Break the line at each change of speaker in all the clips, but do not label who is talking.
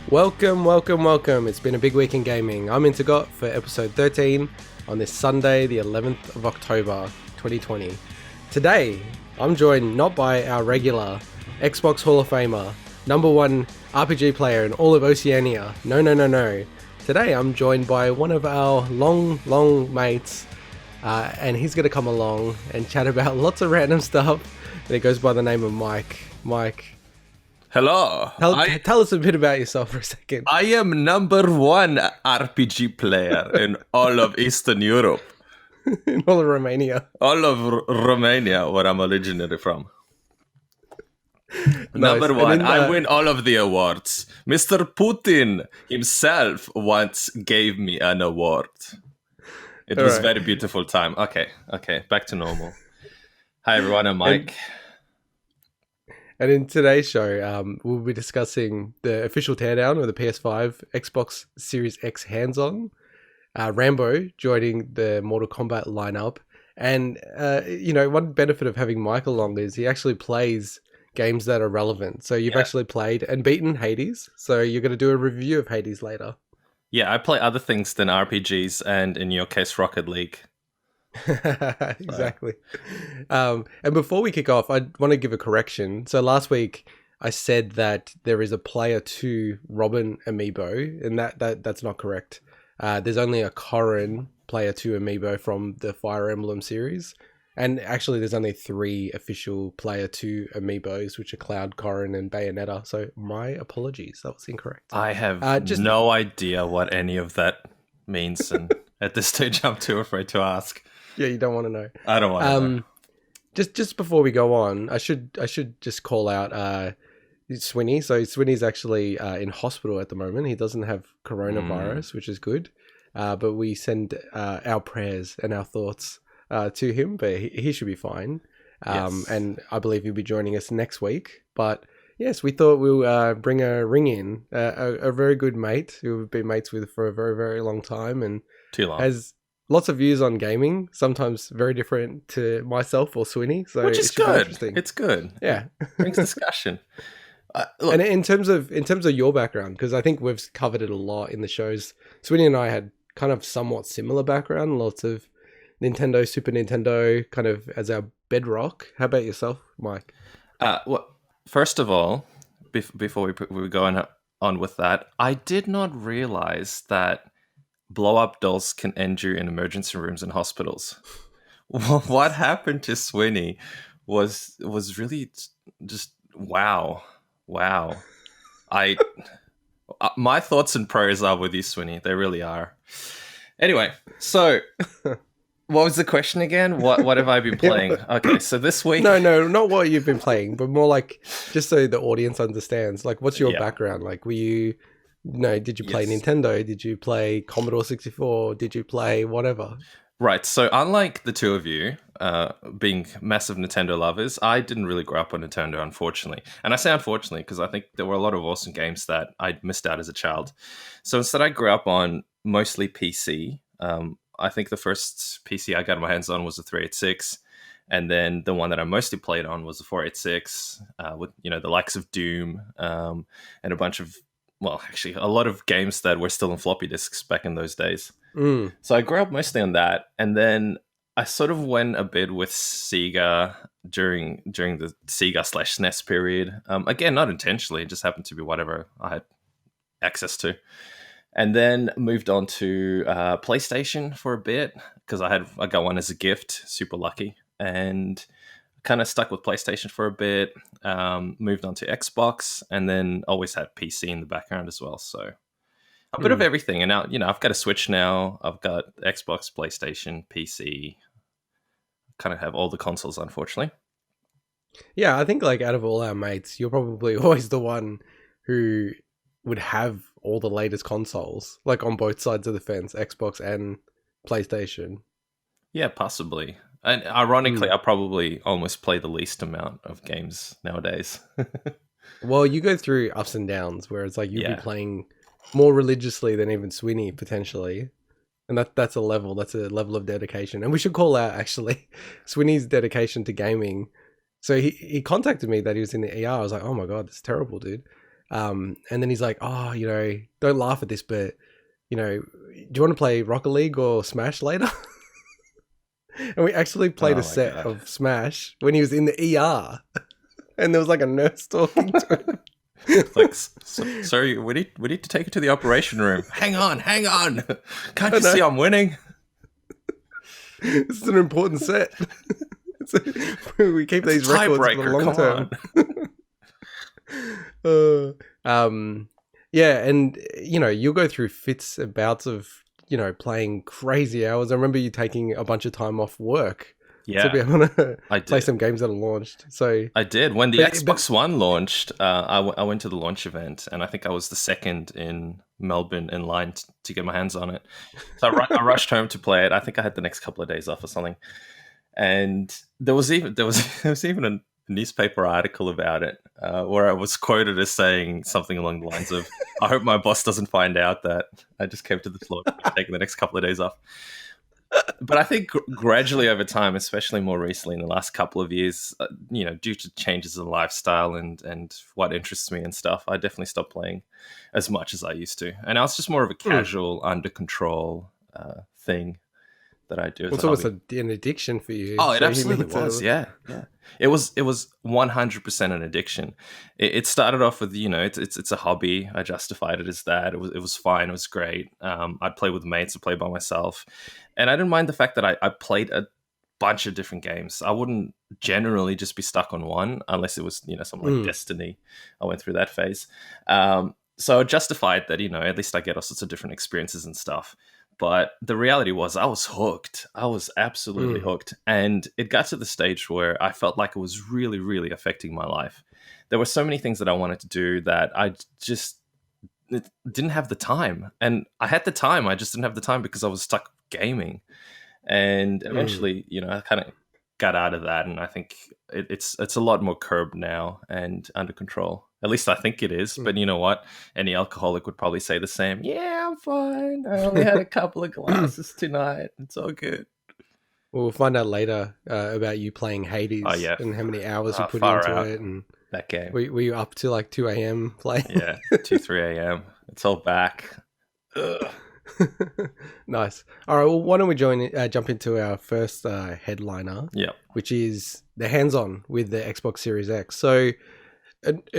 Welcome, welcome, welcome. It's been a big week in gaming. I'm Got for episode 13 on this Sunday, the 11th of October, 2020. Today, I'm joined not by our regular Xbox Hall of Famer, #1 RPG player in all of Oceania. No. Today, I'm joined by one of our long mates, and he's going to come along and chat about lots of random stuff. And it goes by the name of Mike. Mike.
Hello.
Tell us a bit about yourself for a second.
I am #1 RPG player in all of Eastern Europe.
In all of Romania.
All of Romania, where I'm originally from.
Nice.
#1. I win all of the awards. Mr. Putin himself once gave me an award. It was a very beautiful time. Okay. Back to normal. Hi, everyone. I'm Mike.
And in today's show, we'll be discussing the official teardown of the PS5 Xbox Series X hands-on, Rambo joining the Mortal Kombat lineup, and one benefit of having Mike along is he actually plays games that are relevant. So you've actually played and beaten Hades, so you're going to do a review of Hades later.
Yeah, I play other things than RPGs, and in your case, Rocket League.
Exactly. And before we kick off, I want to give a correction. So last week I said that there is a player 2 Robin amiibo, and that's not correct. There's only a Corrin player 2 amiibo from the Fire Emblem series, and actually there's only 3 official player 2 amiibos, which are Cloud, Corrin, and Bayonetta. So my apologies, that was incorrect.
I have no idea what any of that means, and at this stage I'm too afraid to ask.
Yeah, you don't want to know.
I don't want to know.
Just before we go on, I should just call out Swinny. So Swinny's actually in hospital at the moment. He doesn't have coronavirus, which is good. But we send our prayers and our thoughts to him. But he should be fine.
Yes.
And I believe he'll be joining us next week. But yes, we thought we'll bring a ring in. A very good mate who we've been mates with for a very, very long time. And
too long.
Has lots of views on gaming, sometimes very different to myself or Swinny. So
which is good. It's good.
Yeah,
brings discussion.
And in terms of your background, because I think we've covered it a lot in the shows. Swinny and I had kind of somewhat similar background. Lots of Nintendo, Super Nintendo, kind of as our bedrock. How about yourself, Mike?
Well, first of all, before we go on with that, I did not realize that blow-up dolls can end you in emergency rooms and hospitals. What happened to Swinny was really just wow. My thoughts and prayers are with you, Swinny. They really are. Anyway, so what was the question again? What have I been playing? Okay, so this week...
No, not what you've been playing, but more like just so the audience understands. Like, what's your background? Like, were you... No, did you play Nintendo? Did you play Commodore 64? Did you play whatever?
Right, so unlike the two of you, being massive Nintendo lovers, I didn't really grow up on Nintendo, unfortunately. And I say unfortunately because I think there were a lot of awesome games that I missed out as a child. So instead I grew up on mostly PC. I think the first PC I got my hands on was the 386. And then the one that I mostly played on was the 486, with the likes of Doom and a bunch of... Well, actually, a lot of games that were still in floppy disks back in those days. So I grew up mostly on that. And then I sort of went a bit with Sega during the Sega/SNES period. Again, not intentionally. It just happened to be whatever I had access to. And then moved on to PlayStation for a bit because I got one as a gift. Super lucky. And kind of stuck with PlayStation for a bit, moved on to Xbox, and then always had PC in the background as well. So a bit of everything. And now, I've got a Switch now. I've got Xbox, PlayStation, PC. Kind of have all the consoles, unfortunately.
Yeah, I think like out of all our mates, you're probably always the one who would have all the latest consoles, like on both sides of the fence, Xbox and PlayStation.
Yeah, possibly. And ironically, I probably almost play the least amount of games nowadays.
Well, you go through ups and downs, where it's like you'll be playing more religiously than even Swinny, potentially. And that's a level of dedication. And we should call out, actually, Swinny's dedication to gaming. So he contacted me that he was in the ER. I was like, oh my God, that's terrible, dude. And then he's like, oh, don't laugh at this, but do you want to play Rocket League or Smash later? And we actually played a set of Smash when he was in the ER, and there was like a nurse talking to him.
Like, sorry, we need to take you to the operation room. Hang on. Can't you see I'm winning?
This is an important set. We keep these records for the long term. Yeah, and you'll go through fits and bouts of playing crazy hours. I remember you taking a bunch of time off work to be able to play some games that are launched. So
I did. When the Xbox One launched, I went to the launch event, and I think I was the second in Melbourne in line to get my hands on it. So I rushed home to play it. I think I had the next couple of days off or something. And there was even a newspaper article about it where I was quoted as saying something along the lines of, "I hope my boss doesn't find out that I just came to the floor taking the next couple of days off." But I think gradually over time, especially more recently in the last couple of years, due to changes in lifestyle and what interests me and stuff, I definitely stopped playing as much as I used to. And now it's just more of a casual, under control thing that I do.
It's almost an addiction for you.
Oh, it absolutely was. Yeah. It was 100% an addiction. It started off with it's a hobby. I justified it as that. It was fine. It was great. I'd play with mates. I'd play by myself, and I didn't mind the fact that I played a bunch of different games. I wouldn't generally just be stuck on one unless it was something like Destiny. I went through that phase, so I justified that at least I get all sorts of different experiences and stuff. But the reality was I was hooked. I was absolutely hooked. And it got to the stage where I felt like it was really, really affecting my life. There were so many things that I wanted to do that I just didn't have the time. And I had the time. I just didn't have the time because I was stuck gaming. And eventually, I kind of got out of that. And I think it's a lot more curbed now and under control. At least I think it is. But you know what? Any alcoholic would probably say the same. Yeah, I'm fine. I only had a couple of glasses tonight. It's all good.
We'll find out later about you playing Hades and how many hours you put into it. And
that game.
Were you up to like 2 a.m. playing?
Yeah, 2, 3 a.m. It's all back.
Nice. All right, well, why don't we jump into our first headliner, which is the hands-on with the Xbox Series X. So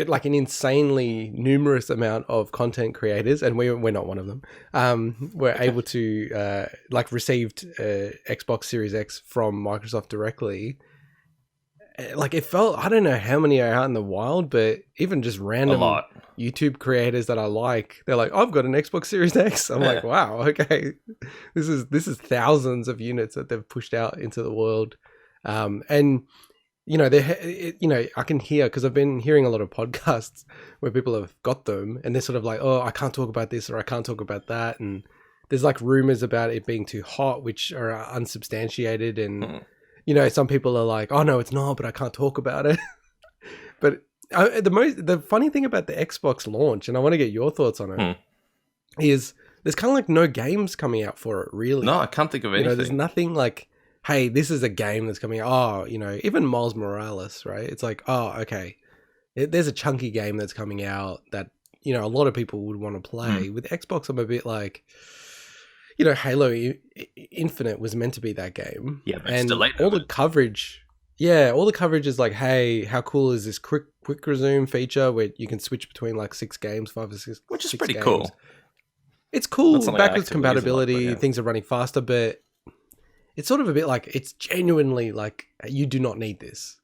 like an insanely numerous amount of content creators, and we're not one of them, were able to received Xbox Series X from Microsoft directly. Like it felt, I don't know how many are out in the wild, but even just random YouTube creators that I like, they're like, I've got an Xbox Series X. I'm like, wow, okay, this is thousands of units that they've pushed out into the world, and. I can hear, because I've been hearing a lot of podcasts where people have got them and they're sort of like, oh, I can't talk about this or I can't talk about that. And there's like rumors about it being too hot, which are unsubstantiated. And, some people are like, oh, no, it's not, but I can't talk about it. But the funny thing about the Xbox launch, and I want to get your thoughts on it, is there's kind of like no games coming out for it, really.
No, I can't think of anything.
There's nothing like, hey, this is a game that's coming out. Oh, even Miles Morales, right? It's like, oh, okay. There's a chunky game that's coming out that, a lot of people would want to play. With Xbox, I'm a bit like, Halo Infinite was meant to be that game.
Yeah, but
and
it's delayed.
All the coverage is like, hey, how cool is this quick resume feature where you can switch between like 6 games, 5 or 6,
which is
six
pretty
games.
cool.
It's cool. Backwards compatibility, things are running faster, but it's sort of a bit like, it's genuinely like, you do not need this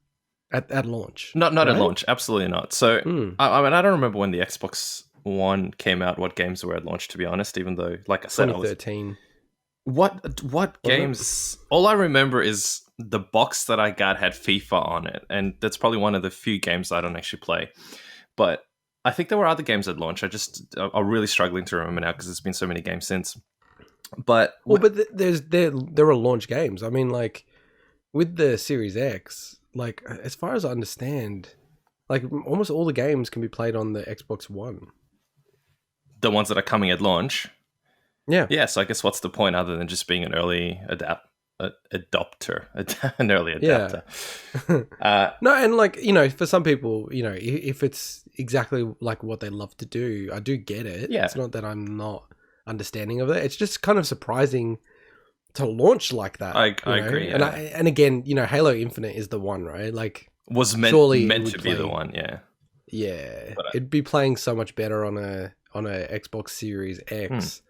at launch.
Not right? At launch, absolutely not. So, I don't remember when the Xbox One came out, what games were at launch, to be honest, even though, like I said,
2013.
What games? All I remember is the box that I got had FIFA on it, and that's probably one of the few games I don't actually play. But I think there were other games at launch. I'm really struggling to remember now because there's been so many games since. But
there are launch games. I mean, like with the Series X, like as far as I understand, like almost all the games can be played on the Xbox One.
The ones that are coming at launch.
Yeah.
Yeah. So I guess what's the point other than just being an early adopter, an early
Yeah.
adapter.
No, and like, for some people, if it's exactly like what they love to do, I do get it.
Yeah.
It's not that I'm not understanding of it. It's just kind of surprising to launch like that.
I agree.
And and again, Halo Infinite is the one, right? Like,
was meant to be the one, yeah.
Yeah, it'd be playing so much better on a Xbox Series X.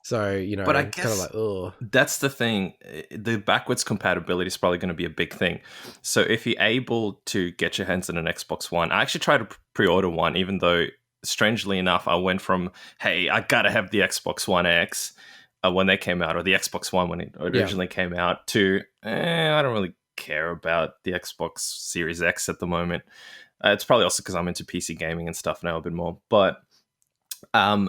So,
but I guess
kind of like, oh,
that's the thing. The backwards compatibility is probably going to be a big thing. So if you're able to get your hands on an Xbox One, I actually tried to pre-order one, even though, strangely enough, I went from, hey, I gotta have the Xbox One X when they came out, or the Xbox One when it originally came out, to I don't really care about the Xbox Series X at the moment. It's probably also because I'm into PC gaming and stuff now a bit more. But I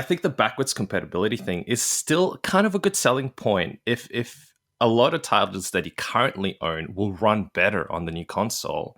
think the backwards compatibility thing is still kind of a good selling point. If a lot of titles that you currently own will run better on the new console,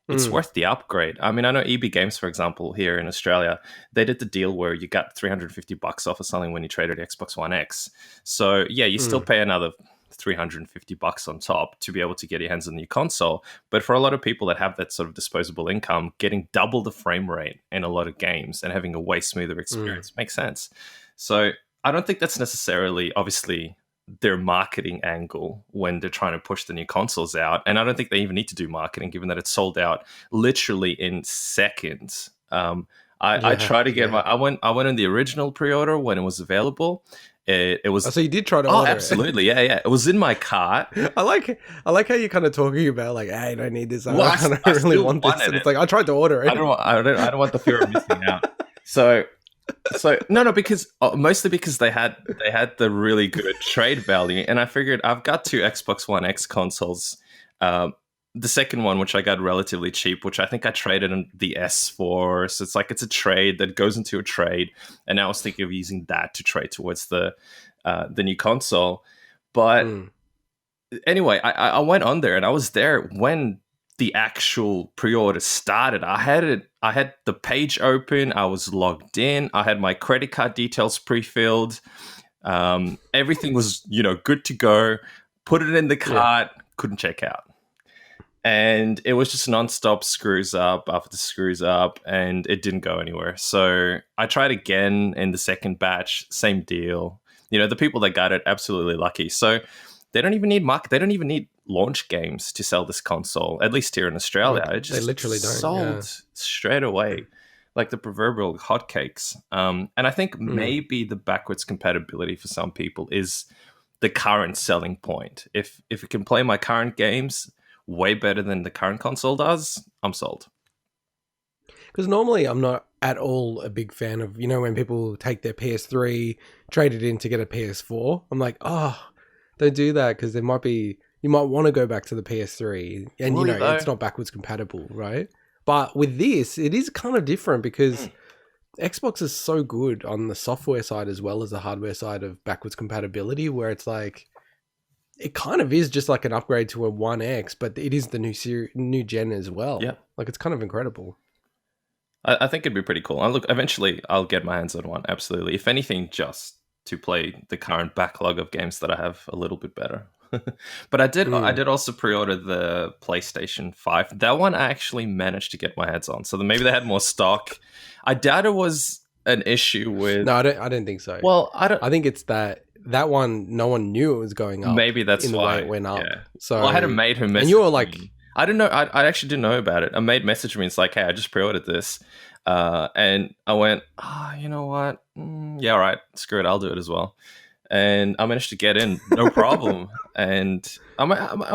it's worth the upgrade. I mean, I know EB Games, for example, here in Australia, they did the deal where you got $350 off of something when you traded Xbox One X. So yeah, you still pay another $350 on top to be able to get your hands on the new console. But for a lot of people that have that sort of disposable income, getting double the frame rate in a lot of games and having a way smoother experience makes sense. So I don't think that's necessarily, obviously, their marketing angle when they're trying to push the new consoles out. And I don't think they even need to do marketing, given that it's sold out literally in seconds. I tried to get I went on the original pre-order when it was available. It was.
Oh, so you did try to order
absolutely, yeah. It was in my cart.
I like how you're kind of talking about like, hey, I don't need this.
Well,
I don't really want this. And it's like, I tried to order it.
I don't want the fear of missing out. So no, because mostly because they had the really good trade value, and I figured I've got two Xbox One X consoles. The second one, which I got relatively cheap, which I think I traded in the S for. So it's a trade that goes into a trade. And now I was thinking of using that to trade towards the new console. But anyway, I went on there and I was there when the actual pre-order started. I had the page open. I was logged in. I had my credit card details pre-filled. Everything was, good to go. Put it in the cart. Couldn't check out. And it was just nonstop screws up after screws up, and it didn't go anywhere. So I tried again in the second batch, same deal. The people that got it, absolutely lucky. So they don't even need they don't even need launch games to sell this console, at least here in Australia. It just
they literally don't.
Sold straight away, like the proverbial hotcakes. And I think maybe the backwards compatibility for some people is the current selling point. If it can play my current games way better than the current console does, I'm sold.
Because normally I'm not at all a big fan of, when people take their PS3, trade it in to get a PS4. I'm like, oh, don't do that, because you might want to go back to the PS3, and it's not backwards compatible, right? But with this, it is kind of different because Xbox is so good on the software side as well as the hardware side of backwards compatibility, where it's like, it kind of is just like an upgrade to a One X, but it is the new gen as well.
Yeah,
like it's kind of incredible.
I think it'd be pretty cool. Eventually I'll get my hands on one. Absolutely, if anything, just to play the current backlog of games that I have a little bit better. But I did also pre-order the PlayStation 5. That one I actually managed to get my hands on. So maybe they had more stock. I doubt it was an issue with.
No, I don't think so.
Well,
I think it's that one, no one knew it was going up.
Maybe that's
in the
why
way it went up.
Yeah.
So
I had a mate who messaged
and you were like,
me. I didn't know. I actually didn't know about it. A mate messaged me. It's like, hey, I just pre-ordered this, and I went, you know what? Yeah, all right, screw it, I'll do it as well. And I managed to get in, no problem. And I'm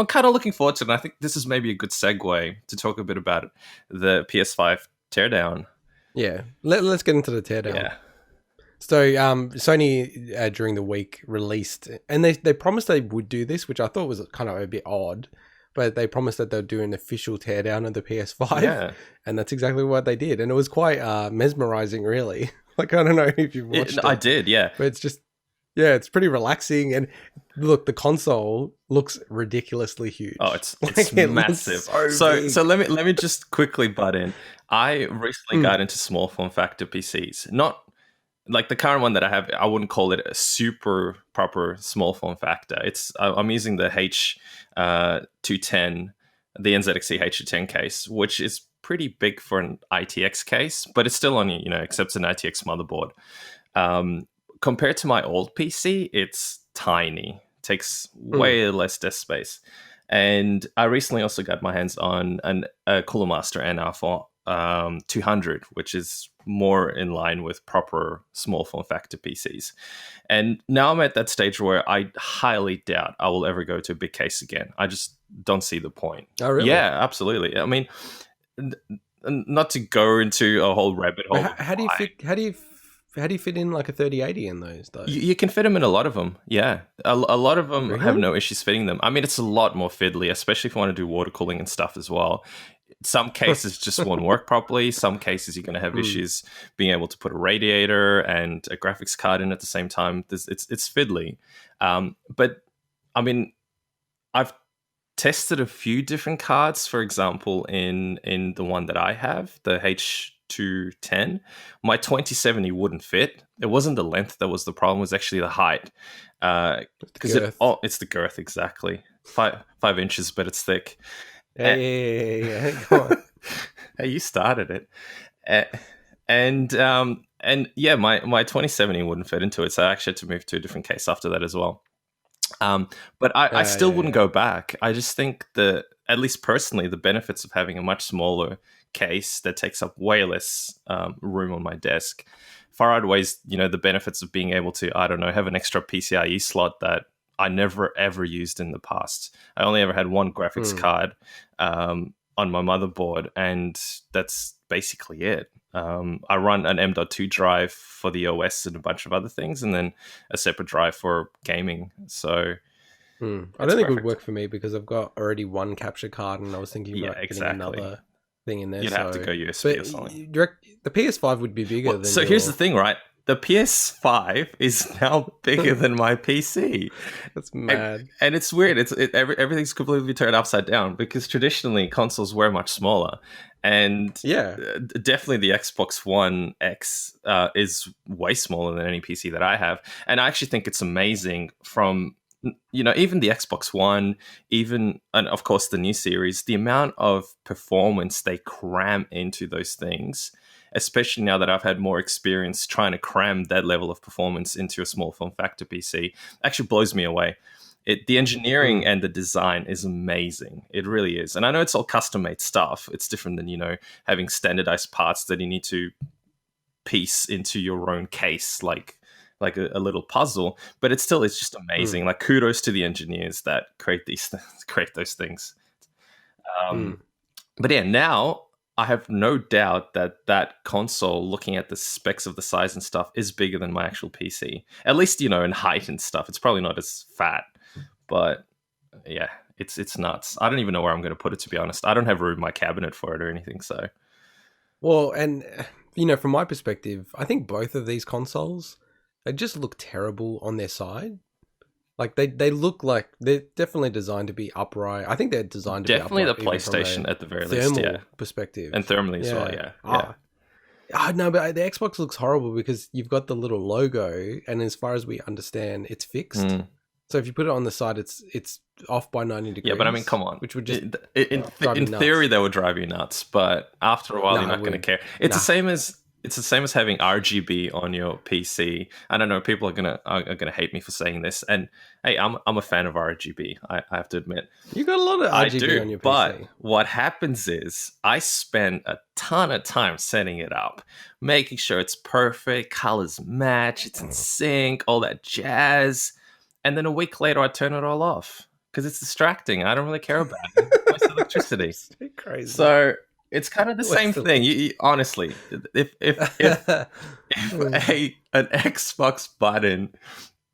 kind of looking forward to it. And I think this is maybe a good segue to talk a bit about the PS5 teardown.
Yeah, let's get into the teardown.
Yeah.
So Sony during the week released, and they promised they would do this, which I thought was kind of a bit odd, but they promised that they'd do an official teardown of the PS5. Yeah. And that's exactly what they did. And it was quite mesmerizing, really. Like, I don't know if you've watched it.
I did, yeah.
But it's just, yeah, it's pretty relaxing. And look, the console looks ridiculously huge.
Oh, it's massive. So let me just quickly butt in. I recently got into small form factor PCs. Not like the current one that I have, I wouldn't call it a super proper small form factor. I'm using the H210, the NZXT H210 case, which is pretty big for an ITX case, but it's still only, accepts an ITX motherboard. Compared to my old PC, it's tiny. It takes way less desk space. And I recently also got my hands on a Cooler Master NR 200, which is more in line with proper small form factor PCs. And now I'm at that stage where I highly doubt I will ever go to a big case again. I just don't see the point.
Oh, really?
Yeah, absolutely. I mean, not to go into a whole rabbit hole.
How do you fit in like a 3080 in those though?
You can fit them in a lot of them. Yeah, a lot of them
Really?
have no issues fitting them. I mean, it's a lot more fiddly, especially if you want to do water cooling and stuff as well. Some cases just won't work properly. Some cases you're going to have issues being able to put a radiator and a graphics card in at the same time. It's fiddly. But I mean, I've tested a few different cards. For example, in the one that I have, the H210, my 2070 wouldn't fit. It wasn't the length that was the problem. It was actually the height. Because it's the girth, exactly. 5 inches, but it's thick.
Hey, come on.
Hey, you started it. And yeah, my 2070 wouldn't fit into it, so I actually had to move to a different case after that as well. But I still wouldn't go back. I just think at least personally, the benefits of having a much smaller case that takes up way less room on my desk far outweighs, the benefits of being able to, I don't know, have an extra PCIe slot that I never ever used in the past. I only ever had one graphics card on my motherboard, and that's basically it. I run an M.2 drive for the OS and a bunch of other things, and then a separate drive for gaming. So
I don't think it would work for me because I've got already one capture card, and I was thinking about getting another thing in there.
You'd have to go USB or something.
The PS5 would be bigger than
So here's the thing, right? The PS5 is now bigger than my PC.
That's mad.
And it's weird. Everything's completely turned upside down because traditionally consoles were much smaller. And definitely the Xbox One X is way smaller than any PC that I have. And I actually think it's amazing from, even the Xbox One, and of course the new series, the amount of performance they cram into those things, especially now that I've had more experience trying to cram that level of performance into a small form factor PC, actually blows me away. The engineering and the design is amazing. It really is. And I know it's all custom-made stuff. It's different than, having standardized parts that you need to piece into your own case, like a little puzzle. But it's just amazing. Like, kudos to the engineers that create those things. But yeah, now I have no doubt that console, looking at the specs of the size and stuff, is bigger than my actual PC. At least, in height and stuff. It's probably not as fat. But yeah, it's nuts. I don't even know where I'm going to put it, to be honest. I don't have room in my cabinet for it or anything. So,
well, and from my perspective, I think both of these consoles, they just look terrible on their side. Like they look like they're definitely designed to be upright. I think they're designed to
definitely
be
upright. Definitely the PlayStation at the very least, yeah.
Perspective
and thermally as well, yeah.
No, but the Xbox looks horrible because you've got the little logo, and as far as we understand, it's fixed. So if you put it on the side, it's off by 90 degrees.
Yeah, but I mean, come on.
Which would just
in theory, that would drive you nuts. But after a while, you're not going to care. It's the same as having RGB on your PC. I don't know. People are gonna hate me for saying this. And hey, I'm a fan of RGB. I have to admit.
You got a lot of RGB on your PC.
But what happens is I spend a ton of time setting it up, making sure it's perfect, colors match, it's in sync, all that jazz. And then a week later, I turn it all off because it's distracting. I don't really care about it. It's electricity.
Crazy.
So it's kind of the same thing. You honestly, if an Xbox button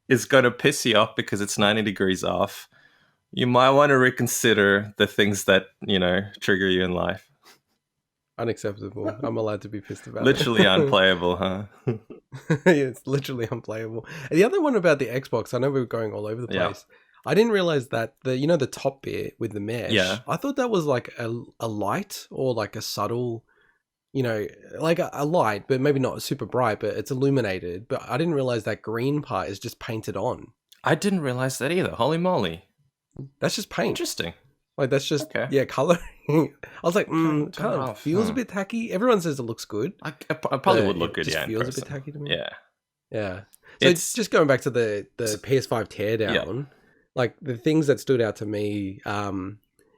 is going to piss you off because it's 90 degrees off, you might want to reconsider the things that trigger you in life.
Unacceptable. I'm allowed to be pissed about
literally it. Unplayable, huh?
It's literally unplayable. And the other one about the Xbox, I know we were going all over the place. Yeah. I didn't realize that the top bit with the mesh.
Yeah.
I thought that was like a light or like a subtle you know, like a light, but maybe not super bright, but it's illuminated. But I didn't realize that green part is just painted on.
I didn't realize that either. Holy moly.
That's just paint.
Interesting.
Like that's just
Okay.
coloring. I was like,
Turn
kind
it
of
off,
feels
huh?
a bit tacky. Everyone says it looks good.
I probably would look
It
good,
just
yeah, in
feels a
person.
bit tacky to me.
Yeah.
Yeah. So
It's
just going back to the PS5
yeah.
teardown, like the things that stood out to me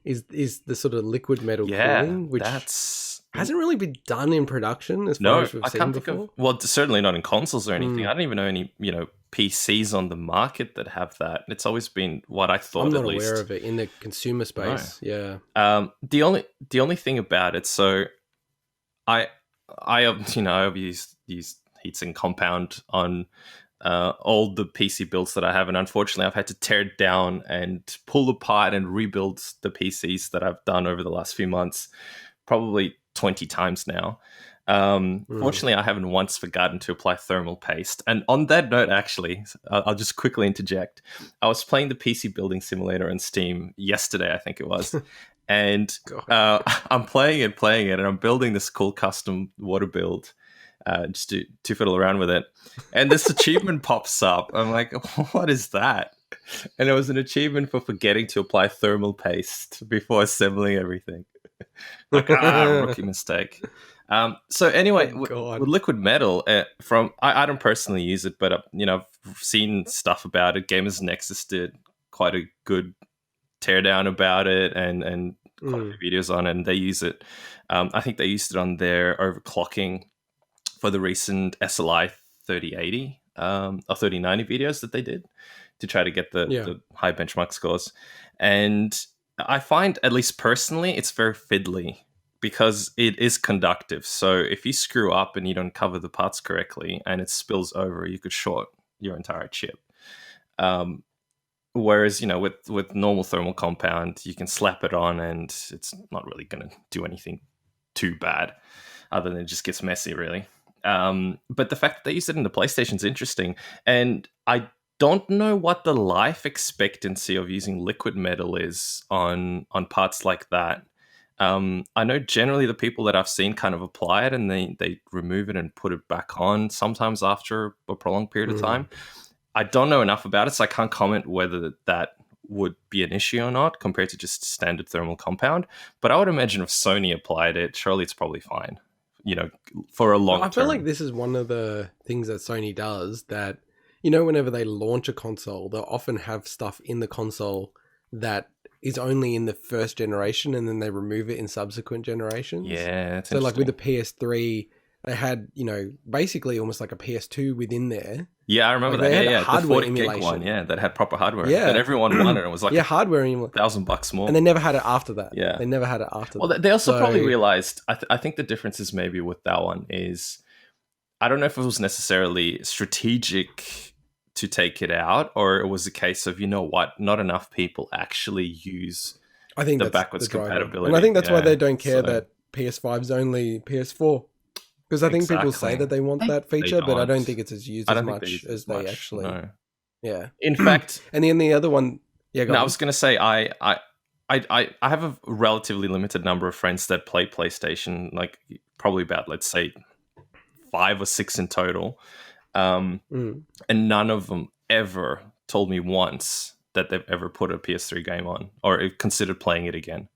is the sort of liquid metal
Yeah,
cooling, which
that's
hasn't really been done in production as far
no,
as we've
I
seen
can't think
before.
of. Well, certainly not in consoles or anything. I don't even know any, PCs on the market that have that. It's always been what I thought.
I'm not
at least.
aware of it in the consumer space. Yeah.
The only thing about it, so I've used heatsink compound on all the PC builds that I have, and unfortunately, I've had to tear it down and pull apart and rebuild the PCs that I've done over the last few months, probably 20 times now. Fortunately, I haven't once forgotten to apply thermal paste. And on that note, actually, I'll just quickly interject. I was playing the PC building simulator on Steam yesterday, I think it was. And I'm playing it, and I'm building this cool custom water build just to fiddle around with it. And this achievement pops up. I'm like, what is that? And it was an achievement for forgetting to apply thermal paste before assembling everything. Like, rookie mistake. So anyway, with liquid metal, I don't personally use it, but I've seen stuff about it. Gamers Nexus did quite a good teardown about it, and quite a few videos on it, and they use it. I think they used it on their overclocking for the recent SLI 3080 or 3090 videos that they did to try to get the high benchmark scores. And I find, at least personally, it's very fiddly because it is conductive. So if you screw up and you don't cover the parts correctly and it spills over, you could short your entire chip. Whereas, with normal thermal compound, you can slap it on and it's not really going to do anything too bad, other than it just gets messy, really. But the fact that they use it in the PlayStation is interesting. And I don't know what the life expectancy of using liquid metal is on parts like that. I know generally the people that I've seen kind of apply it and they remove it and put it back on sometimes after a prolonged period of time. I don't know enough about it, so I can't comment whether that would be an issue or not compared to just standard thermal compound. But I would imagine if Sony applied it, surely it's probably fine, for a long term.
I feel like this is one of the things that Sony does that, whenever they launch a console, they'll often have stuff in the console that is only in the first generation and then they remove it in subsequent generations.
Yeah, that's
so like with the PS3, they had, basically almost like a PS2 within there.
Yeah, I remember that. Yeah, the 40 gig one, that had proper hardware. Yeah, that everyone wanted. It was like
hardware
$1,000 more,
and they never had it after that.
Yeah,
they never had it after.
Well,
that.
They also probably realized. I think the difference is maybe with that one is, I don't know if it was necessarily strategic to take it out, or it was a case of not enough people actually use.
I think
the backwards compatibility,
and I think that's why they don't care that PS5's only PS4. Because I think people say that they want that feature, but I don't think it's as used as much as they actually. No. Yeah.
In fact,
and then the other one. Yeah.
I was going to say I have a relatively limited number of friends that play PlayStation, like probably about, let's say, 5 or 6 in total, and none of them ever told me once that they've ever put a PS3 game on or considered playing it again.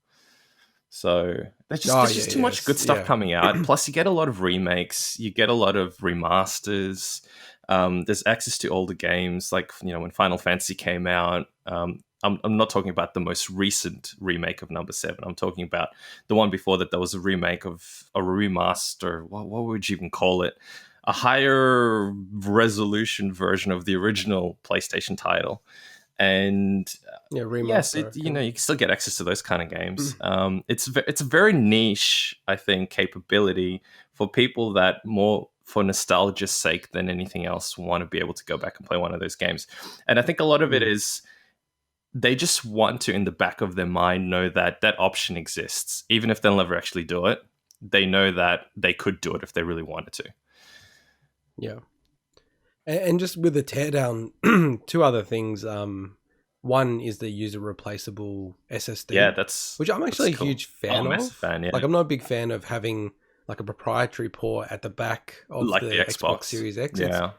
So there's just too much good stuff coming out. Plus, you get a lot of remakes. You get a lot of remasters. There's access to older games, like when Final Fantasy came out. I'm not talking about the most recent remake of Number 7. I'm talking about the one before that. There was a remake of a remaster. What would you even call it? A higher resolution version of the original PlayStation title. And yes, you can still get access to those kind of games. It's a very niche, I think, capability for people that more for nostalgia's sake than anything else want to be able to go back and play one of those games. And I think a lot of it is they just want to, in the back of their mind, know that that option exists. Even if they'll never actually do it, they know that they could do it if they really wanted to.
Yeah. And just with the teardown, 2 other things. One is the user replaceable SSD.
Yeah,
which I'm actually a huge fan of.
Massive fan, yeah.
Like, I'm not a big fan of having like a proprietary port at the back of
Like
the
the
Xbox
Xbox.
Series X.
Yeah.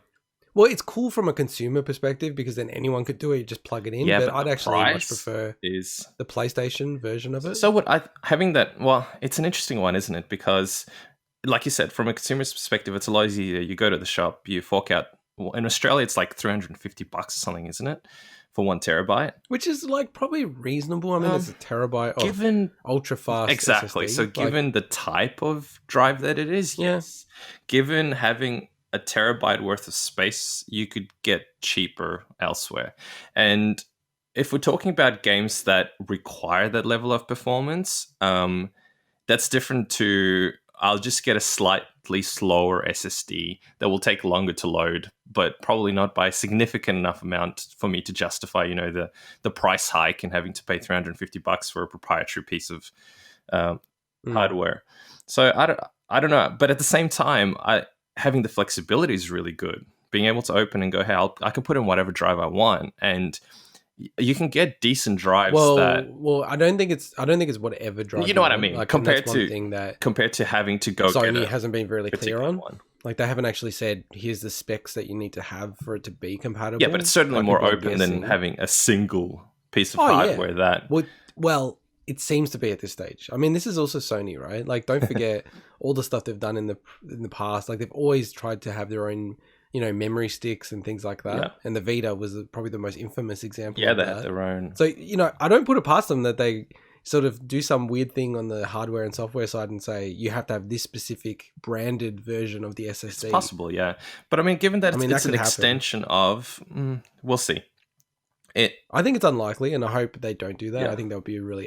Well, it's cool from a consumer perspective because then anyone could do it. You just plug it in.
Yeah,
but
but
I'd
the
actually much
price
prefer
is
the PlayStation version of it.
so what I having that. Well, it's an interesting one, isn't it? Because, like you said, from a consumer's perspective, it's a lot easier. You go to the shop, you fork out. Well, in Australia, it's like $350 or something, isn't it, for 1 terabyte?
Which is like probably reasonable. I mean, it's a terabyte of
Given
ultra fast
exactly,
SSD.
so given the type of drive that it is,
Yeah.
yes. Given having a terabyte worth of space, you could get cheaper elsewhere. And if we're talking about games that require that level of performance, that's different to I'll just get a slightly slower SSD that will take longer to load, but probably not by a significant enough amount for me to justify, the price hike and having to pay $350 for a proprietary piece of hardware. So I don't know, but at the same time, having the flexibility is really good. Being able to open and go, hey, I can put in whatever drive I want, and you can get decent drives.
Well, I don't think it's whatever drive.
You know what I
want.
mean?
Like,
compared to having to go,
Sony hasn't been really clear on.
One.
Like, they haven't actually said here's the specs that you need to have for it to be compatible.
Yeah, but it's certainly
like
more open than having a single piece of hardware. That
well, it seems to be at this stage. I mean, this is also Sony, right? Like, don't forget all the stuff they've done in the past. Like, they've always tried to have their own, memory sticks and things like that. Yeah. And the Vita was probably the most infamous example.
Yeah, they had their own.
So, I don't put it past them that they sort of do some weird thing on the hardware and software side and say you have to have this specific branded version of the SSD.
It's possible, yeah. But I mean, given that it's an extension of, we'll see.
I think it's unlikely, and I hope they don't do that. Yeah. I think that would be a really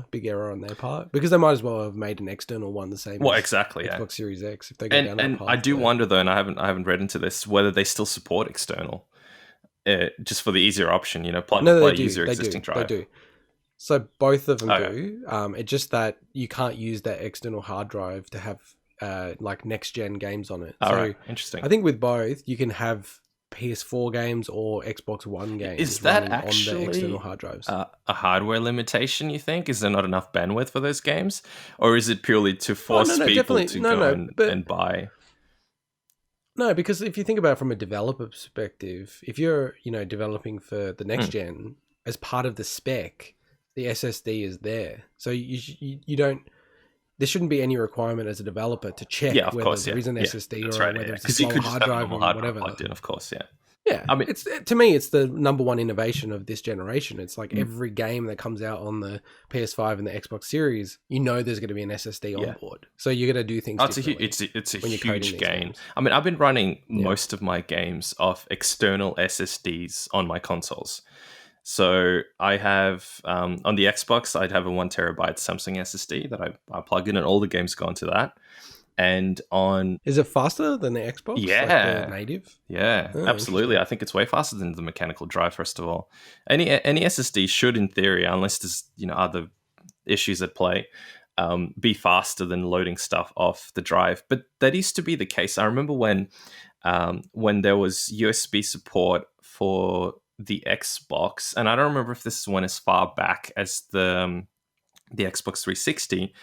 big error on their part, because they might as well have made an external one the same.
Well, exactly,
Xbox Series X if they go down that path.
And I do wonder though, and I haven't read into this, whether they still support external, just for the easier option. Plug and play, use your existing drive.
They do. So both of them do. It's just that you can't use that external hard drive to have like next gen games on it.
Right. Interesting.
I think with both you can have PS4 games or Xbox One games.
Is that actually
on the external hard drives?
A hardware limitation, you think? Is there not enough bandwidth for those games? Or is it purely to force people to go and buy?
No, because if you think about it from a developer perspective, if you're, developing for the next gen, as part of the spec, the SSD is there. So you don't... There shouldn't be any requirement as a developer to check whether there is an SSD or whether it's a slower hard drive or whatever.
Of course, yeah.
Yeah, I mean, to me, it's the number one innovation of this generation. It's like every game that comes out on the PS5 and the Xbox Series, there's going to be an SSD on board. So you're going to do things differently.
It's a huge gain. I mean, I've been running most of my games off external SSDs on my consoles. So I have, on the Xbox, I'd have a 1 terabyte Samsung SSD that I plug in, and all the games go into that. And on...
Is it faster than the Xbox?
Yeah.
Like the native?
Yeah, absolutely. I think it's way faster than the mechanical drive, first of all. Any SSD should, in theory, unless there's, other issues at play, be faster than loading stuff off the drive. But that used to be the case. I remember when there was USB support for the Xbox, and I don't remember if this went as far back as the Xbox 360.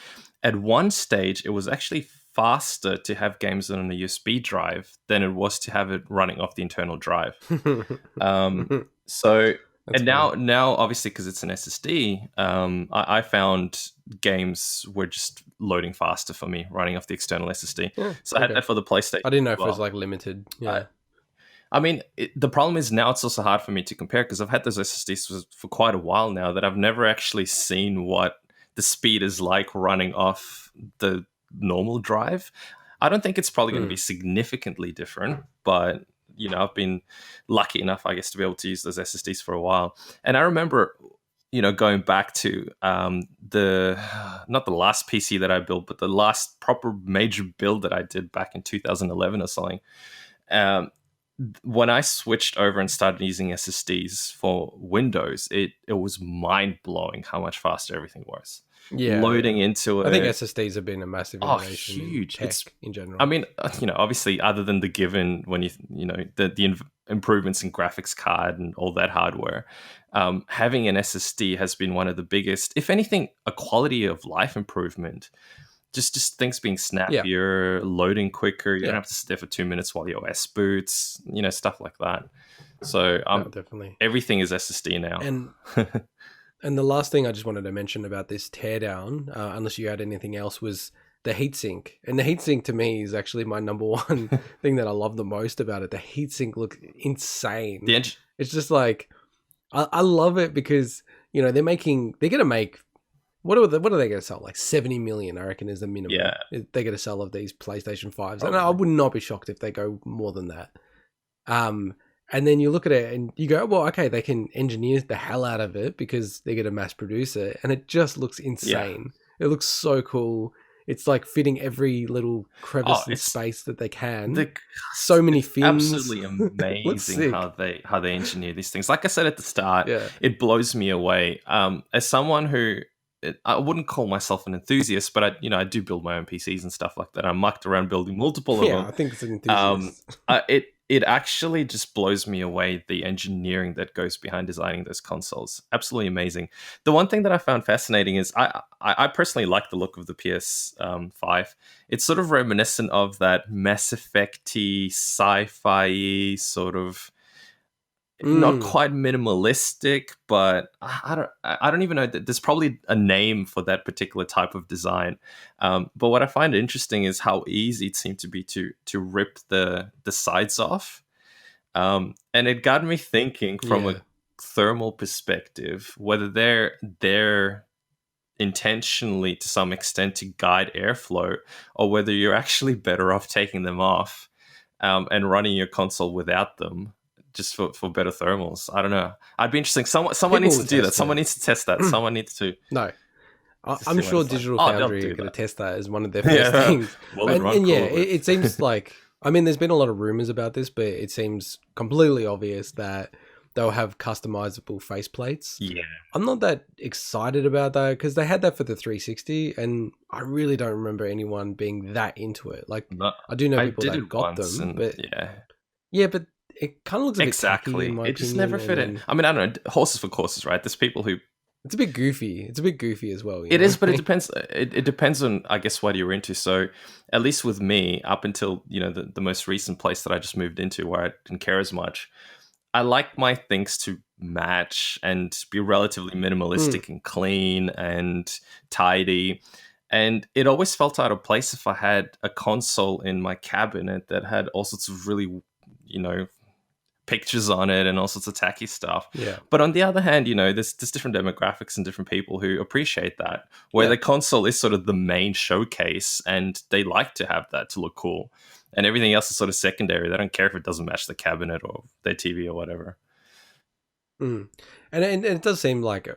At one stage, it was actually faster to have games on a USB drive than it was to have it running off the internal drive. Now, obviously, because it's an SSD, I found games were just loading faster for me running off the external SSD. Yeah, so I had that for the PlayStation.
I didn't know if it was like limited. Yeah.
I mean, the problem is now it's also hard for me to compare because I've had those SSDs for quite a while now that I've never actually seen what the speed is like running off the normal drive. I don't think it's probably going to be significantly different, but I've been lucky enough, I guess, to be able to use those SSDs for a while. And I remember, going back to not the last PC that I built, but the last proper major build that I did back in 2011 or something. When I switched over and started using SSDs for Windows, it was mind-blowing how much faster everything was.
Yeah,
loading into it.
I think SSDs have been a massive innovation.
Huge.
In tech in general.
I mean, obviously, other than the given when the improvements in graphics card and all that hardware, having an SSD has been one of the biggest, if anything, a quality of life improvement. just things being
Yeah.
snappier, loading quicker. You
Yeah.
don't have to sit there for 2 minutes while your OS boots, stuff like that. So
No, definitely.
everything is SSD now.
And the last thing I just wanted to mention about this teardown, unless you had anything else, was the heatsink. And the heatsink to me is actually my number one thing that I love the most about it. The heatsink looks insane. It's just like, I love it because, they're going to make, what are they going to sell? Like 70 million, I reckon, is the minimum.
Yeah.
They're going to sell of these PlayStation 5s. And I would not be shocked if they go more than that. And then you look at it and you go, well, okay, they can engineer the hell out of it because they're going to mass produce it. And it just looks insane. Yeah. It looks so cool. It's like fitting every little crevice and space that they can. So many fins.
Absolutely amazing how they engineer these things. Like I said at the start, it blows me away. As someone who, I wouldn't call myself an enthusiast, but I do build my own PCs and stuff like that. I mucked around building multiple of them.
Yeah, I think it's an enthusiast.
It actually just blows me away, the engineering that goes behind designing those consoles. Absolutely amazing. The one thing that I found fascinating is I personally like the look of the PS5. It's sort of reminiscent of that Mass Effect-y, sci-fi sort of, not quite minimalistic, but I don't even know. There's probably a name for that particular type of design. But what I find interesting is how easy it seemed to be to rip the sides off. And it got me thinking from a thermal perspective, whether they're intentionally to some extent to guide airflow, or whether you're actually better off taking them off and running your console without them, just for better thermals. I don't know. I'd be interesting. Someone needs to do that. Someone needs to test that. Someone needs to.
No. I'm sure Digital Foundry are going to test that as one of their first things.
Well,
it seems like, there's been a lot of rumors about this, but it seems completely obvious that they'll have customizable faceplates.
Yeah.
I'm not that excited about that because they had that for the 360 and I really don't remember anyone being that into it. Like, I do know people that got them, but but it kind of looks a bit tacky, in my
it just
opinion,
never fit in. I don't know. Horses for courses, right? There's people who.
It's a bit goofy. It's a bit goofy as well.
It is, but it depends. It depends on, I guess, what you're into. So, at least with me, up until the most recent place that I just moved into, where I didn't care as much, I like my things to match and be relatively minimalistic and clean and tidy. And it always felt out of place if I had a console in my cabinet that had all sorts of really, pictures on it and all sorts of tacky stuff.
Yeah.
But on the other hand, there's different demographics and different people who appreciate that, where the console is sort of the main showcase and they like to have that to look cool. And everything else is sort of secondary. They don't care if it doesn't match the cabinet or their TV or whatever.
And it does seem like,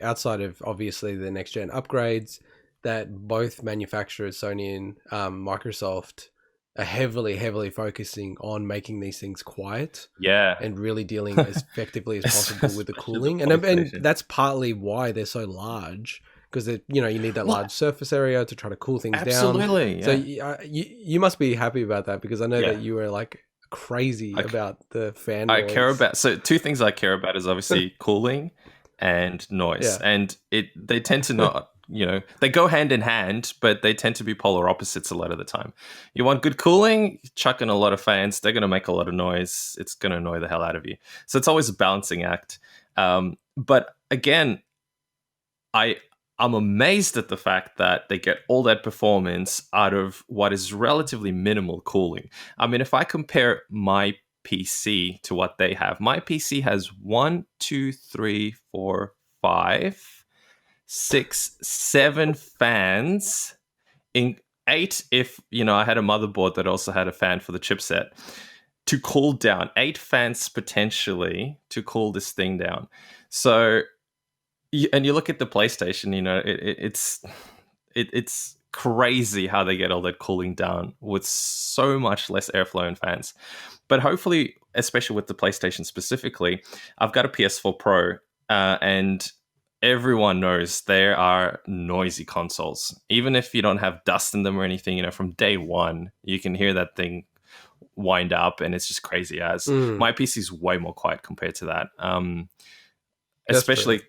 outside of obviously the next gen upgrades, that both manufacturers, Sony and Microsoft, are heavily focusing on making these things quiet.
Yeah.
And really dealing as effectively as possible with the cooling. And that's partly why they're so large, because you need that large surface area to try to cool things down.
Absolutely.
So you must be happy about that, because I know that you were like crazy about the fan noise.
I care about, so two things I care about is obviously cooling and noise. And they tend to not, they go hand in hand, but they tend to be polar opposites a lot of the time. You want good cooling, chuck in a lot of fans, they're going to make a lot of noise. It's going to annoy the hell out of you. So it's always a balancing act. But again, I'm amazed at the fact that they get all that performance out of what is relatively minimal cooling. If I compare my PC to what they have, my PC has 1, 2, 3, 4, 5, 6, 7 fans, in 8 if I had a motherboard that also had a fan for the chipset to cool down. 8 fans potentially to cool this thing down. So, and you look at the PlayStation, it's crazy how they get all that cooling down with so much less airflow and fans. But hopefully, especially with the PlayStation specifically, I've got a PS4 Pro and everyone knows there are noisy consoles. Even if you don't have dust in them or anything, from day one, you can hear that thing wind up and it's just crazy as. My PC is way more quiet compared to that. Especially,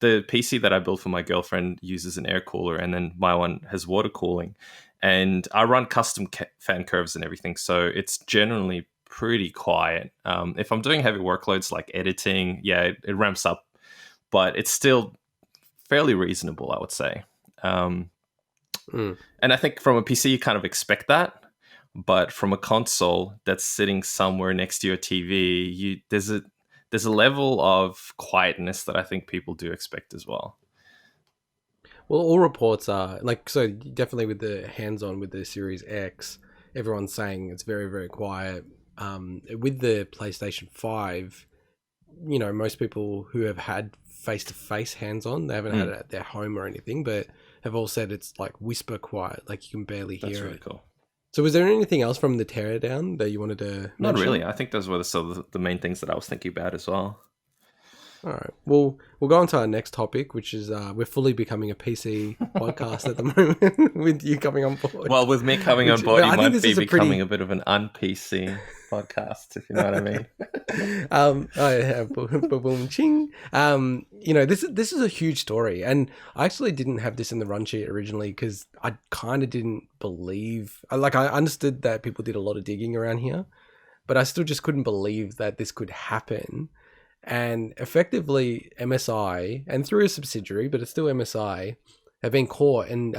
the PC that I built for my girlfriend uses an air cooler, and then my one has water cooling. And I run custom fan curves and everything, so it's generally pretty quiet. If I'm doing heavy workloads like editing, it ramps up, but it's still fairly reasonable, I would say. And I think from a PC, you kind of expect that. But from a console that's sitting somewhere next to your TV, there's a level of quietness that I think people do expect as well.
Well, all reports are so definitely with the hands-on with the Series X, everyone's saying it's very, very quiet. With the PlayStation 5, most people who have had face-to-face hands-on, they haven't had it at their home or anything, but have all said it's like whisper quiet, like you can barely hear it.
That's really cool.
So was there anything else from the teardown that you wanted to mention?
Not really. I think those were the main things that I was thinking about as well.
All right. Well, we'll go on to our next topic, which is we're fully becoming a PC podcast at the moment with you coming on board.
Well, with me coming on board, you might be becoming a bit of an un-PC podcast, if you know what I mean.
Boom, ching. This is a huge story, and I actually didn't have this in the run sheet originally because I kind of didn't believe. I understood that people did a lot of digging around here, but I still just couldn't believe that this could happen. And effectively, MSI, and through a subsidiary, but it's still MSI, have been caught. And,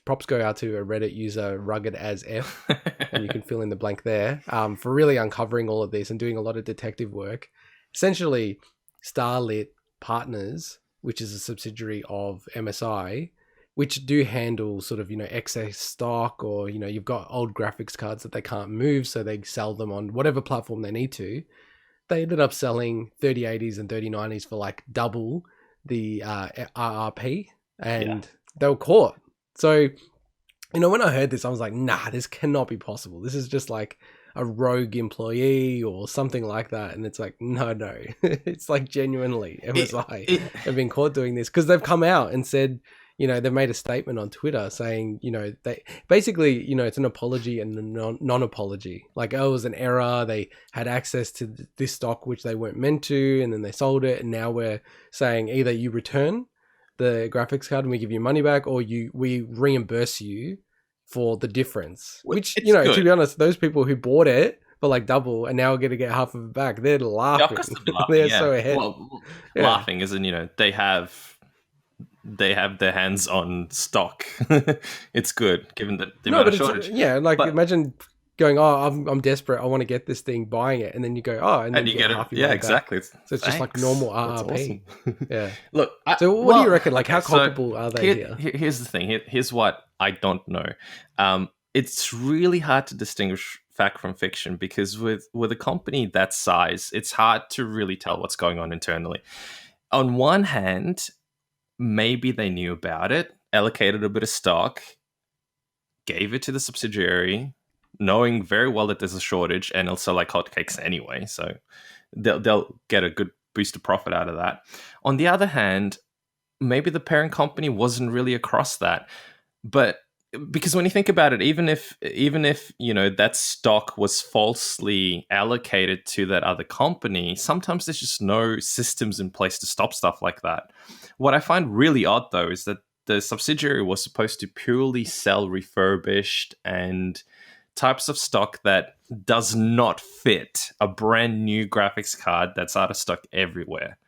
props go out to a Reddit user, Rugged as F, and you can fill in the blank there, for really uncovering all of this and doing a lot of detective work. Essentially, Starlit Partners, which is a subsidiary of MSI, which do handle sort of, excess stock, or, you've got old graphics cards that they can't move, so they sell them on whatever platform they need to. They ended up selling 3080s and 3090s for like double the RRP, and they were caught. So, when I heard this, I was like, nah, this cannot be possible. This is just like a rogue employee or something like that. And it's like, no. It's like genuinely MSI have been caught doing this because they've come out and said, they've made a statement on Twitter saying, they basically, it's an apology and a non-apology. Like, it was an error. They had access to this stock, which they weren't meant to, and then they sold it. And now we're saying either you return the graphics card and we give you money back, or we reimburse you for the difference. Which, to be honest, those people who bought it for like double and now are going to get half of it back, they're laughing. They're so ahead.
Well, laughing as in, they have their hands on stock. It's good, given the amount of shortage.
Imagine going, I'm desperate, I want to get this thing, buying it, and then you go, and then
you get it. Yeah, exactly.
So it's just like normal RRP. Awesome. Yeah.
Look,
so what do you reckon? Like, how culpable are they here?
Here's the thing. Here's what I don't know. It's really hard to distinguish fact from fiction because with a company that size, it's hard to really tell what's going on internally. On one hand, maybe they knew about it, allocated a bit of stock, gave it to the subsidiary, knowing very well that there's a shortage, and also like hotcakes anyway, so they'll get a good boost of profit out of that. On the other hand, maybe the parent company wasn't really across that, but because when you think about it, even if that stock was falsely allocated to that other company, sometimes there's just no systems in place to stop stuff like that. What I find really odd, though, is that the subsidiary was supposed to purely sell refurbished and types of stock that does not fit a brand new graphics card that's out of stock everywhere.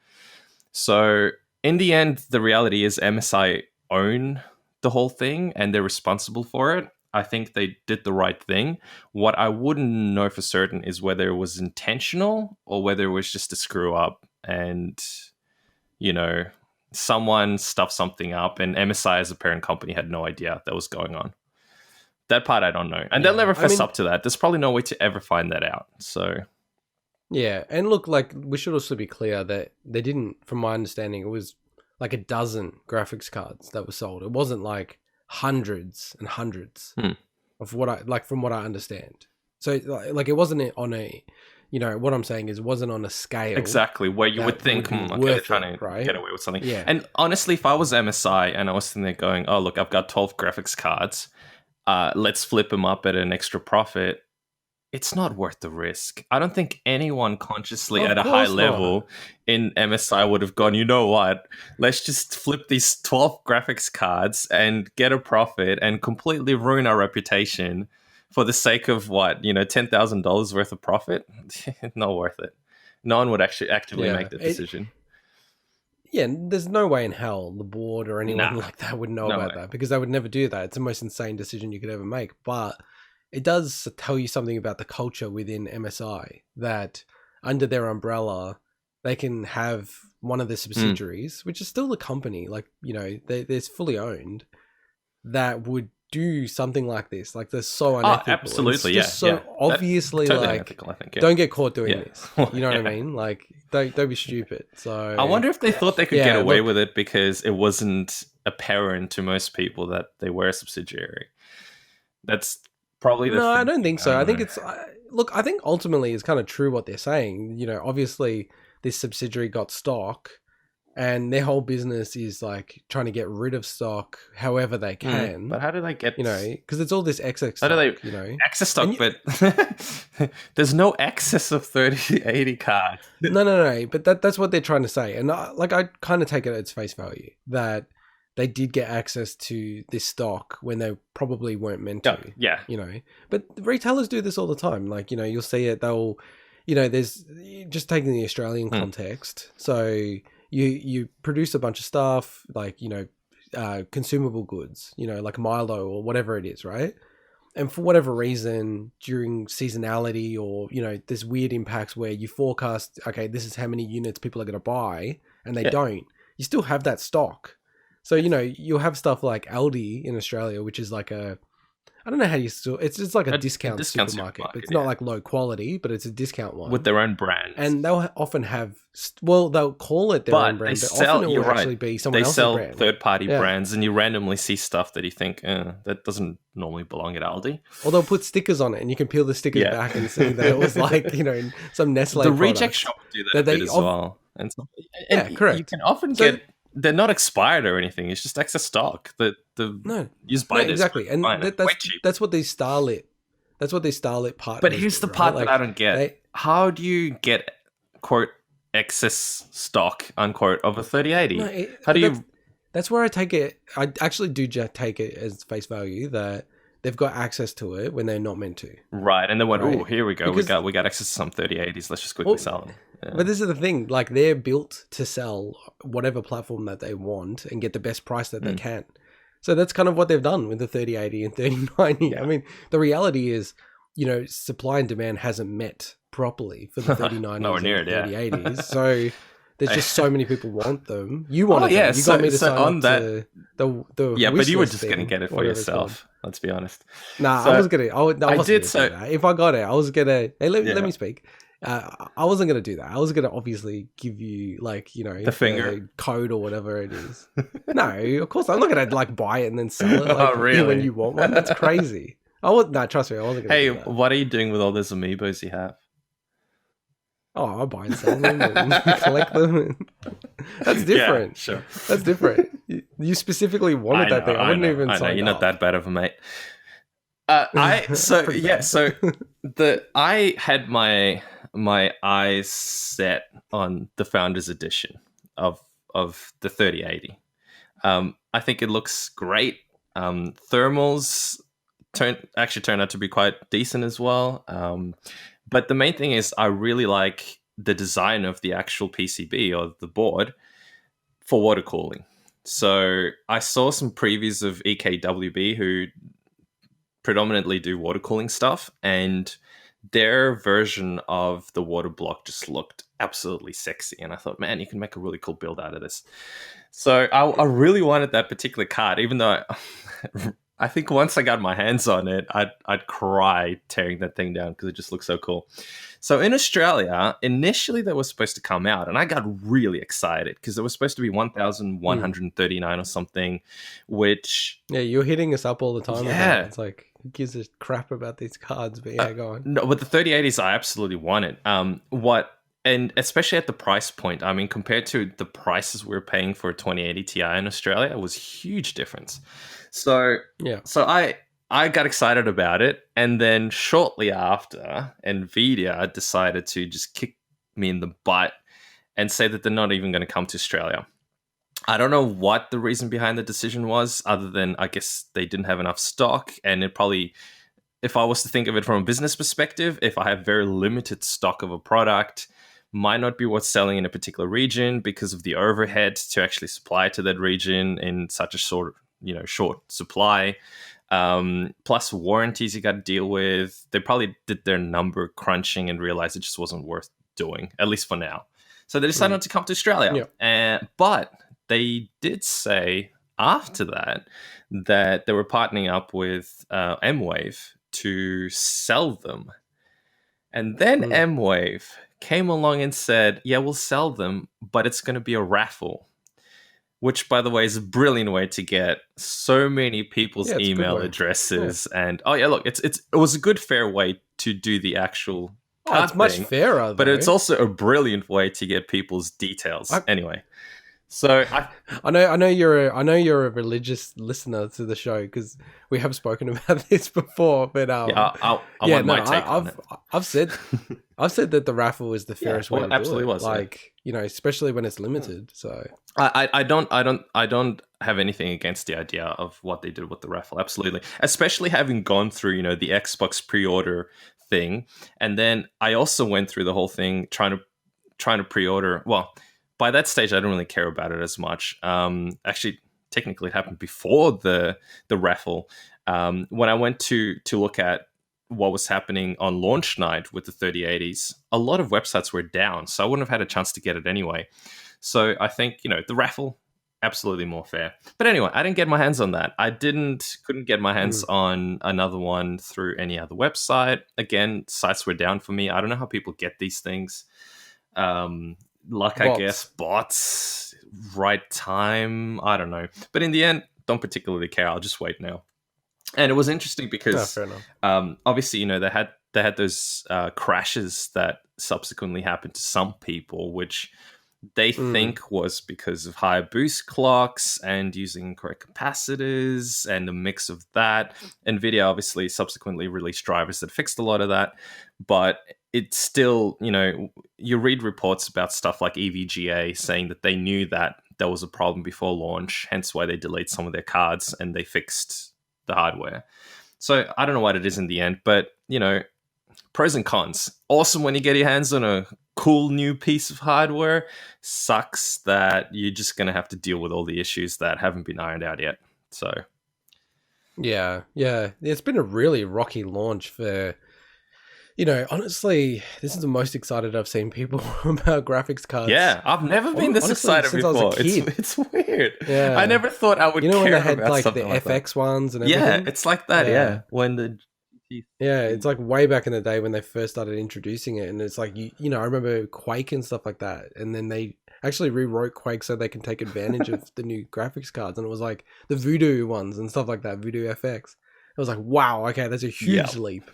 So in the end, the reality is MSI own the whole thing and they're responsible for it. I think they did the right thing. What I wouldn't know for certain is whether it was intentional or whether it was just a screw up and, someone stuffed something up and MSI as a parent company had no idea that was going on. That part I don't know. And they'll never fess up to that. There's probably no way to ever find that out. So,
yeah. And look, like, we should also be clear that they didn't, from my understanding, it was like a dozen graphics cards that were sold. It wasn't like hundreds and hundreds of from what I understand. So, like, it wasn't on a, what I'm saying is it wasn't on a scale.
Exactly, where you would think, they're trying to get away with something. Yeah. And honestly, if I was MSI and I was sitting there going, oh, look, I've got 12 graphics cards, let's flip them up at an extra profit, it's not worth the risk. I don't think anyone consciously
Of
at a high
course not.
level in MSI would have gone, you know what, let's just flip these 12 graphics cards and get a profit and completely ruin our reputation for the sake of what, $10,000 worth of profit? Not worth it. No one would actually actively make the decision.
Yeah, there's no way in hell the board or anyone like that would know about that, because they would never do that. It's the most insane decision you could ever make. But it does tell you something about the culture within MSI, that under their umbrella, they can have one of the subsidiaries, which is still the company, like, they're fully owned, that would do something like this. Like, they're so unethical.
Absolutely,
it's just obviously totally like, unethical, I think, don't get caught doing this. You know what I mean? Like, don't be stupid. So
I wonder if they thought they could get away with it because it wasn't apparent to most people that they were a subsidiary. That's probably the thing.
I don't think so. I think it's I think ultimately it's kind of true what they're saying. Obviously this subsidiary got stock, and their whole business is like trying to get rid of stock however they can.
But how do they get,
because it's all this excess
stock.
How do
they excess stock? But there's no excess of 3080 cards.
No. But that's what they're trying to say, and I kind of take it at its face value that they did get access to this stock when they probably weren't meant to.
Yeah.
But retailers do this all the time. Like, you'll see it. They'll, there's, just taking the Australian context. So you produce a bunch of stuff like, consumable goods, like Milo or whatever it is, right? And for whatever reason, during seasonality or, there's weird impacts where you forecast, okay, this is how many units people are going to buy, and they don't. You still have that stock. So, you'll have stuff like Aldi in Australia, which is like I don't know how you still, it's just like a discount supermarket. It's not like low quality, but it's a discount one.
With their own brand.
And they'll often have, they'll call it their own brand, but often it will actually be someone else's brand.
They sell third-party brands, and you randomly see stuff that you think, that doesn't normally belong at Aldi.
Or they'll put stickers on it, and you can peel the stickers back and see that it was like, some Nestle
The reject shop do that a bit as well. And
correct.
You can often get... They're not expired or anything. It's just excess stock that you buy this
exactly, and that's what these Starlit. That's what these Starlit partners.
But here's the part that I don't get: how do you get quote excess stock unquote of a 3080? How do you?
That's where I take it. I actually do take it as face value that they've got access to it when they're not meant to.
Right, and they went, "Oh, here we go. We got access to some 3080s. Let's just quickly sell them."
Yeah. But this is the thing, like, they're built to sell whatever platform that they want and get the best price that they can. So that's kind of what they've done with the 3080 and 3090. Yeah. I mean, the reality is, supply and demand hasn't met properly for the 3090s and 3080s. So there's just so many people want them. You want them. You got me to sign on that. The
but you were just going to get it for yourself. Let's be honest.
Nah, I was going to. I wasn't gonna do that. If I got it, I was going to. Hey, let me speak. I wasn't going to do that. I was going to obviously give you, like,
the finger
code or whatever it is. No, of course I'm not going to like buy it and then sell it. Like,
really?
When you want one, that's crazy. Trust me, I wasn't going to do that.
What are you doing with all those amiibos you have?
Oh, I buy and sell them and collect them. That's different.
Yeah, sure.
That's different. You specifically wanted that thing. I wouldn't even sign up.
You're not that bad of a mate. I had my eyes set on the Founders Edition of the 3080. I think it looks great. Thermals turned out to be quite decent as well. But the main thing is I really like the design of the actual PCB or the board for water cooling. So I saw some previews of EKWB who predominantly do water cooling stuff, and their version of the water block just looked absolutely sexy. And I thought, man, you can make a really cool build out of this. So I really wanted that particular card, even though I think once I got my hands on it, I'd cry tearing that thing down because it just looks so cool. So in Australia, initially they were supposed to come out, and I got really excited because it was supposed to be 1,139 or something, which...
Yeah, you're hitting us up all the time.
Yeah.
It's like, who gives a crap about these cards? But yeah, go on.
No, but the 3080s I absolutely wanted. And especially at the price point, I mean, compared to the prices we were paying for a 2080 Ti in Australia, it was a huge difference. So yeah. So I got excited about it, and then shortly after, Nvidia decided to just kick me in the butt and say that they're not even going to come to Australia. I don't know what the reason behind the decision was, other than I guess they didn't have enough stock, and it probably, if I was to think of it from a business perspective, if I have very limited stock of a product, might not be what's selling in a particular region because of the overhead to actually supply to that region in such a short supply. Plus warranties you got to deal with. They probably did their number crunching and realized it just wasn't worth doing, at least for now. So they decided not to come to Australia. But they did say after that they were partnering up with M-Wave to sell them. And then M-Wave came along and said, yeah, we'll sell them, but it's going to be a raffle. Which, by the way, is a brilliant way to get so many people's email addresses. Yeah. And it was a good, fair way to do the actual.
It's much fairer,
but it's also a brilliant way to get people's details. Anyway, so
I know you're a religious listener to the show because we have spoken about this before. But
I want my take on it.
I've said that the raffle is the fairest way to
absolutely
do it.
Was
like especially when it's limited. So
I don't have anything against the idea of what they did with the raffle. Absolutely, especially having gone through the Xbox pre-order thing, and then I also went through the whole thing trying to pre-order. Well, by that stage, I didn't really care about it as much. Actually, technically, it happened before the raffle. When I went to look at what was happening on launch night with the 3080s, a lot of websites were down, so I wouldn't have had a chance to get it anyway. So I think, the raffle, absolutely more fair. But anyway, I didn't get my hands on that. I couldn't get my hands on another one through any other website. Again, sites were down for me. I don't know how people get these things. Bots. I guess, bots, right time, I don't know. But in the end, don't particularly care. I'll just wait now. And it was interesting because obviously, they had those crashes that subsequently happened to some people, which they think was because of higher boost clocks and using incorrect capacitors and a mix of that. NVIDIA obviously subsequently released drivers that fixed a lot of that, but it's still, you read reports about stuff like EVGA saying that they knew that there was a problem before launch, hence why they delayed some of their cards and they fixed the hardware. So I don't know what it is in the end, but pros and cons. Awesome when you get your hands on a cool new piece of hardware. Sucks that you're just going to have to deal with all the issues that haven't been ironed out yet. So
yeah, it's been a really rocky launch for, honestly, this is the most excited I've seen people about graphics cards.
Yeah, I've never been this excited before. It's weird. Yeah, I never thought I would care
when they had
about
like the
like
FX
that.
ones and everything?
Yeah, it's like that. Yeah, when the
it's like way back in the day when they first started introducing it, and it's like I remember Quake and stuff like that, and then they actually rewrote Quake so they can take advantage of the new graphics cards, and it was like the Voodoo ones and stuff like that, Voodoo FX. It was like, wow, okay, that's a huge leap.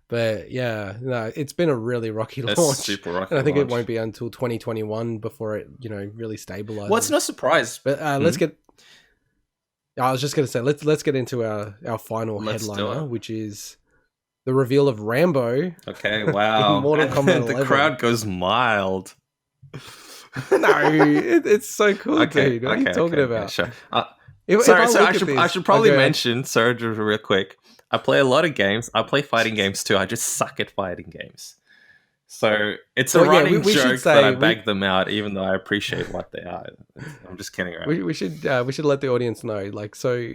But yeah, no, it's been a really rocky launch.
Super rocky
and I think
launch.
It won't be until 2021 before it, really stabilizes.
Well, it's no surprise.
But let's get. I was just going to say, let's get into our final headliner, which is the reveal of Rambo.
Okay, wow.
In Mortal Kombat 11.
The crowd goes mild.
No, it's so cool, dude. What are you talking about?
Sure. I should probably mention, sorry, just real quick. I play a lot of games. I play fighting games too. I just suck at fighting games. So it's a running joke that I bag them out, even though I appreciate what they are. I'm just kidding around.
We should let the audience know. Like, so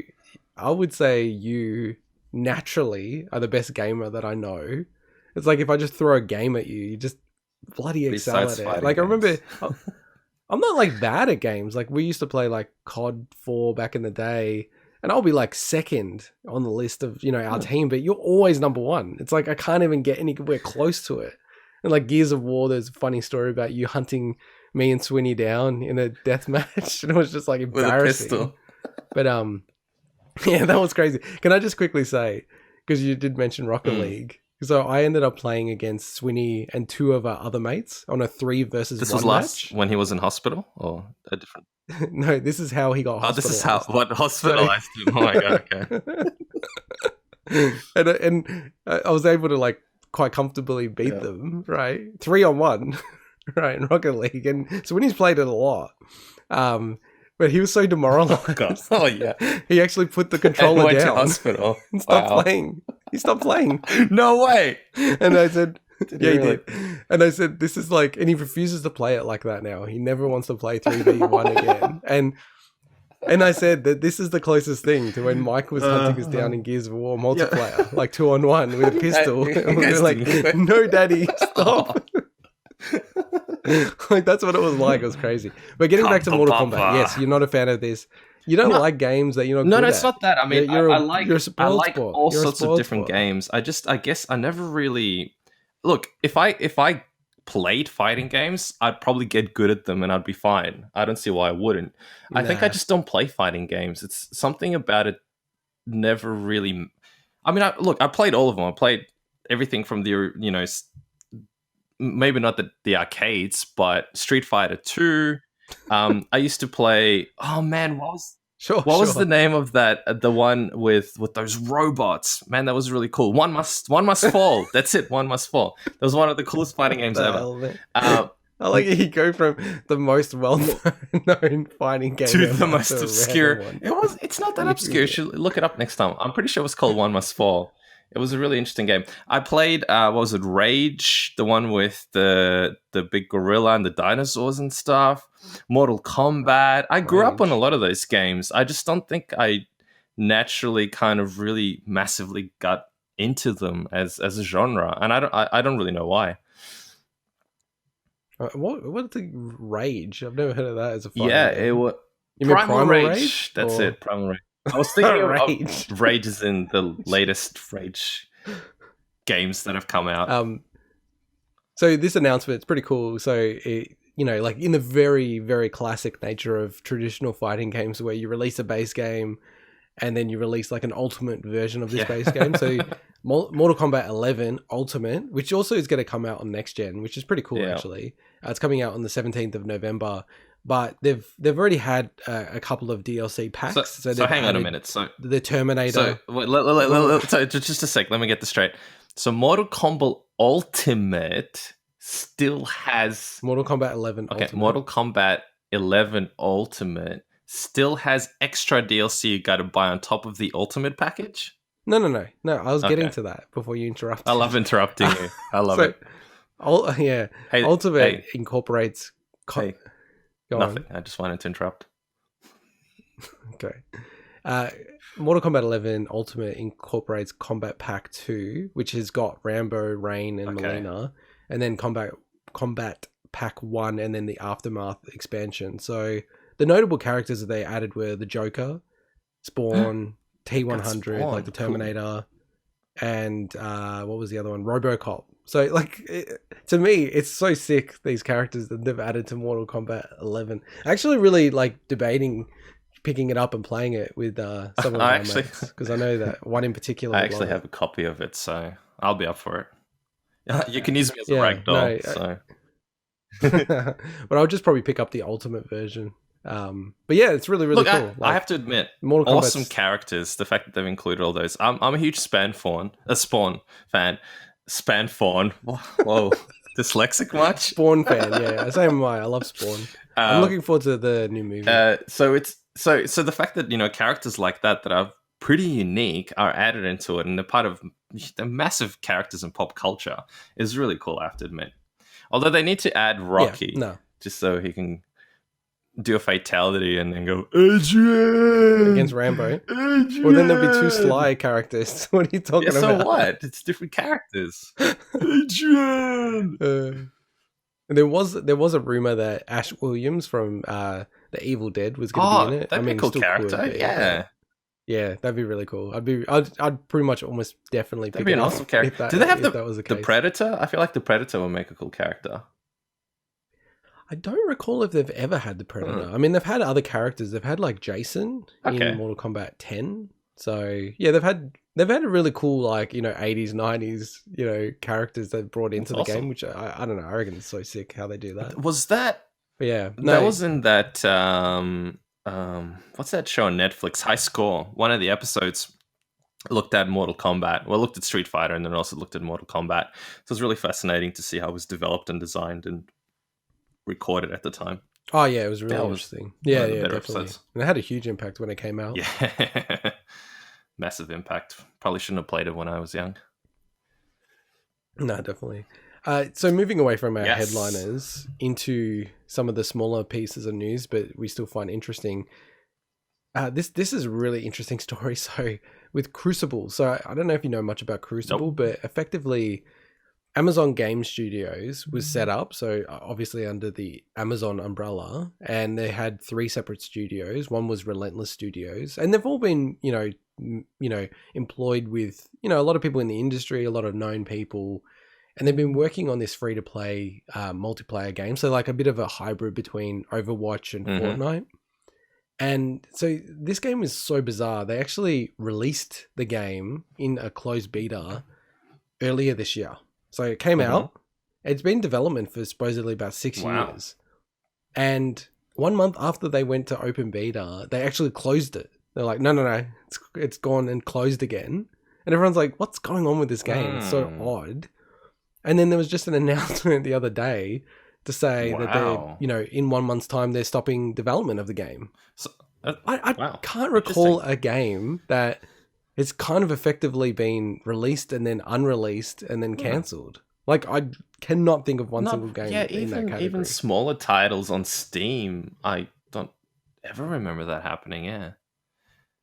I would say you naturally are the best gamer that I know. It's like if I just throw a game at you, you just bloody excel at it. Like, I remember, I'm not like bad at games. Like, we used to play like COD 4 back in the day, and I'll be like second on the list of, our team, but you're always number one. It's like I can't even get anywhere close to it. And like Gears of War, there's a funny story about you hunting me and Swinny down in a death match, and it was just like embarrassing.
With a pistol.
But yeah, that was crazy. Can I just quickly say, because you did mention Rocket League, so I ended up playing against Swinny and two of our other mates on a 3 versus 1 match. This was last
when he was in hospital, or a different?
No, this is how he got hospitalized.
Oh, this is what hospitalized him. Oh my god, okay.
and I was able to like quite comfortably beat them, right? 3-on-1, right, in Rocket League. And Swinny's played it a lot. But he was so demoralized.
Oh yeah.
He actually put the controller
went
down.
to hospital.
And stopped playing. He stopped playing.
No way.
And I said,
Yeah, he did.
And I said, this is like, and he refuses to play it like that now. He never wants to play 3v1 again. And I said that this is the closest thing to when Mike was hunting us down in Gears of War multiplayer, like 2-on-1 with a pistol. And we were like, no, daddy, stop. Like, that's what it was like. It was crazy. But getting back to Mortal Kombat, yes, you're not a fan of this. You don't like games that you're not good
it's
at.
not that. I mean, I like all
You're a
sorts of
spoiled
different
sport.
games. I guess I never really... Look, if I played fighting games, I'd probably get good at them and I'd be fine. I don't see why I wouldn't. I think I just don't play fighting games. It's something about it never really... I mean, I played all of them. I played everything from the, maybe not the arcades, but Street Fighter 2. I used to play... Oh, man, what was the name of that? The one with those robots. Man, that was really cool. One must fall. That's it. One must fall. That was one of the coolest fighting games ever.
I like it. You go from the most well-known fighting game
to
ever
the most
to a
obscure.
random one.
It's not that obscure. You should look it up next time. I'm pretty sure it was called One Must Fall. It was a really interesting game. I played, what was it, Rage, the one with the big gorilla and the dinosaurs and stuff. Mortal Kombat. I grew up on a lot of those games. I just don't think I naturally kind of really massively got into them as a genre, and I don't really know why.
What's the Rage? I've never heard of that as a fighting
Yeah,
game.
it was
You mean
Primal Rage. That's it, Primal Rage. I was thinking
Rage.
of Rage is in the latest Rage games that have come out.
So this announcement, it's pretty cool. So it, like in the very, very classic nature of traditional fighting games where you release a base game and then you release like an ultimate version of this base game. So Mortal Kombat 11 Ultimate, which also is going to come out on next gen, which is pretty cool actually. It's coming out on the 17th of November. But they've already had a couple of DLC packs.
So hang on a minute. So
the Terminator.
So just a sec. Let me get this straight. So Mortal Kombat Ultimate still has
Mortal Kombat 11
Okay,
Ultimate.
Mortal Kombat 11 Ultimate still has extra DLC you got to buy on top of the Ultimate package?
No. I was getting to that before you interrupted.
I love interrupting you. I love it.
Hey, Ultimate incorporates...
Nothing. I just wanted to interrupt.
Okay. Mortal Kombat 11 Ultimate incorporates Combat Pack 2, which has got Rambo, Rain, and Melina, and then Combat Pack 1, and then the Aftermath expansion. So the notable characters that they added were the Joker, Spawn, T-100,
Spawn,
like the Terminator, and what was the other one? RoboCop. So, to me, it's so sick, these characters that they've added to Mortal Kombat 11. I actually really like debating picking it up and playing it with some of my mates, because I know that one in particular.
I actually have a copy of it, so I'll be up for it. You can use me as a ragdoll.
But I'll just probably pick up the Ultimate version. But yeah, it's really, really cool.
I have to admit,
Mortal
awesome
Kombat's...
characters. The fact that they've included all those. I'm a huge Spawn fan. Spawn fawn. Whoa, dyslexic much?
Spawn fan, yeah. Same am I. I love Spawn. I'm looking forward to the new movie.
So the fact that characters like that are pretty unique are added into it, and they're part of the massive characters in pop culture is really cool. I have to admit. Although they need to add Rocky, just so he can do a fatality and then go Adrian
against Rambo.
Adrian!
Well, then there'll be two Sly characters. What are you talking about?
So what? It's different characters. Adrian.
And there was a rumor that Ash Williams from The Evil Dead was going to be in it.
That'd be a cool character.
Yeah, that'd be really cool. I'd pretty much almost definitely pick it up.
That'd be an awesome character. Do they have
the
Predator? I feel like the Predator would make a cool character.
I don't recall if they've ever had the Predator. I mean, they've had other characters. They've had like Jason in Mortal Kombat 10. So yeah, they've had a really cool 80s, 90s characters they've brought into the game, which I don't know. I reckon it's so sick how they do that.
Was that?
But yeah,
that was in that what's that show on Netflix? High Score. One of the episodes looked at Mortal Kombat. Well, looked at Street Fighter, and then also looked at Mortal Kombat. So it was really fascinating to see how it was developed and designed and recorded at the time.
Oh yeah, it was really
That was
interesting.
one
Yeah,
of the
yeah,
better
definitely.
episodes.
And it had a huge impact when it came out.
Yeah. Massive impact. Probably shouldn't have played it when I was young.
No, definitely. So moving away from our
Yes.
headliners into some of the smaller pieces of news, but we still find interesting. This is a really interesting story. So with Crucible, so I don't know if you know much about Crucible, but effectively Amazon Game Studios was set up, so obviously under the Amazon umbrella, and they had 3 separate studios. One was Relentless Studios, and they've all been, employed with, a lot of people in the industry, a lot of known people, and they've been working on this free-to-play multiplayer game, so like a bit of a hybrid between Overwatch and Fortnite. And so this game is so bizarre. They actually released the game in a closed beta earlier this year. So it came out. It's been in development for supposedly about 6 years. And 1 month after they went to open beta, they actually closed it. They're like, no, it's gone and closed again. And everyone's like, what's going on with this game? It's so odd. And then there was just an announcement the other day to say that they're, in 1 month's time, they're stopping development of the game. So I can't recall a game that it's kind of effectively been released and then unreleased and then cancelled. Like, I cannot think of one single game in that category.
Even smaller titles on Steam, I don't ever remember that happening, yeah.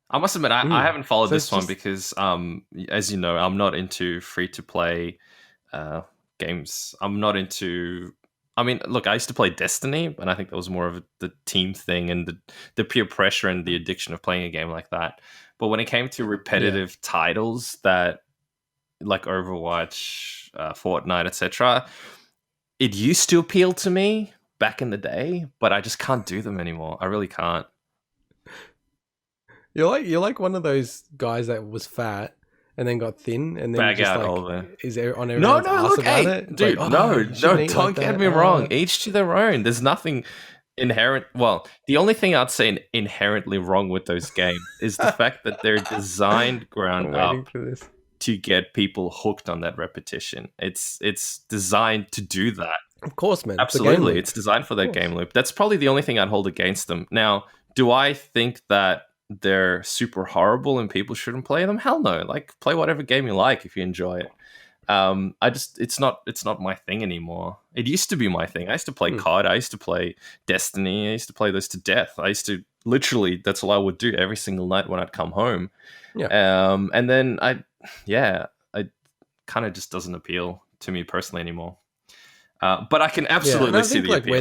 I must admit, I haven't followed this one because, as you know, I'm not into free-to-play games. I'm not into... I mean, look, I used to play Destiny, and I think that was more of the team thing and the peer pressure and the addiction of playing a game like that. But when it came to repetitive titles that, like Overwatch, Fortnite, etc., it used to appeal to me back in the day, but I just can't do them anymore. I really can't.
You're like one of those guys that was fat and then got thin and then
bag
just
out
like
all the...
is on everyone's ass
look,
about
hey,
it.
Dude,
like,
don't get me wrong. Each to their own. There's nothing inherent. Well, the only thing I'd say inherently wrong with those games is the fact that they're designed ground up to get people hooked on that repetition. It's designed to do that.
Of course, man.
Absolutely. It's designed for that game loop. That's probably the only thing I'd hold against them. Now, do I think that they're super horrible and people shouldn't play them? Hell no. Like, play whatever game you like if you enjoy it. It's not my thing anymore. It used to be my thing. I used to play COD. I used to play Destiny. I used to play those to death. I used to literally, that's all I would do every single night when I'd come home. And then I kind of just doesn't appeal to me personally anymore. But I can absolutely see the appeal.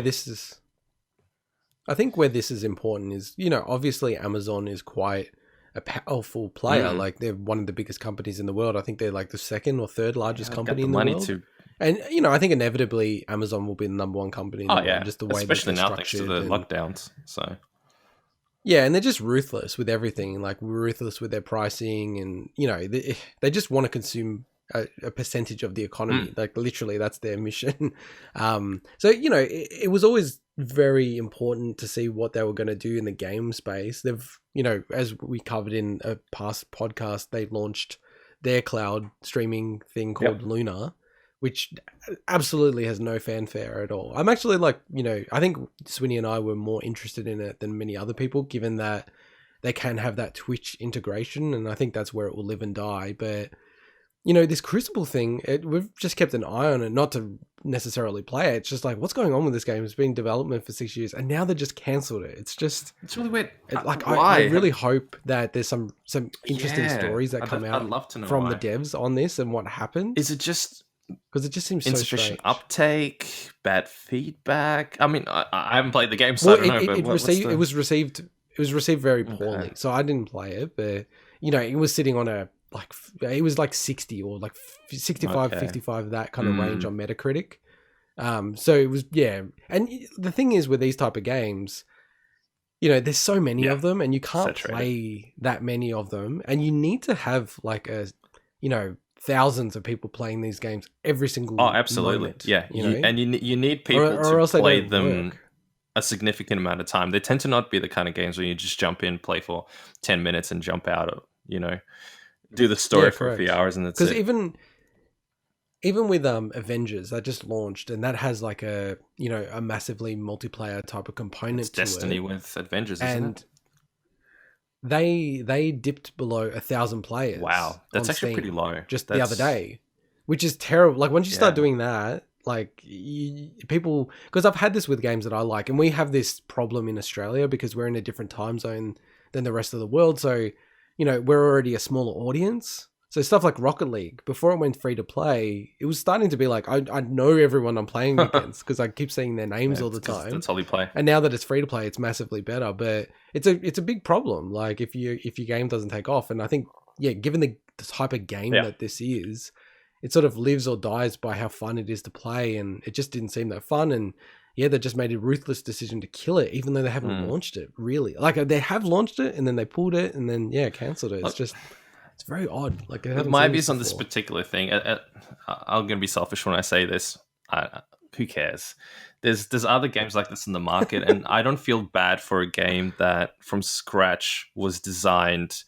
I think where this is important is, obviously Amazon is quite a powerful player. Like, they're one of the biggest companies in the world. I think they're like the second or third largest company in the world. And, I think inevitably Amazon will be the number one company in the world. Just the way
especially now thanks to the lockdowns. So.
Yeah, and they're just ruthless with everything, like ruthless with their pricing and, they just want to consume a percentage of the economy. Like, literally, that's their mission. So, it was always very important to see what they were going to do in the game space. They've, as we covered in a past podcast, they launched their cloud streaming thing called Luna, which absolutely has no fanfare at all. I'm actually like, I think Swinny and I were more interested in it than many other people, given that they can have that Twitch integration, and I think that's where it will live and die. But this Crucible thing, we've just kept an eye on it, not to necessarily play it. It's just like, what's going on with this game? It's been in development for 6 years, and now they just cancelled it. It's really weird. I really hope that there's some interesting stories that come out from the devs on this and what happened.
Is it just
because it just seems
insufficient uptake, bad feedback? I mean, I haven't played the game, so I don't know. But
it was received very poorly, so I didn't play it. But it was sitting on it was like 60 or like 65, 55, that kind of range on Metacritic. So it was, And the thing is with these type of games, there's so many of them and you can't play that many of them. And you need to have like thousands of people playing these games every single moment.
Yeah. And you need people to play them a significant amount of time. They tend to not be the kind of games where you just jump in, play for 10 minutes and jump out of, do the story
Yeah,
for a few
correct.
hours and that's
Because
it.
even with Avengers that just launched, and that has like a a massively multiplayer type of component
It's
to
Destiny
it,
with Avengers, isn't
and
it?
they dipped below 1,000 players
Wow, that's
on
actually pretty
Steam
low.
just the other
That's
day, which is terrible. Like once you start
yeah.
doing that, like people, because I've had this with games that I like, and we have this problem in Australia because we're in a different time zone than the rest of the world. So, we're already a smaller audience. So stuff like Rocket League, before it went free to play, it was starting to be like I know everyone I'm playing against because I keep seeing their names all the
Because
time.
that's all you play.
And now that it's free to play, it's massively better. But it's a big problem. Like if your game doesn't take off, and I think given the type of game that this is, it sort of lives or dies by how fun it is to play, and it just didn't seem that fun. And they just made a ruthless decision to kill it, even though they haven't launched it. Really, like they have launched it and then they pulled it and then cancelled it. It's just it's very odd. Like I haven't
My
seen
views
this
on this
before.
particular thing. I'm going to be selfish when I say this. Who cares? There's other games like this in the market, and I don't feel bad for a game that from scratch was designed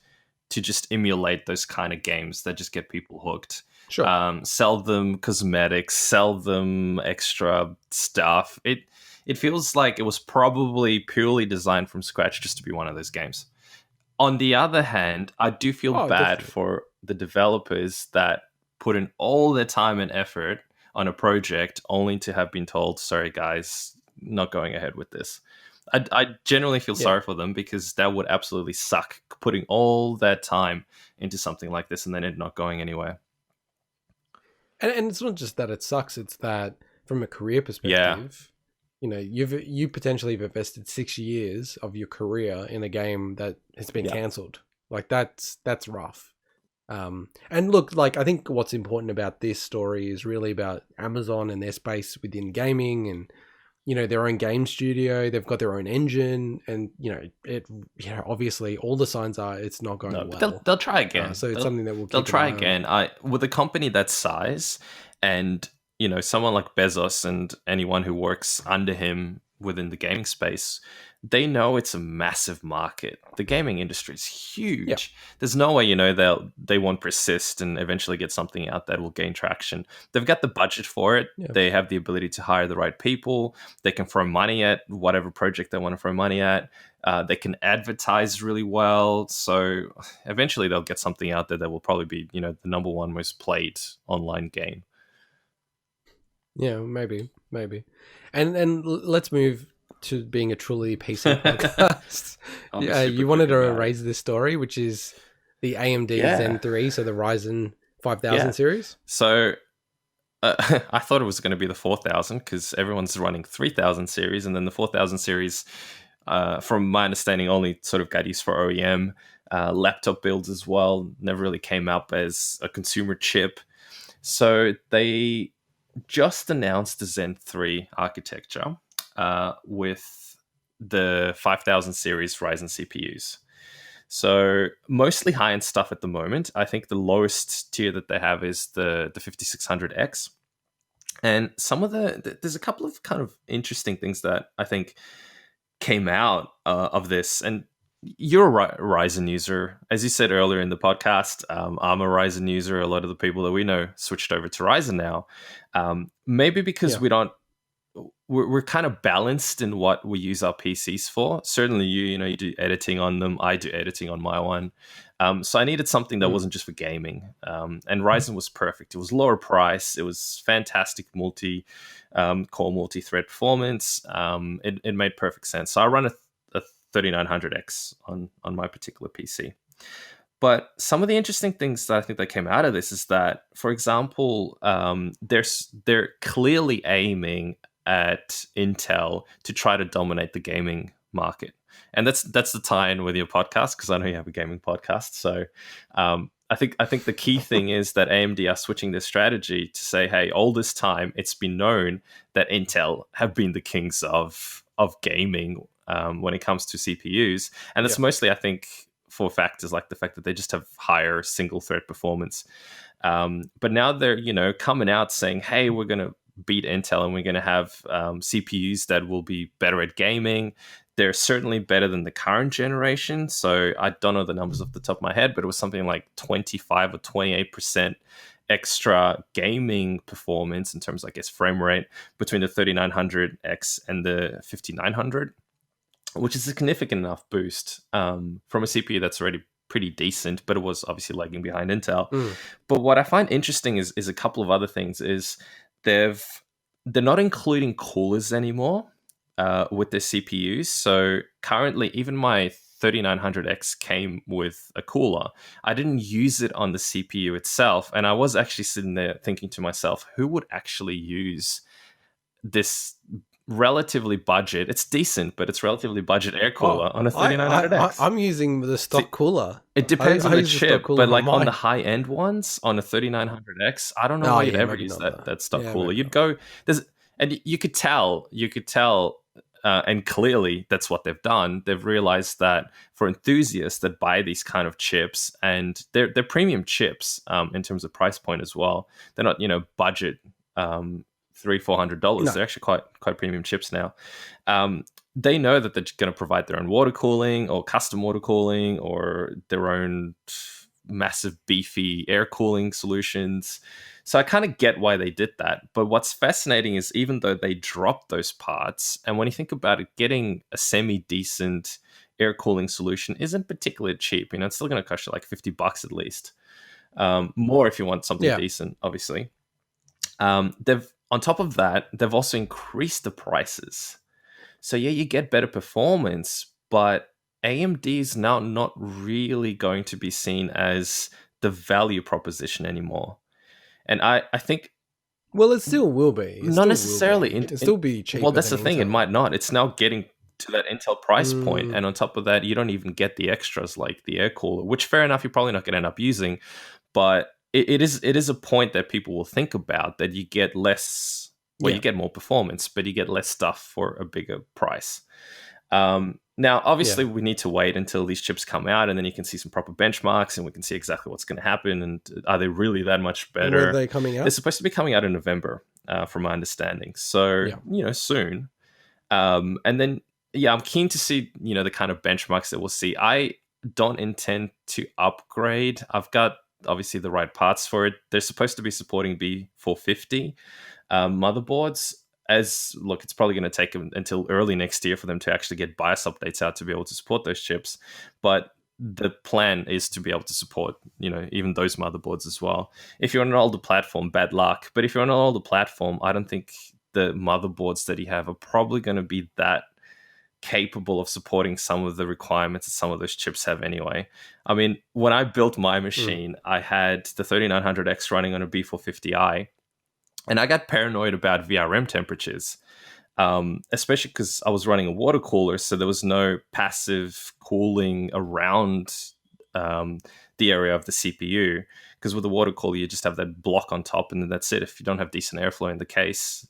to just emulate those kind of games that just get people hooked.
Sure.
Sell them cosmetics, sell them extra stuff. It feels like it was probably purely designed from scratch just to be one of those games. On the other hand, I do feel
Oh,
bad
definitely.
for the developers that put in all their time and effort on a project only to have been told, sorry, guys, not going ahead with this. I generally feel
Yeah.
sorry for them because that would absolutely suck, putting all that time into something like this and then it not going anywhere.
And it's not just that it sucks, it's that from a career
Yeah.
perspective, you potentially have invested 6 years of your career in a game that has been
Yeah.
cancelled. Like that's rough. And look, like I think what's important about this story is really about Amazon and their space within gaming, and their own game studio. They've got their own engine, and obviously all the signs are it's not going
No, but
well.
they'll try again.
So it's something that we'll
They'll
keep an
try
eye on.
again. With a company that size, and someone like Bezos and anyone who works under him within the gaming space, they know it's a massive market. The gaming industry is
Yeah.
huge. There's no way they won't persist and eventually get something out that will gain traction. They've got the budget for it.
Yeah.
They have the ability to hire the right people. They can throw money at whatever project they want to throw money at. They can advertise really well. So eventually they'll get something out there that will probably be, the number one most played online game.
Yeah, maybe. And let's move to being a truly PC podcast.
I'll be
Yeah,
super
you wanted
quick
to
about it.
raise this story, which is the AMD
Yeah.
Zen 3, so the Ryzen 5000
Yeah.
series.
So I thought it was going to be the 4000 because everyone's running 3000 series, and then the 4000 series, from my understanding, only sort of got used for OEM laptop builds as well. Never really came up as a consumer chip. So they just announced the Zen 3 architecture with the 5000 series Ryzen CPUs. So mostly high-end stuff at the moment. I think the lowest tier that they have is the 5600X. And some of there's a couple of kind of interesting things that I think came out of this. And you're a Ryzen user. As you said earlier in the podcast, I'm a Ryzen user. A lot of the people that we know switched over to Ryzen now. Maybe because
Yeah.
we're kind of balanced in what we use our PCs for. Certainly you do editing on them. I do editing on my one. So I needed something that wasn't just for gaming. And Ryzen was perfect. It was lower price. It was fantastic core multi-thread performance. It made perfect sense. So I run a 3900X on my particular PC. But some of the interesting things that I think that came out of this is that, for example, they're clearly aiming at Intel to try to dominate the gaming market, and that's the tie-in with your podcast because I know you have a gaming podcast. So I think the key thing is that AMD are switching their strategy to say, hey, all this time it's been known that Intel have been the kings of gaming when it comes to CPUs, and it's mostly, I think, for factors like the fact that they just have higher single thread performance. But now they're, coming out saying, hey, we're going to beat Intel and we're going to have CPUs that will be better at gaming. They're certainly better than the current generation. So I don't know the numbers off the top of my head, but it was something like 25 or 28% extra gaming performance in terms of, I guess, frame rate between the 3900X and the 5900, which is a significant enough boost from a CPU that's already pretty decent, but it was obviously lagging behind Intel. But what I find interesting is a couple of other things. Is they're not including coolers anymore with their CPUs. So currently, even my 3900X came with a cooler. I didn't use it on the CPU itself, and I was actually sitting there thinking to myself, who would actually use this relatively budget? It's decent, but it's relatively budget air cooler on a 3900X.
I'm using the stock cooler.
It depends on the chip, but like on the high end ones on a 3900X, I don't know why you'd ever use that stock cooler. You'd go and you could tell, and clearly that's what they've done. They've realized that for enthusiasts that buy these kind of chips, and they're premium chips in terms of price point as well. They're not budget $300-400. No. They're actually quite premium chips now. They know that they're going to provide their own water cooling or custom water cooling or their own massive beefy air cooling solutions. So I kind of get why they did that. But what's fascinating is even though they dropped those parts, and when you think about it, getting a semi-decent air cooling solution isn't particularly cheap. It's still going to cost you like $50 at least. More if you want something decent, obviously. On top of that, they've also increased the prices. So yeah, you get better performance, but AMD is now not really going to be seen as the value proposition anymore. And I think...
Well, it still will be.
Not necessarily.
It'll still be cheaper.
Well, that's the thing. Intel. It might not. It's now getting to that Intel price point. And on top of that, you don't even get the extras like the air cooler, which fair enough, you're probably not going to end up using. But it is a point that people will think about, that you get less... Well, you get more performance, but you get less stuff for a bigger price. Now, obviously, we need to wait until these chips come out, and then you can see some proper benchmarks, and we can see exactly what's going to happen, and are they really that much better?
When are they coming out?
They're supposed to be coming out in November, from my understanding. So, soon. And then, I'm keen to see, the kind of benchmarks that we'll see. I don't intend to upgrade. I've got, obviously, the right parts for it. They're supposed to be supporting B450 motherboards. It's probably going to take until early next year for them to actually get BIOS updates out to be able to support those chips. But the plan is to be able to support, even those motherboards as well. If you're on an older platform, bad luck. But if you're on an older platform, I don't think the motherboards that you have are probably going to be that capable of supporting some of the requirements that some of those chips have anyway. When I built my machine, I had the 3900X running on a B450i. And I got paranoid about VRM temperatures, especially because I was running a water cooler, so there was no passive cooling around the area of the CPU. Because with a water cooler, you just have that block on top, and then that's it. If you don't have decent airflow in the case,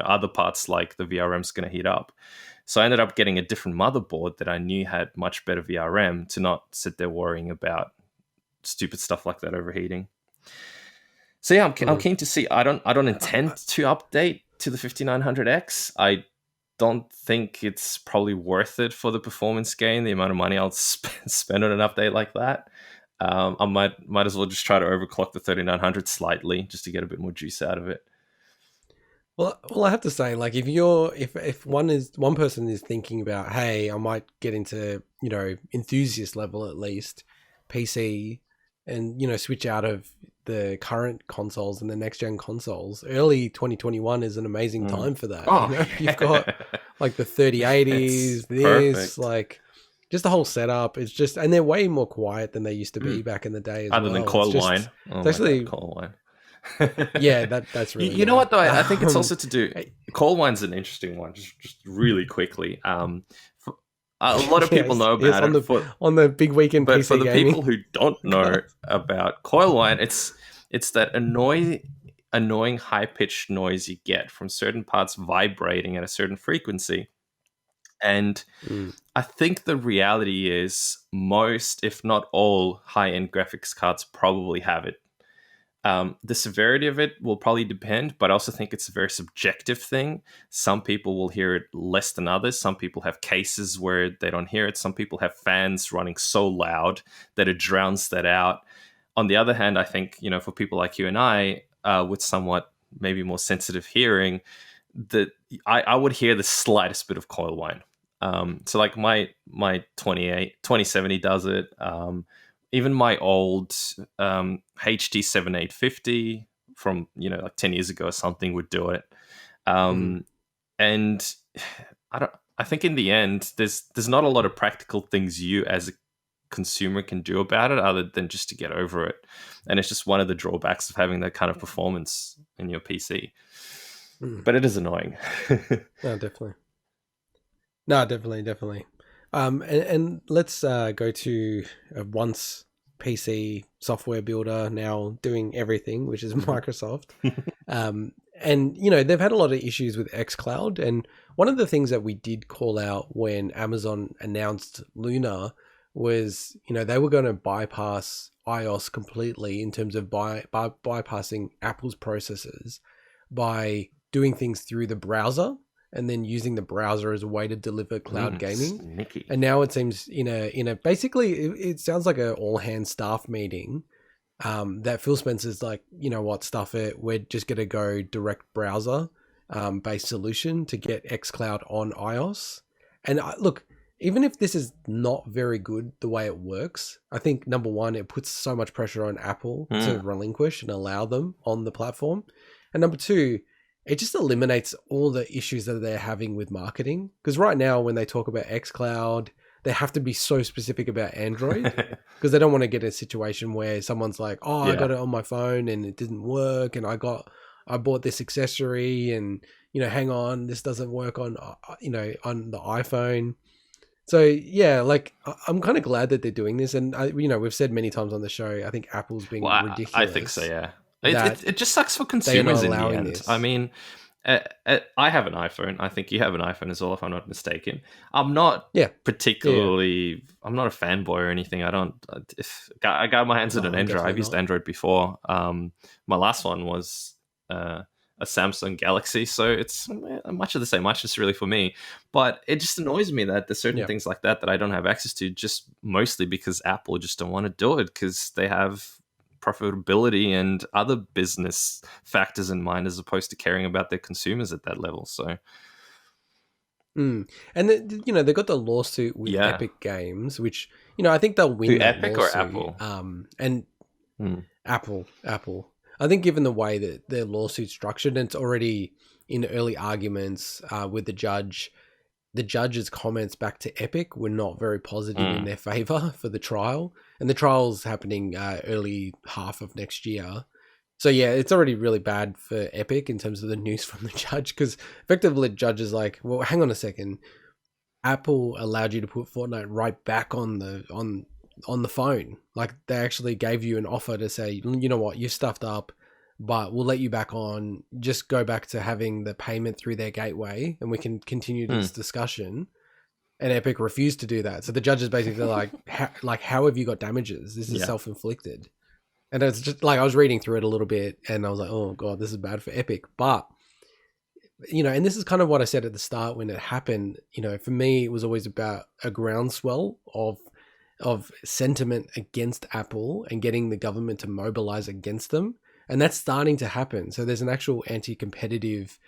other parts like the VRM is going to heat up. So I ended up getting a different motherboard that I knew had much better VRM to not sit there worrying about stupid stuff like that overheating. So yeah, I'm keen to see. I don't intend to update to the 5900X. I don't think it's probably worth it for the performance gain, the amount of money I'll spend on an update like that. I might as well just try to overclock the 3900 slightly just to get a bit more juice out of it.
Well, I have to say, like, if one person is thinking about, hey, I might get into enthusiast level at least PC, and switch out of the current consoles and the next gen consoles, early 2021 is an amazing time for that. You've got like the 3080s,
perfect.
Like just the whole setup. It's just, and they're way more quiet than they used to be back in the day.
Other than coil wine.
It's actually
coil wine.
Yeah, that's really.
You know what though? I think it's also to do. Coil wine's an interesting one. Just really quickly. A lot of people know about it
on the big weekend.
But
PC
for the
gaming.
people who don't know about coil wine, it's that annoying high pitched noise you get from certain parts vibrating at a certain frequency. And I think the reality is most, if not all, high end graphics cards probably have it. The severity of it will probably depend, but I also think it's a very subjective thing. Some people will hear it less than others. Some people have cases where they don't hear it. Some people have fans running so loud that it drowns that out. On the other hand, I think, for people like you and I, with somewhat maybe more sensitive hearing, that I would hear the slightest bit of coil whine. So like my 2070 does it. Even my old HD 7850 from like 10 years ago or something would do it. And I think in the end there's not a lot of practical things you as a consumer can do about it other than just to get over it. And it's just one of the drawbacks of having that kind of performance in your PC. But it is annoying.
No, definitely. No, definitely. And let's go to once PC software builder, now doing everything, which is Microsoft. And, they've had a lot of issues with xCloud. And one of the things that we did call out when Amazon announced Luna was, they were going to bypass iOS completely in terms of bypassing Apple's processes by doing things through the browser and then using the browser as a way to deliver cloud gaming.
Sneaky.
And now it seems in a basically it sounds like a all hands staff meeting that Phil Spencer's like, stuff it. We're just going to go direct browser based solution to get xCloud on iOS. And look, even if this is not very good the way it works, I think number one, it puts so much pressure on Apple to relinquish and allow them on the platform. And number two, it just eliminates all the issues that they're having with marketing. Because right now, when they talk about xCloud, they have to be so specific about Android because they don't want to get a situation where someone's like, I got it on my phone and it didn't work. And I bought this accessory and, hang on, this doesn't work on, on the iPhone. So yeah, like I'm kind of glad that they're doing this. And, we've said many times on the show, I think Apple's being ridiculous.
I think so, yeah. It just sucks for consumers in the end. This. I mean, I have an iPhone. I think you have an iPhone as well, if I'm not mistaken. I'm not particularly... Yeah. I'm not a fanboy or anything. I got my hands on an Android. I've used Android before. My last one was a Samsung Galaxy, so it's much of the same. Much just really for me. But it just annoys me that there's certain things like that I don't have access to, just mostly because Apple just don't want to do it because they have profitability and other business factors in mind as opposed to caring about their consumers at that level. So
and they got the lawsuit with Epic Games, which I think they'll win.
Epic
lawsuit.
Or Apple?
Apple. I think given the way that their lawsuit's structured, and it's already in early arguments with the judge. The judge's comments back to Epic were not very positive in their favor for the trial. And the trial's happening early half of next year. So yeah, it's already really bad for Epic in terms of the news from the judge, because effectively the judge is like, well, hang on a second. Apple allowed you to put Fortnite right back on the phone. Like they actually gave you an offer to say, you know what, you've stuffed up, but we'll let you back on. Just go back to having the payment through their gateway and we can continue this discussion. And Epic refused to do that. So the judge is basically like, how have you got damages? This is self-inflicted. And it's just like, I was reading through it a little bit and I was like, oh God, this is bad for Epic. But, and this is kind of what I said at the start when it happened. For me, it was always about a groundswell of sentiment against Apple and getting the government to mobilize against them. And that's starting to happen. So there's an actual anti-competitive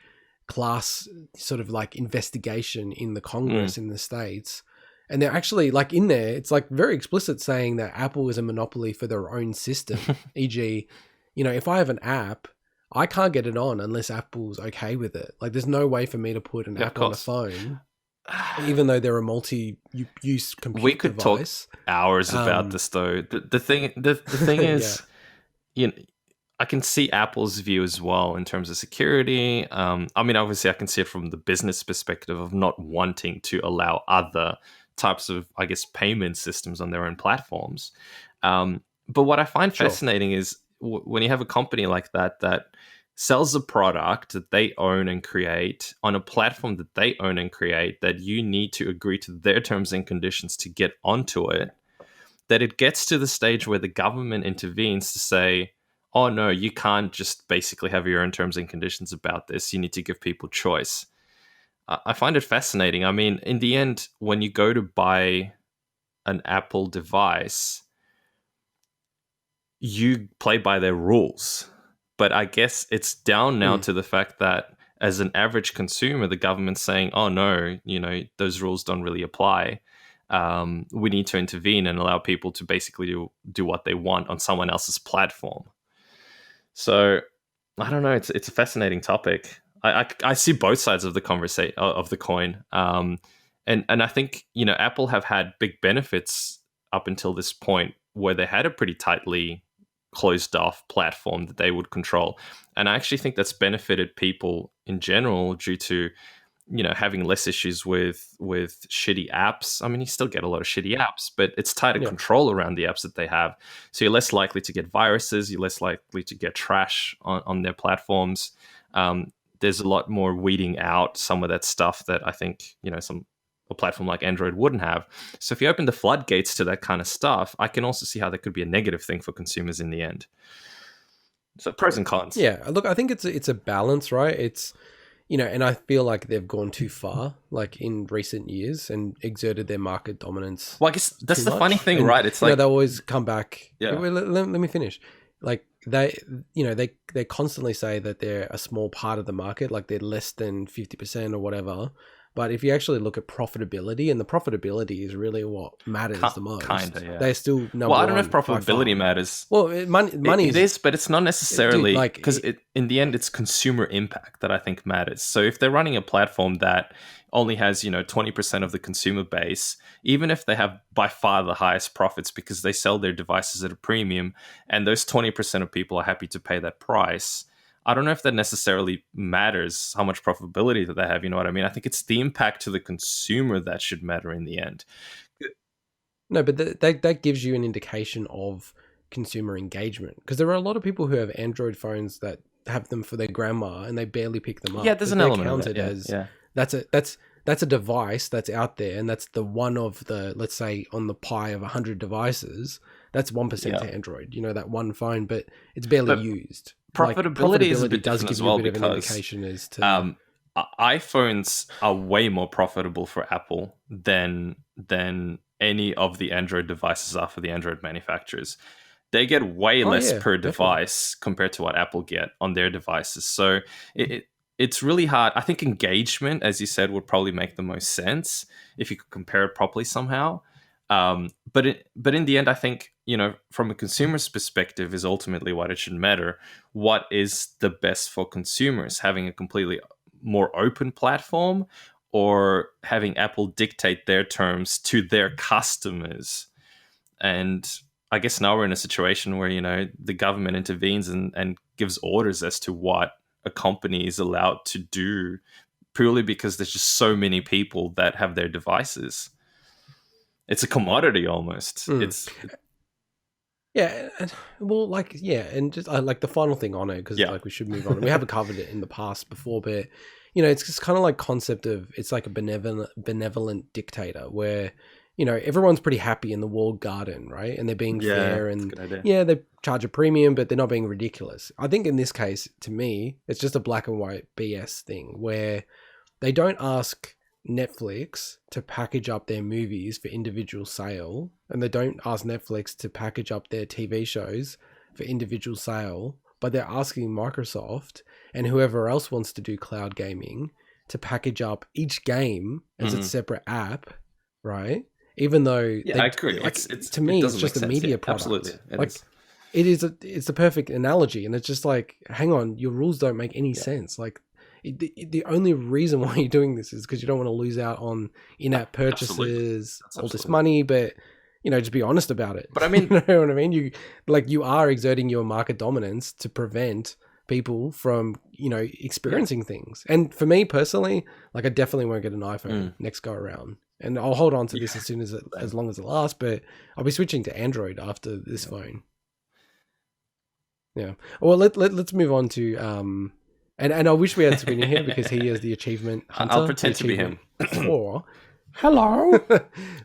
class sort of like investigation in the Congress in the States. And they're actually like in there, it's like very explicit saying that Apple is a monopoly for their own system. E.g., if I have an app, I can't get it on unless Apple's okay with it. Like there's no way for me to put an app on a phone, even though they're a multi-use computer
We could
device.
Talk hours about this though. The thing is, I can see Apple's view as well in terms of security. I mean, obviously, I can see it from the business perspective of not wanting to allow other types of, I guess, payment systems on their own platforms. But what I find fascinating is when you have a company like that sells a product that they own and create on a platform that they own and create, that you need to agree to their terms and conditions to get onto it, that it gets to the stage where the government intervenes to say, oh no, you can't just basically have your own terms and conditions about this. You need to give people choice. I find it fascinating. I mean, in the end, when you go to buy an Apple device, you play by their rules. But I guess it's down now to the fact that as an average consumer, the government's saying, oh no, those rules don't really apply. We need to intervene and allow people to basically do what they want on someone else's platform. So I don't know. It's a fascinating topic. I see both sides of the conversation of the coin. And I think, Apple have had big benefits up until this point where they had a pretty tightly closed off platform that they would control. And I actually think that's benefited people in general due to, having less issues with shitty apps. I mean, you still get a lot of shitty apps, but it's tighter control around the apps that they have. So you're less likely to get viruses. You're less likely to get trash on their platforms. There's a lot more weeding out some of that stuff that I think, a platform like Android wouldn't have. So if you open the floodgates to that kind of stuff, I can also see how that could be a negative thing for consumers in the end. So pros and cons.
Yeah, look, I think it's a balance, right? It's, and I feel like they've gone too far, like in recent years, and exerted their market dominance.
Well, I guess that's the funny thing, right? It's like
they always come back.
Yeah.
Let me finish. Like they constantly say that they're a small part of the market, like they're less than 50% or whatever. But if you actually look at profitability, and the profitability is really what matters the most.
Kinda, yeah.
They're still number one.
Well, I don't know if profitability matters.
Well, money
it is, but it's not necessarily, because in the end, it's consumer impact that I think matters. So if they're running a platform that only has 20% of the consumer base, even if they have by far the highest profits because they sell their devices at a premium, and those 20% of people are happy to pay that price, I don't know if that necessarily matters how much profitability that they have. You know what I mean? I think it's the impact to the consumer that should matter in the end.
No, but that gives you an indication of consumer engagement, because there are a lot of people who have Android phones that have them for their grandma and they barely pick them up.
Yeah, there's an element of it.
As that's a device that's out there, and that's the one of the, let's say, on the pie of 100 devices, that's 1% to Android. That one phone, but it's barely used.
Profitability is a bit
does
different
give
as
you
well,
a bit of an
because
indication as to
iPhones are way more profitable for Apple than any of the Android devices are for the Android manufacturers. They get way less per device compared to what Apple get on their devices. So it's really hard. I think engagement, as you said, would probably make the most sense if you could compare it properly somehow. But in the end, I think, from a consumer's perspective is ultimately what it should matter. What is the best for consumers? Having a completely more open platform, or having Apple dictate their terms to their customers? And I guess now we're in a situation where, the government intervenes and gives orders as to what a company is allowed to do, purely because there's just so many people that have their devices. It's a commodity almost. It's
and just like the final thing on it, because we should move on. We haven't covered it in the past before, but it's just kind of like concept of, it's like a benevolent dictator where everyone's pretty happy in the walled garden, right? And they're being fair, and they charge a premium, but they're not being ridiculous. I think in this case, to me, it's just a black and white BS thing where they don't ask Netflix to package up their movies for individual sale, and they don't ask Netflix to package up their TV shows for individual sale, but they're asking Microsoft and whoever else wants to do cloud gaming to package up each game as a separate app, right? Even though
I agree.
To me, it's just a media product. Absolutely, it's the perfect analogy, and it's just like, hang on, your rules don't make any sense. Like, the only reason why you're doing this is because you don't want to lose out on in-app purchases, all this money, but just be honest about it.
But I mean,
you know what I mean? You are exerting your market dominance to prevent people from, experiencing things. And for me personally, I definitely won't get an iPhone next go around. And I'll hold on to this as long as it lasts, but I'll be switching to Android after this phone. Yeah. Well, let's move on to and I wish we had Swinny here, because he is the achievement hunter.
I'll pretend to be him.
Hello.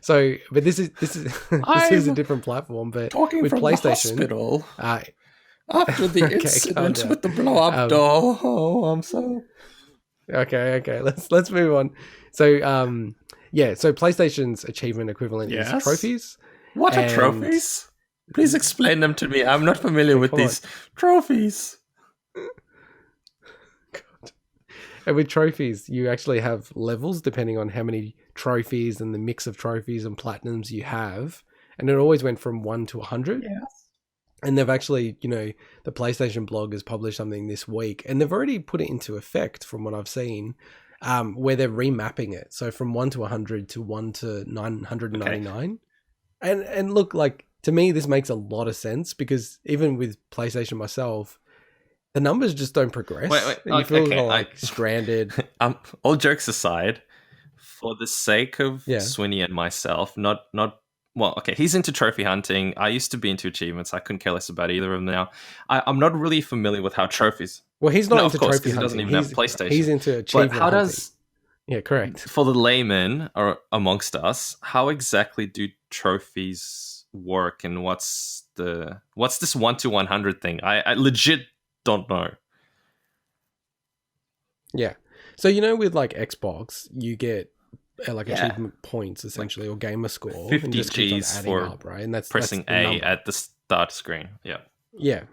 So, but this is a different platform. But
talking
with
from
PlayStation,
the hospital. After the
Okay, calm
incident
down.
with the blow-up doll. Oh, I'm so...
Okay. Let's move on. So, so PlayStation's achievement equivalent is
Yes?
trophies.
What are
And-
trophies? Please explain them to me. I'm not familiar with
come on.
these trophies.
And with trophies, you actually have levels depending on how many trophies and the mix of trophies and platinums you have. And it always went from 1 to 100.
Yes.
And they've actually, the PlayStation blog has published something this week, and they've already put it into effect from what I've seen, where they're remapping it. So from 1 to 100 to 1 to 999. Okay. And look, like, to me, this makes a lot of sense because even with PlayStation myself, the numbers just don't progress.
Wait.
You feel stranded.
All jokes aside, for the sake of
Yeah.
Swinny and myself, not. Well, okay, he's into trophy hunting. I used to be into achievements. I couldn't care less about either of them now. I'm not really familiar with how trophies...
Well, he's not
No,
into
of course,
trophy
'cause he
hunting.
doesn't even have PlayStation.
He's into achievement
But how
hunting.
does...
Yeah, correct.
For the layman or amongst us, how exactly do trophies work, and what's this 1 to 100 thing? I legit don't know.
Yeah. So, with like Xbox, you get achievement points essentially, or gamer score.
50
and just keeps on
Gs
adding
for
up, right? And that's
pressing
the
A
number.
at the start screen. Yeah.
Yeah.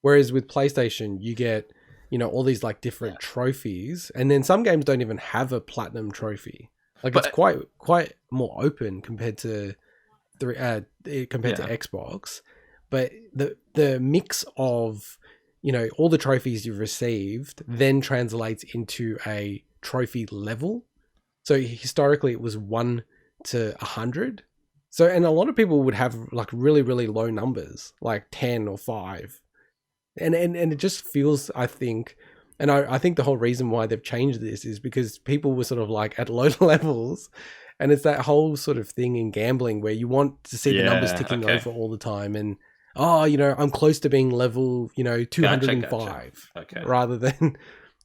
Whereas with PlayStation, you get, all these like different trophies, and then some games don't even have a platinum trophy. Like, it's quite more open compared to Xbox. But the mix of all the trophies you've received then translates into a trophy level. So historically it was 1 to 100. So, and a lot of people would have like really, really low numbers, like 10 or 5. And it just feels, I think, and I think the whole reason why they've changed this is because people were sort of like at low levels, and it's that whole sort of thing in gambling where you want to see the numbers ticking over all the time, and I'm close to being level 205.
Gotcha. Okay.
Rather than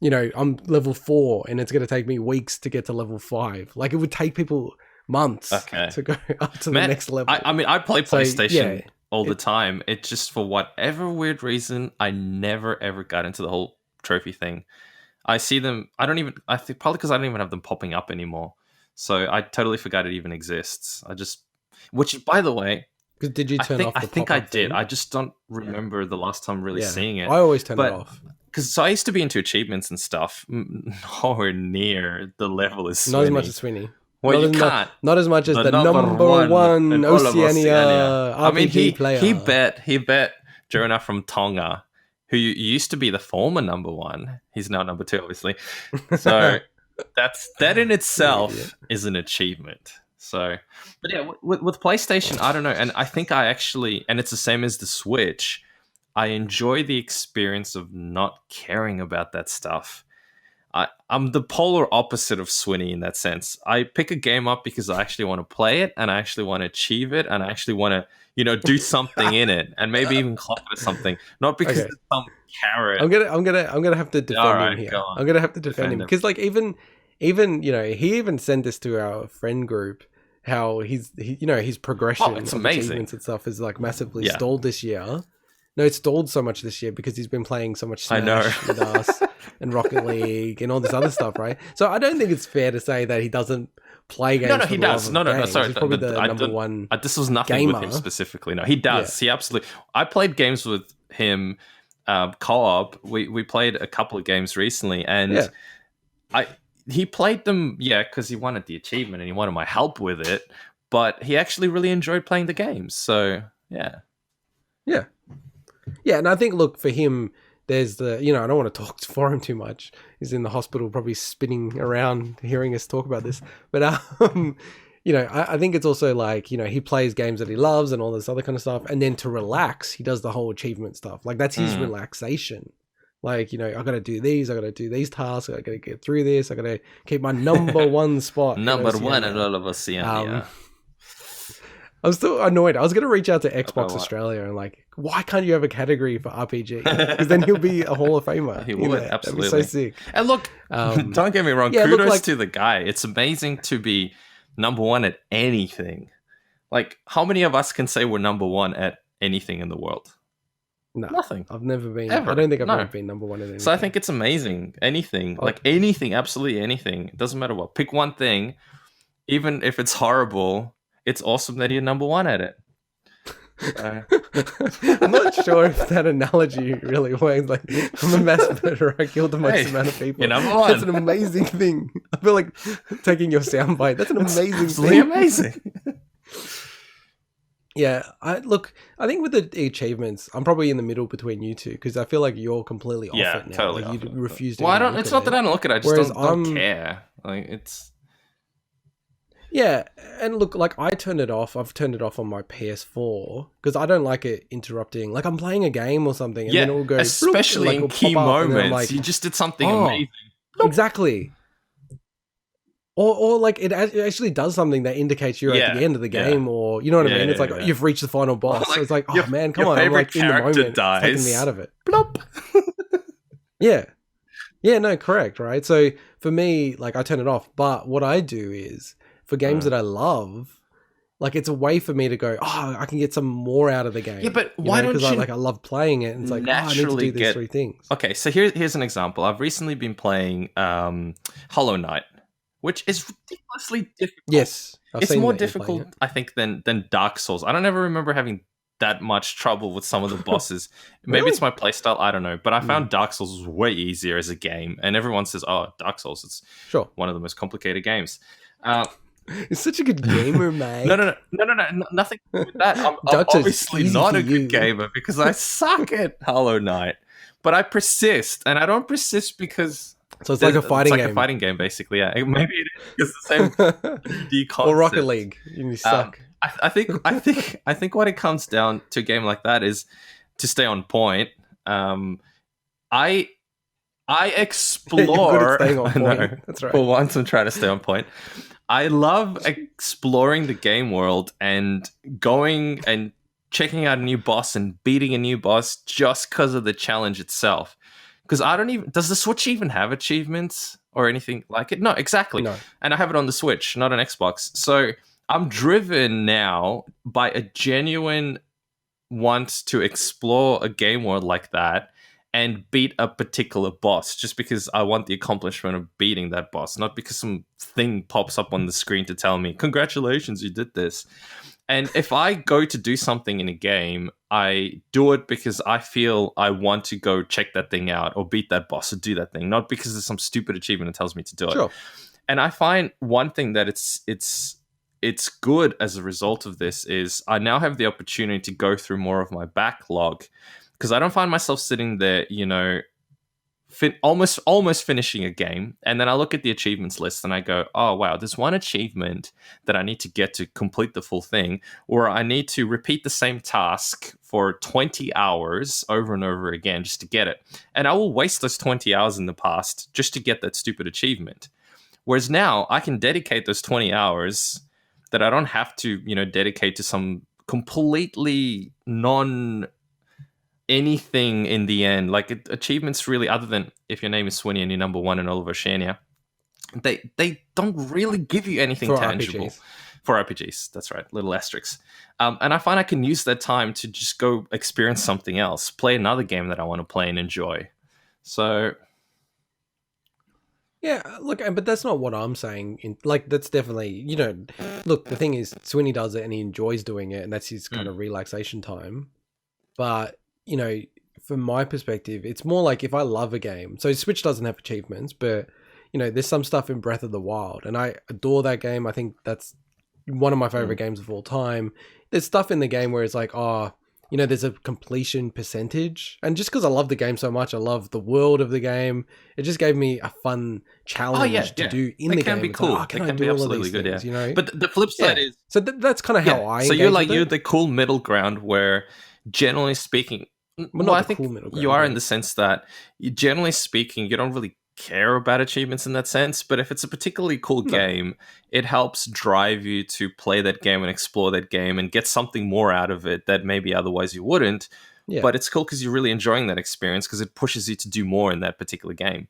I'm level 4 and it's going to take me weeks to get to level 5. Like, it would take people months to go up to the next level.
I play PlayStation all the time. It just, for whatever weird reason, I never ever got into the whole trophy thing. I see them. I think probably because I don't even have them popping up anymore. So I totally forgot it even exists. Which, by the way,
did you turn off the
I think I did.
thing?
I just don't remember the last time really seeing it.
I always turn it off.
So I used to be into achievements and stuff. Nowhere near the level as Swinny.
Not as much as Swinny.
Well, you can't.
Not as much as the number one Oceania RPG player.
He bet Jonah from Tonga, who used to be the former number 1. He's now number 2, obviously. So that in itself is an achievement. So, but yeah, with PlayStation, I don't know. And I think and it's the same as the Switch, I enjoy the experience of not caring about that stuff. I'm the polar opposite of Swinny in that sense. I pick a game up because I actually want to play it, and I actually want to achieve it, and I actually want to, do something in it, and maybe even clock it or something. Not because it's some carrot.
I'm gonna have to defend him here. I'm gonna have to defend him because, like, even he even sent this to our friend group. How his progression of achievements and stuff is like massively stalled this year. No, it's stalled so much this year because he's been playing so much Smash with us and Rocket League and all this other stuff, right? So I don't think it's fair to say that he doesn't play games.
No, he does. No, sorry.
He's probably the number one.
This was nothing
gamer.
with him specifically. No, he does. Yeah. He absolutely. I played games with him, co-op. We played a couple of games recently, and he played them, because he wanted the achievement and he wanted my help with it. But he actually really enjoyed playing the games. So yeah.
And I think, look, for him, there's the, I don't want to talk for him too much. He's in the hospital probably spinning around hearing us talk about this. But, I think it's also like, he plays games that he loves and all this other kind of stuff. And then to relax, he does the whole achievement stuff. Like, that's his relaxation. Like, I got to do these. I got to do these tasks. I got to get through this. I got to keep my number 1 spot.
Number 1 at all of Oceania.
I'm still annoyed. I was going to reach out to Xbox Australia and like, why can't you have a category for RPG? Because then he'll be a Hall of Famer.
He would, absolutely.
That'd be so sick.
And look, don't get me wrong. Kudos to the guy. It's amazing to be number 1 at anything. Like, how many of us can say we're number 1 at anything in the world?
No,
Nothing.
I've never been.
Ever.
I don't think I've
No.
ever been number one in anything.
So I think it's amazing. Anything, like anything, absolutely anything. It doesn't matter what. Pick one thing, even if it's horrible. It's awesome that you're number one at it.
I'm not sure if that analogy really works. Like, I'm a mass murderer. I killed the most amount of people.
You're number one.
That's an amazing thing. I feel like taking your soundbite. That's an amazing
Absolutely
thing.
amazing.
Yeah, I think with the achievements, I'm probably in the middle between you two because I feel like you're completely off it now.
Totally.
Like, you refuse to.
Well, I
even
don't.
look
It's
at
not that
it.
I don't look at it. I just
Whereas
don't care. Like it's.
Yeah, and look, like I turned it off. I've turned it off on my PS4 because I don't like it interrupting. Like I'm playing a game or something, and then it will go.
Especially
like,
in
it'll
key
pop up, and then I'm
moments.
like,
You just did something
oh,
amazing.
Exactly. Or like it actually does something that indicates you're at the end of the game, or you know what I mean. It's like you've reached the final boss. So it's like, oh man, come on! I'm like in the moment, it's taking me out of it.
Plop.
Yeah, no, correct, right? So for me, like I turn it off. But what I do is for games that I love, like it's a way for me to go, oh, I can get some more out of the game.
Yeah, but why don't you?
Because I love playing it, and it's like, oh, I need to do these three things.
Okay, so here's an example. I've recently been playing Hollow Knight, which is ridiculously difficult.
Yes,
it's more difficult, I think, than Dark Souls. I don't ever remember having that much trouble with some of the bosses. Maybe it's my playstyle, I don't know. But I found Dark Souls was way easier as a game, and everyone says, "Oh, Dark Souls, it's one of the most complicated games."
It's such a good gamer, mate.
No, nothing with that. I'm obviously not a good gamer because I suck at Hollow Knight, but I persist, and I don't persist because.
So it's like a fighting game.
It's like a fighting game, basically. Yeah, maybe it is the same 3D concept.
Or Rocket League. You suck.
I think what it comes down to a game like that is to stay on point. I explore.
Staying on point. That's right.
For once, I'm trying to stay on point. I love exploring the game world and going and checking out a new boss and beating a new boss just because of the challenge itself. Because does the Switch even have achievements or anything like it? No, exactly.
No.
And I have it on the Switch, not on Xbox. So I'm driven now by a genuine want to explore a game world like that and beat a particular boss just because I want the accomplishment of beating that boss, not because some thing pops up on the screen to tell me, congratulations, you did this. And if I go to do something in a game, I do it because I feel I want to go check that thing out or beat that boss or do that thing, not because there's some stupid achievement that tells me to do it. And I find one thing that it's good as a result of this is I now have the opportunity to go through more of my backlog because I don't find myself sitting there, almost finishing a game, and then I look at the achievements list and I go, oh wow, there's one achievement that I need to get to complete the full thing, or I need to repeat the same task for 20 hours over and over again just to get it, and I will waste those 20 hours in the past just to get that stupid achievement. Whereas now I can dedicate those 20 hours that I don't have to dedicate to some completely anything in the end. Like achievements really, other than if your name is Swinny and you're number one in all of Oceania, they don't really give you anything
for
tangible.
RPGs.
For RPGs, that's right, little asterisks. And I find I can use that time to just go experience something else, play another game that I want to play and enjoy. So
yeah, look, but that's not what I'm saying. That's definitely, look, the thing is, Swinny does it and he enjoys doing it, and that's his kind of relaxation time. But from my perspective, it's more like if I love a game. So Switch doesn't have achievements, but there's some stuff in Breath of the Wild, and I adore that game. I think that's one of my favorite games of all time. There's stuff in the game where it's like, there's a completion percentage, and just because I love the game so much, I love the world of the game. It just gave me a fun challenge to do in the game.
It can be cool.
Like,
it can be absolutely good.
Things,
yeah. But the flip side is
so that's kind of how I.
So you're the cool middle ground where, generally speaking. Well, I think you are in the sense that, generally speaking, you don't really care about achievements in that sense. But if it's a particularly cool game, it helps drive you to play that game and explore that game and get something more out of it that maybe otherwise you wouldn't. Yeah. But it's cool because you're really enjoying that experience because it pushes you to do more in that particular game.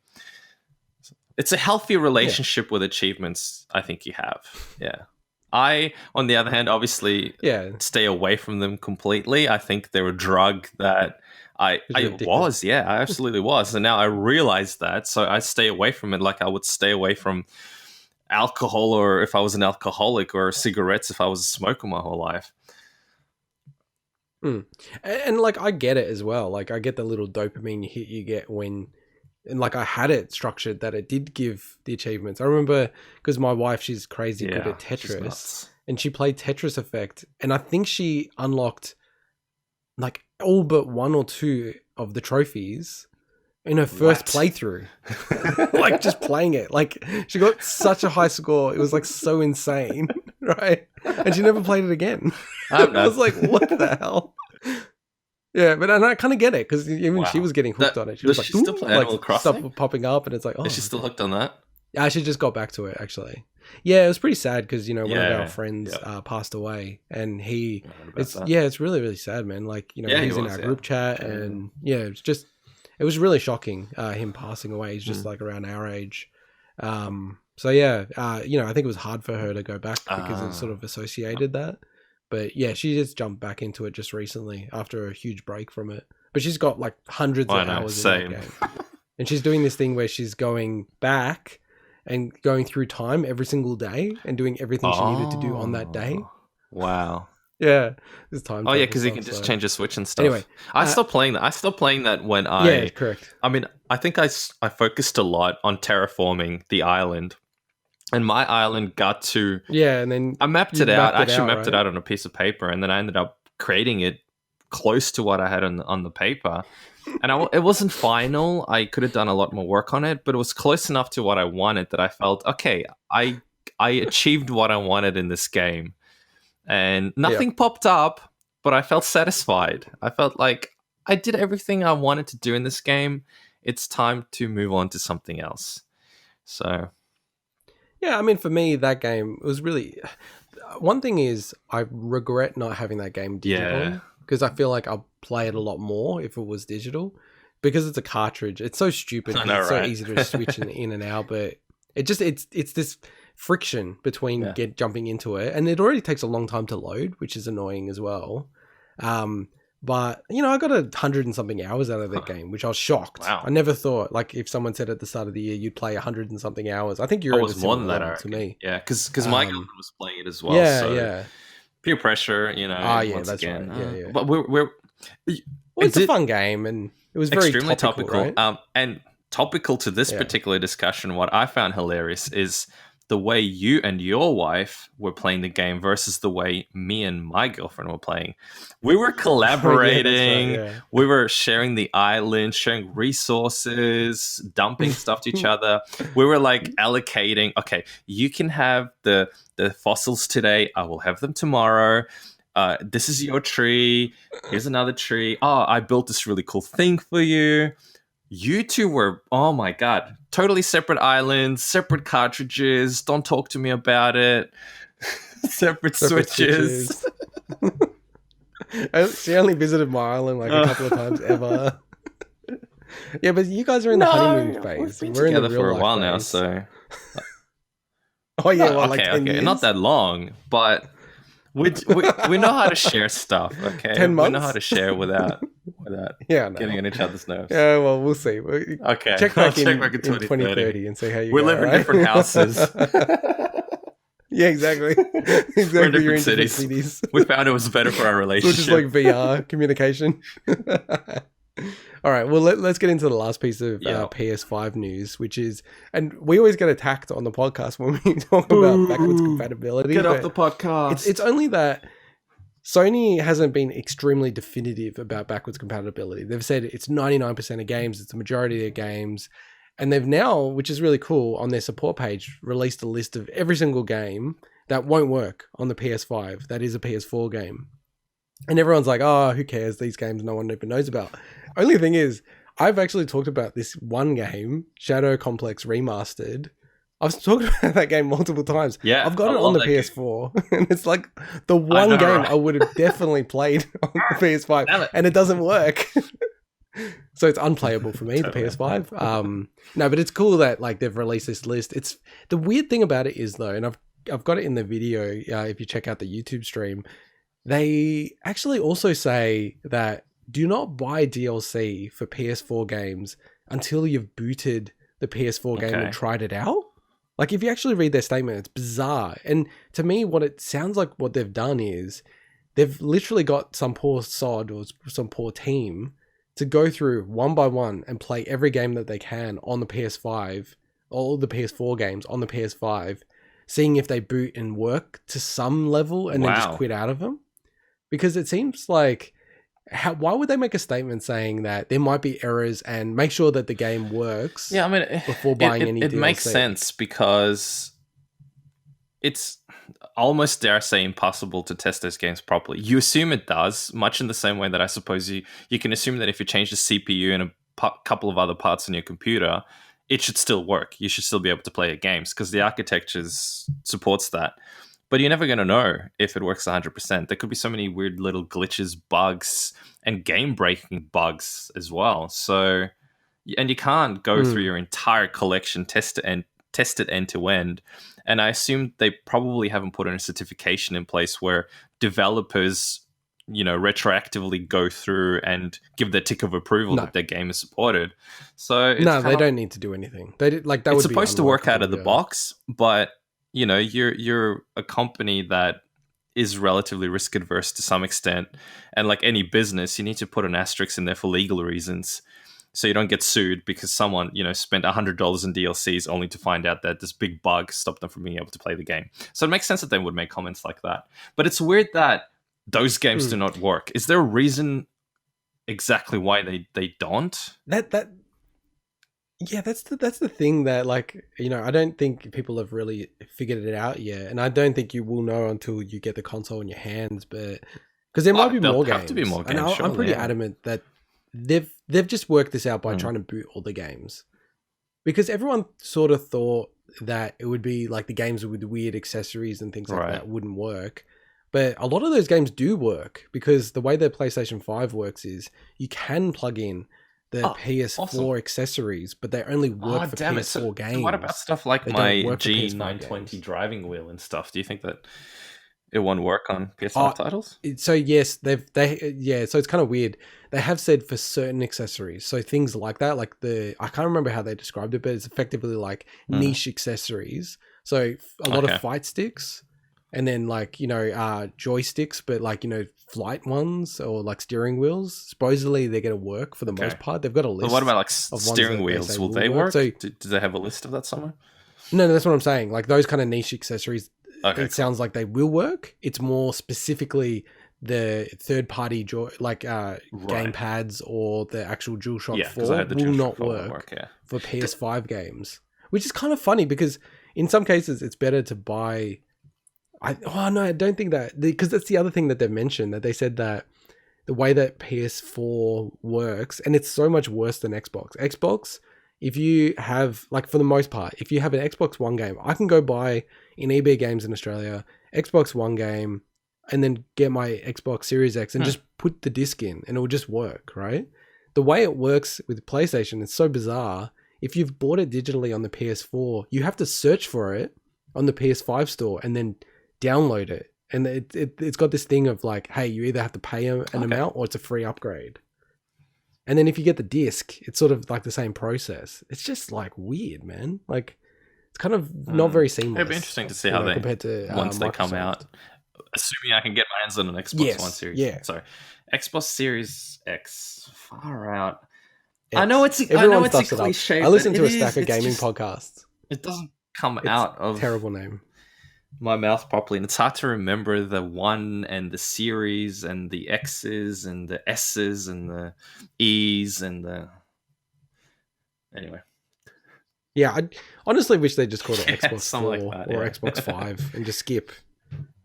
It's a healthy relationship with achievements, I think you have. Yeah. I, on the other hand, obviously stay away from them completely. I think they're a drug that I
addicted.
was, yeah, I absolutely was. And now I realize that, so I stay away from it like I would stay away from alcohol, or if I was an alcoholic, or cigarettes if I was a smoker my whole life.
And like, I get it as well. Like, I get the little dopamine hit you get when, and like, I had it structured that it did give the achievements. I remember because my wife, she's crazy good at Tetris, and she played Tetris Effect, and I think she unlocked like all but 1 or 2 of the trophies in her first playthrough. Like, just playing it. Like, she got such a high score. It was like so insane, right? And she never played it again. I was like, what the hell? Yeah, but and I kind of get it, because even she was getting hooked on it. She was like,
still play Animal Crossing?
Stuff popping up, and it's like, oh.
Is she still hooked on that?
Yeah, she just got back to it, actually. Yeah, it was pretty sad because, one of our friends passed away, and it's really, really sad, man. Like, he's in our group chat, and it was really shocking, him passing away. He's just like around our age. So yeah, I think it was hard for her to go back because it sort of associated that. But yeah, she just jumped back into it just recently after a huge break from it. But she's got like hundreds of hours in that game. And she's doing this thing where she's going back and going through time every single day and doing everything she needed to do on that day.
Wow.
Yeah. This time.
Oh yeah, because you can just change the switch and stuff. Anyway, I stopped playing that. I stopped playing that when
Yeah, correct.
I mean, I think I focused a lot on terraforming the island. And my island got to... Yeah, and then... I mapped it out. I actually mapped it out on a piece of paper, and then I ended up creating it close to what I had on the paper. And it wasn't final. I could have done a lot more work on it, but it was close enough to what I wanted that I felt, okay, I achieved what I wanted in this game. And nothing popped up, but I felt satisfied. I felt like I did everything I wanted to do in this game. It's time to move on to something else. So...
Yeah, I mean, for me, that game was really... One thing is, I regret not having that game digital, because I feel like I'll play it a lot more if it was digital, because it's a cartridge. It's so stupid. It's so easy to switch in and out, but it's this friction between jumping into it, and it already takes a long time to load, which is annoying as well. But, I got 100 and something hours out of that game, which I was shocked. Wow. I never thought, like, if someone said at the start of the year, you'd play 100 and something hours. I think you're
was more than that to me. Yeah, because my girlfriend was playing it as well.
Yeah.
Peer pressure,
once again.
Right.
Yeah.
But
it's a fun game, and it was very
extremely
topical. Right?
And topical to this particular discussion, what I found hilarious is the way you and your wife were playing the game versus the way me and my girlfriend were playing. We were collaborating. We were sharing the island, sharing resources, dumping stuff to each other. We were like allocating, okay, you can have the fossils today. I will have them tomorrow. This is your tree. Here's another tree. Oh, I built this really cool thing for you. You two were, oh my God, totally separate islands, separate cartridges. Don't talk to me about it. separate switches.
She only visited my island like a couple of times ever. Yeah, but you guys are in the honeymoon phase.
We're together for a while now, so.
Oh yeah, well, like 10 years?
Not that long, but we know how to share stuff. Okay,
10 months?
We know how to share without getting on each other's nerves.
Yeah, well, we'll see.
Okay,
check back in 2030 and see how you.
We live in different houses.
Yeah, exactly.
We're in different cities. We found it was better for our relationship.
Which is like VR communication. All right, well, let's get into the last piece of PS5 news, which is, and we always get attacked on the podcast when we talk about backwards compatibility.
Get off the podcast.
It's only that Sony hasn't been extremely definitive about backwards compatibility. They've said it's 99% of games, it's the majority of their games. And they've now, which is really cool, on their support page, released a list of every single game that won't work on the PS5. That is a PS4 game. And everyone's like, oh, who cares? These games no one even knows about. Only thing is, I've actually talked about this one game, Shadow Complex Remastered. I've talked about that game multiple times.
Yeah,
I've got it on the PS4. And it's like the one game I would have definitely played on the PS5. And it doesn't work. So it's unplayable for me, the PS5. No, but it's cool that like they've released this list. It's the weird thing about it is though, and I've got it in the video. If you check out the YouTube stream, they actually also say that do not buy DLC for PS4 games until you've booted the PS4 game and tried it out. Like, if you actually read their statement, it's bizarre. And to me, what it sounds like what they've done is they've literally got some poor sod or some poor team to go through one by one and play every game that they can on the PS5, all the PS4 games on the PS5, seeing if they boot and work to some level and then just quit out of them. Because it seems like, why would they make a statement saying that there might be errors and make sure that the game works?
Yeah, I mean,
before buying any DLC?
It makes sense because it's almost, dare I say, impossible to test those games properly. You assume it does, much in the same way that I suppose you can assume that if you change the CPU and a couple of other parts on your computer, it should still work. You should still be able to play your games because the architecture supports that. But you're never going to know if it works 100%. There could be so many weird little glitches, bugs, and game-breaking bugs as well. So, and you can't go through your entire collection, test it end to end. And I assume they probably haven't put in a certification in place where developers, retroactively go through and give their tick of approval that their game is supported. So
they don't need to do anything.
It's supposed to work out of the box, but you're a company that is relatively risk adverse to some extent, and like any business, you need to put an asterisk in there for legal reasons, so you don't get sued because someone spent $100 in DLCs only to find out that this big bug stopped them from being able to play the game. So it makes sense that they would make comments like that. But it's weird that those games do not work. Is there a reason exactly why they don't?
Yeah, that's the thing that, I don't think people have really figured it out yet, and I don't think you will know until you get the console in your hands. But because there might be more games,
have to be more games.
And I'm pretty adamant that they've just worked this out by trying to boot all the games, because everyone sort of thought that it would be like the games with weird accessories and things like that wouldn't work. But a lot of those games do work because the way their PlayStation 5 works is you can plug in the PS4 accessories, but they only work for PS4 games.
What about stuff like my G920 driving wheel and stuff? Do you think that it won't work on PS5 titles?
So yes, so it's kind of weird. They have said for certain accessories, so things like that, like I can't remember how they described it, but it's effectively like niche accessories. So a lot of fight sticks, and then joysticks, but flight ones or like steering wheels. Supposedly they're going to work for the most part. They've got a list.
But what about steering wheels? Will they work? So, do they have a list of that somewhere?
No, that's what I'm saying. Like those kind of niche accessories, sounds like they will work. It's more specifically the third-party game pads or the actual DualShock 4 will not work for PS5 games, which is kind of funny because in some cases it's better to buy. I don't think that, because that's the other thing that they've mentioned, that they said that the way that PS4 works, and it's so much worse than Xbox, if you have, for the most part, if you have an Xbox One game, I can go buy in eBay Games in Australia, Xbox One game, and then get my Xbox Series X and just put the disc in and it will just work, right? The way it works with PlayStation is so bizarre. If you've bought it digitally on the PS4, you have to search for it on the PS5 store and then download it, and it's got this thing of hey, you either have to pay an amount or it's a free upgrade. And then if you get the disc, it's sort of like the same process. It's just weird, man. It's kind of not very seamless.
It'd be interesting to see how they
compared to
once they come out. Assuming I can get my hands on an Xbox One Series.
Yeah.
Sorry, Xbox Series X. Far out.
X.
I know it's a cliche.
I listen to a stack of gaming podcasts.
It doesn't come out of
terrible name.
My mouth properly, and it's hard to remember the one and the series and the X's and the S's and the E's and the anyway.
Yeah, I honestly wish they just called it Xbox 4 or Xbox 5 and just skip.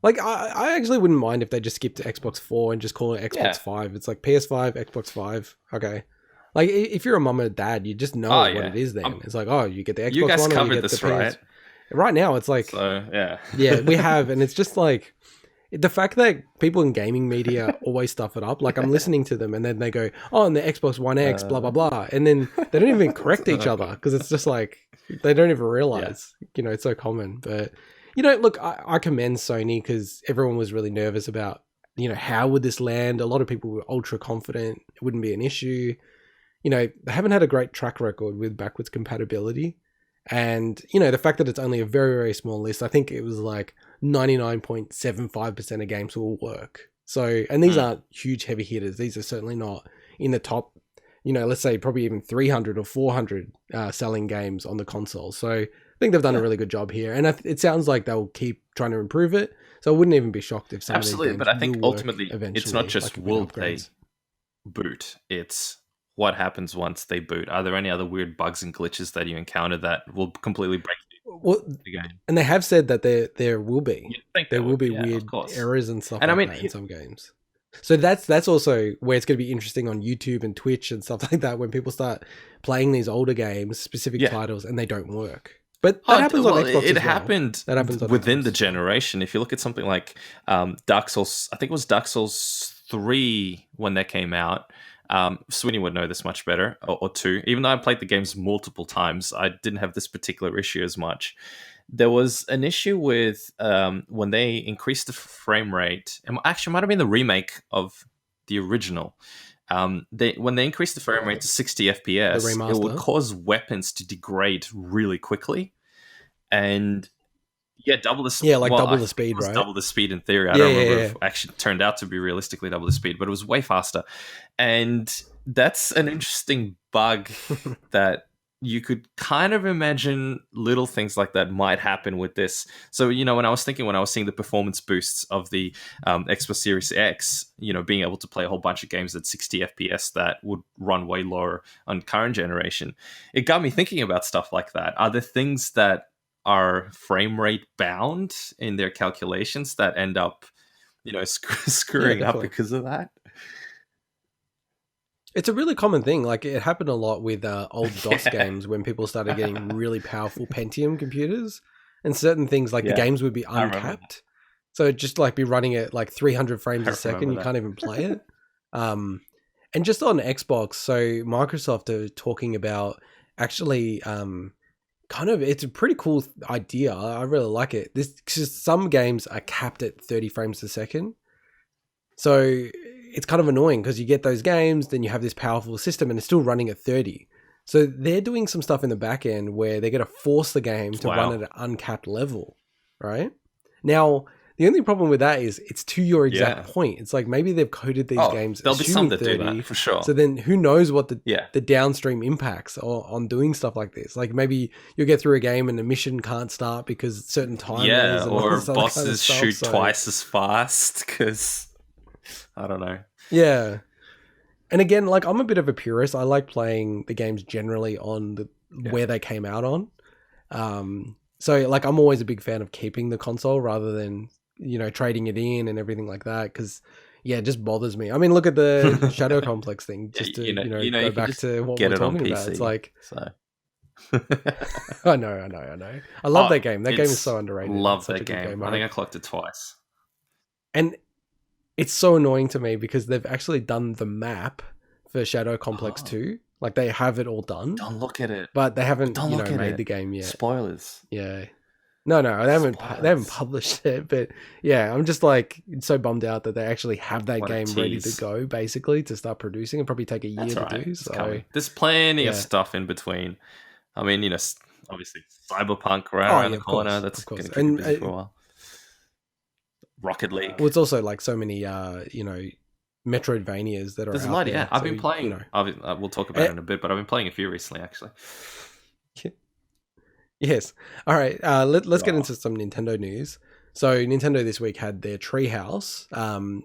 I actually wouldn't mind if they just skipped to Xbox 4 and just call it Xbox 5. It's like PS5, Xbox 5. Okay. If you're a mum and a dad, you just know what it is then. It's you get the Xbox
you guys
One
covered
or you get
this,
the PS.
right?
Right now, it's yeah, we have, and it's just the fact that people in gaming media always stuff it up. I'm listening to them, and then they go, "Oh, and the Xbox One X, blah blah blah," and then they don't even correct each other because it's just they don't even realize, it's so common. But look, I commend Sony because everyone was really nervous about how would this land? A lot of people were ultra confident it wouldn't be an issue. They haven't had a great track record with backwards compatibility. And, the fact that it's only a very, very small list, I think it was like 99.75% of games will work. So, and these aren't huge heavy hitters. These are certainly not in the top, let's say probably even 300 or 400 selling games on the console. So I think they've done a really good job here. And it sounds like they'll keep trying to improve it. So I wouldn't even be shocked if some of these games
but I think
will
ultimately
work
it's not just
like
will they boot, it's what happens once they boot. Are there any other weird bugs and glitches that you encounter that will completely break the game?
And they have said that there will be. There will be weird
course.
errors and stuff
and
like that in some games. So that's also where it's going to be interesting on YouTube and Twitch and stuff like that when people start playing these older games, specific titles, and they don't work. But that happens on Xbox as well.
Happened
that happens
within the generation. If you look at something like Dark Souls, I think it was Dark Souls 3 when that came out. Swinny would know this much better, or 2. Even though I played the games multiple times, I didn't have this particular issue as much. There was an issue with when they increased the frame rate. Actually, it might have been the remake of the original. When they increased the frame rate to 60 FPS, it would cause weapons to degrade really quickly. And double the speed.
Yeah, double the speed, right?
Double the speed in theory. I don't remember if it actually turned out to be realistically double the speed, but it was way faster. And that's an interesting bug that you could kind of imagine little things like that might happen with this. So, when I was seeing the performance boosts of the Xbox Series X, being able to play a whole bunch of games at 60 FPS that would run way lower on current generation, it got me thinking about stuff like that. Are there things that are frame rate bound in their calculations that end up, screwing up because of that?
It's a really common thing. Like it happened a lot with old DOS games when people started getting really powerful Pentium computers, and certain things like the games would be uncapped. So it'd just be running at 300 frames a second. You can't even play it. And just on Xbox, so Microsoft are talking about actually it's a pretty cool idea. I really like it. Cause some games are capped at 30 frames a second. So it's kind of annoying because you get those games, then you have this powerful system and it's still running at 30. So they're doing some stuff in the back end where they're going to force the game to run at an uncapped level, right? Now, the only problem with that is it's to your exact point. It's maybe they've coded these games
there'll be some that
30,
do that, for sure.
So then who knows what the downstream impacts on doing stuff like this. Maybe you'll get through a game and the mission can't start because certain timers
or bosses shoot twice as fast because... I don't know.
Yeah. And again, I'm a bit of a purist. I like playing the games generally on where they came out on. So I'm always a big fan of keeping the console rather than, trading it in and everything like that. Cause it just bothers me. I mean, look at the Shadow Complex thing, just to, go back to what we're talking about. It's I know. I love that game. That game is so underrated.
Love that game. I think I clocked it twice.
And it's so annoying to me because they've actually done the map for Shadow Complex 2. They have it all done.
Don't look at it.
But they haven't, made the game yet.
Spoilers.
Yeah. No, they haven't published it. But yeah, I'm just so bummed out that they actually have that game ready to go, basically, to start producing. It'll probably take a year to do. So
there's plenty of stuff in between. I mean, obviously Cyberpunk around the corner. That's going to keep you busy for a while. Rocket League.
Well, it's also so many, Metroidvanias that are
There's
out
a lot,
there.
I've been playing. We'll talk about it in a bit, but I've been playing a few recently, actually.
Yes. All right. Let's get into some Nintendo news. So Nintendo this week had their Treehouse.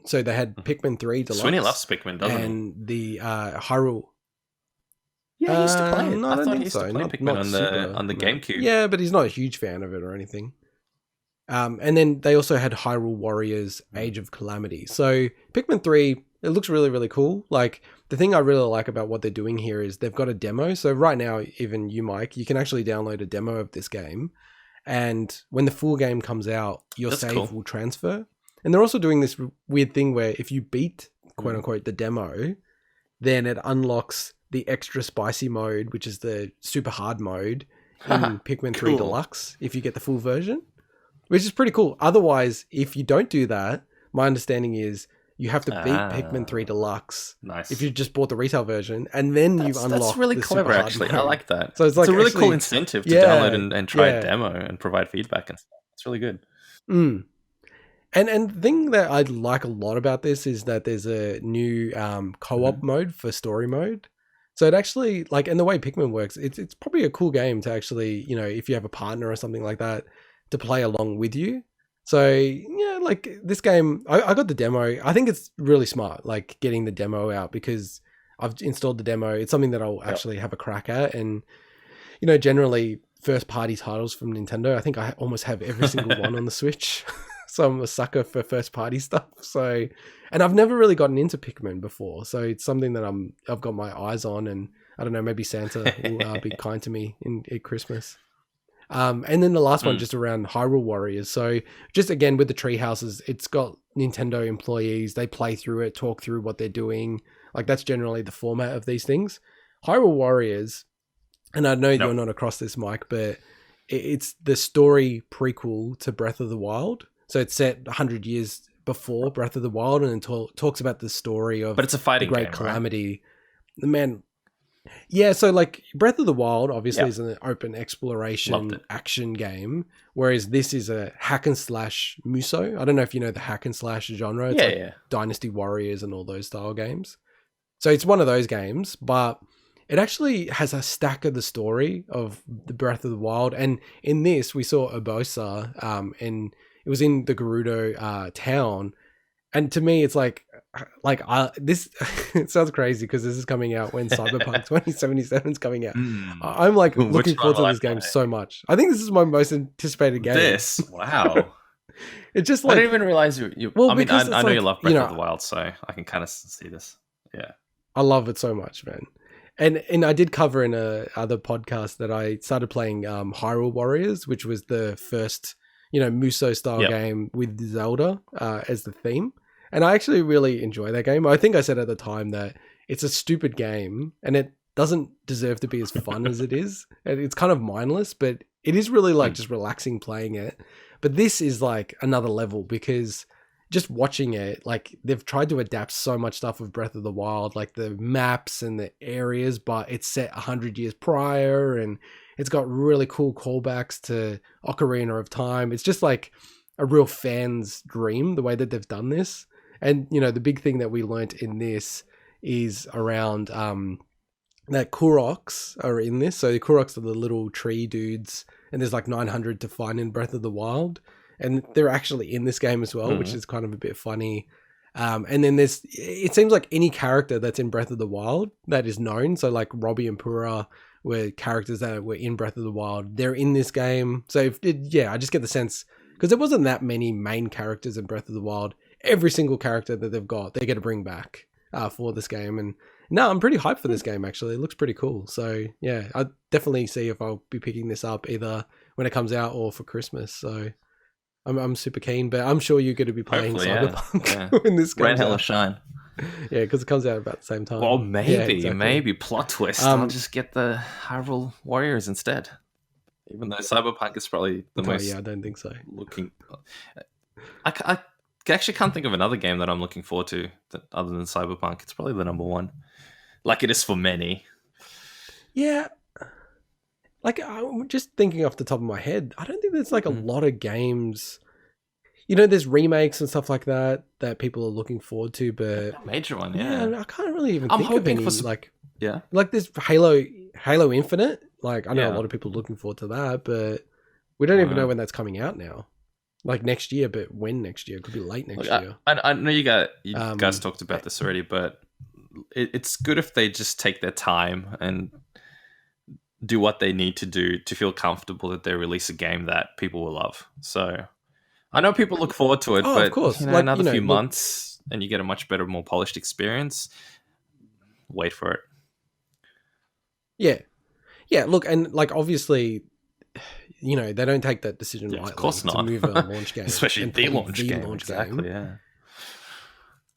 So they had Pikmin 3 Deluxe.
Swinny loves Pikmin, doesn't he?
And the Hyrule.
Yeah, he used to play it.
No,
I thought
think
he used
so.
to play Pikmin on the GameCube.
Yeah, but he's not a huge fan of it or anything. And then they also had Hyrule Warriors Age of Calamity. So Pikmin 3, it looks really, really cool. The thing I really like about what they're doing here is they've got a demo. So right now, even you, Mike, you can actually download a demo of this game. And when the full game comes out, your save will transfer. And they're also doing this weird thing where if you beat, quote unquote, the demo, then it unlocks the extra spicy mode, which is the super hard mode in Pikmin 3 Deluxe, if you get the full version. Which is pretty cool. Otherwise, if you don't do that, my understanding is You have to beat Pikmin 3 Deluxe
Nice.
if you just bought the retail version, and then you unlock.
That's really
the
clever,
super hard
actually.
mode.
I like that.
So it's like
a really
actually,
cool incentive to download and try a demo and provide feedback and stuff. It's really good.
And the thing that I like a lot about this is that there's a new co-op mode for story mode. So it actually, like, and the way Pikmin works, it's probably a cool game to actually, you know, if you have a partner or something like that, to play along with you. So yeah, like this game, I got the demo. I think it's really smart, like getting the demo out, because I've installed the demo. It's something that I'll actually have a crack at. And, you know, generally first party titles from Nintendo, I think I almost have every single one on the Switch. So I'm a sucker for first party stuff. So, and I've never really gotten into Pikmin before. So it's something that I've got my eyes on, and I don't know, maybe Santa will be kind to me at Christmas. And then the last one just around Hyrule Warriors. So just again with the Treehouses, it's got Nintendo employees. They play through it, talk through what they're doing. Like that's generally the format of these things. Hyrule Warriors, and I know you're not across this, Mike, but it's the story prequel to Breath of the Wild. So it's set 100 years before Breath of the Wild, and then talks about the story of
but it's a fighting
the Great
game,
Calamity. Right? Man, yeah. So like Breath of the Wild, obviously, is an open exploration action game, whereas this is a hack and slash Muso. I don't know if you know the hack and slash genre. It's like Dynasty Warriors and all those style games. So it's one of those games, but it actually has a stack of the story of the Breath of the Wild. And in this, we saw Urbosa, and it was in the Gerudo town. And to me, it's like this, it sounds crazy because this is coming out when Cyberpunk 2077 is coming out. I'm like looking forward to this game so much. I think this is my most anticipated game.
Wow.
It's just like,
I didn't even realize you
well,
I mean, I know
like,
you love Breath of the Wild, so I can kind of see this. Yeah.
I love it so much, man. And I did cover in a other podcast that I started playing Hyrule Warriors, which was the first, you know, Muso style game with Zelda as the theme. And I actually really enjoy that game. I think I said at the time that it's a stupid game and it doesn't deserve to be as fun as it is. And it's kind of mindless, but it is really like just relaxing playing it. But this is like another level because just watching it, like they've tried to adapt so much stuff of Breath of the Wild, like the maps and the areas, but it's set 100 years prior and it's got really cool callbacks to Ocarina of Time. It's just like a real fan's dream, the way that they've done this. And, you know, the big thing that we learnt in this is around that Koroks are in this. So the Koroks are the little tree dudes, and there's like 900 to find in Breath of the Wild. And they're actually in this game as well, which is kind of a bit funny. And then it seems like any character that's in Breath of the Wild that is known. So like Robbie and Pura were characters that were in Breath of the Wild. They're in this game. So I just get the sense, because there wasn't that many main characters in Breath of the Wild. Every single character that they've got, they're going to bring back for this game. And no, I'm pretty hyped for this game, actually. It looks pretty cool. So yeah, I'll definitely see if I'll be picking this up either when it comes out or for Christmas. So I'm super keen, but I'm sure you're going to be playing Cyberpunk when this comes
Rain, hell,
out.
or shine.
Yeah, because it comes out about the same time.
Well, maybe plot twist. I'll just get the Hyrule Warriors instead. Even though Cyberpunk is probably the most.
Yeah, I don't think so.
I actually can't think of another game that I'm looking forward to other than Cyberpunk. It's probably the number one, like it is for many.
Yeah. Like, I'm just thinking off the top of my head, I don't think there's like a lot of games. You know, there's remakes and stuff like that people are looking forward to, but
a major one,
I can't really even think of any. Like there's Halo Infinite. Like, I know a lot of people are looking forward to that, but we don't even know when that's coming out now. Like next year, but when next year? It could be late next year.
I know you guys talked about this already, but it's good if they just take their time and do what they need to do to feel comfortable that they release a game that people will love. So I know people look forward to it, but
of course.
Another few months and you get a much better, more polished experience. Wait for it.
Yeah. Yeah, look, and like obviously, you know, they don't take that decision lightly.
Of course not.
To move a launch game.
Especially the launch game. Exactly, yeah.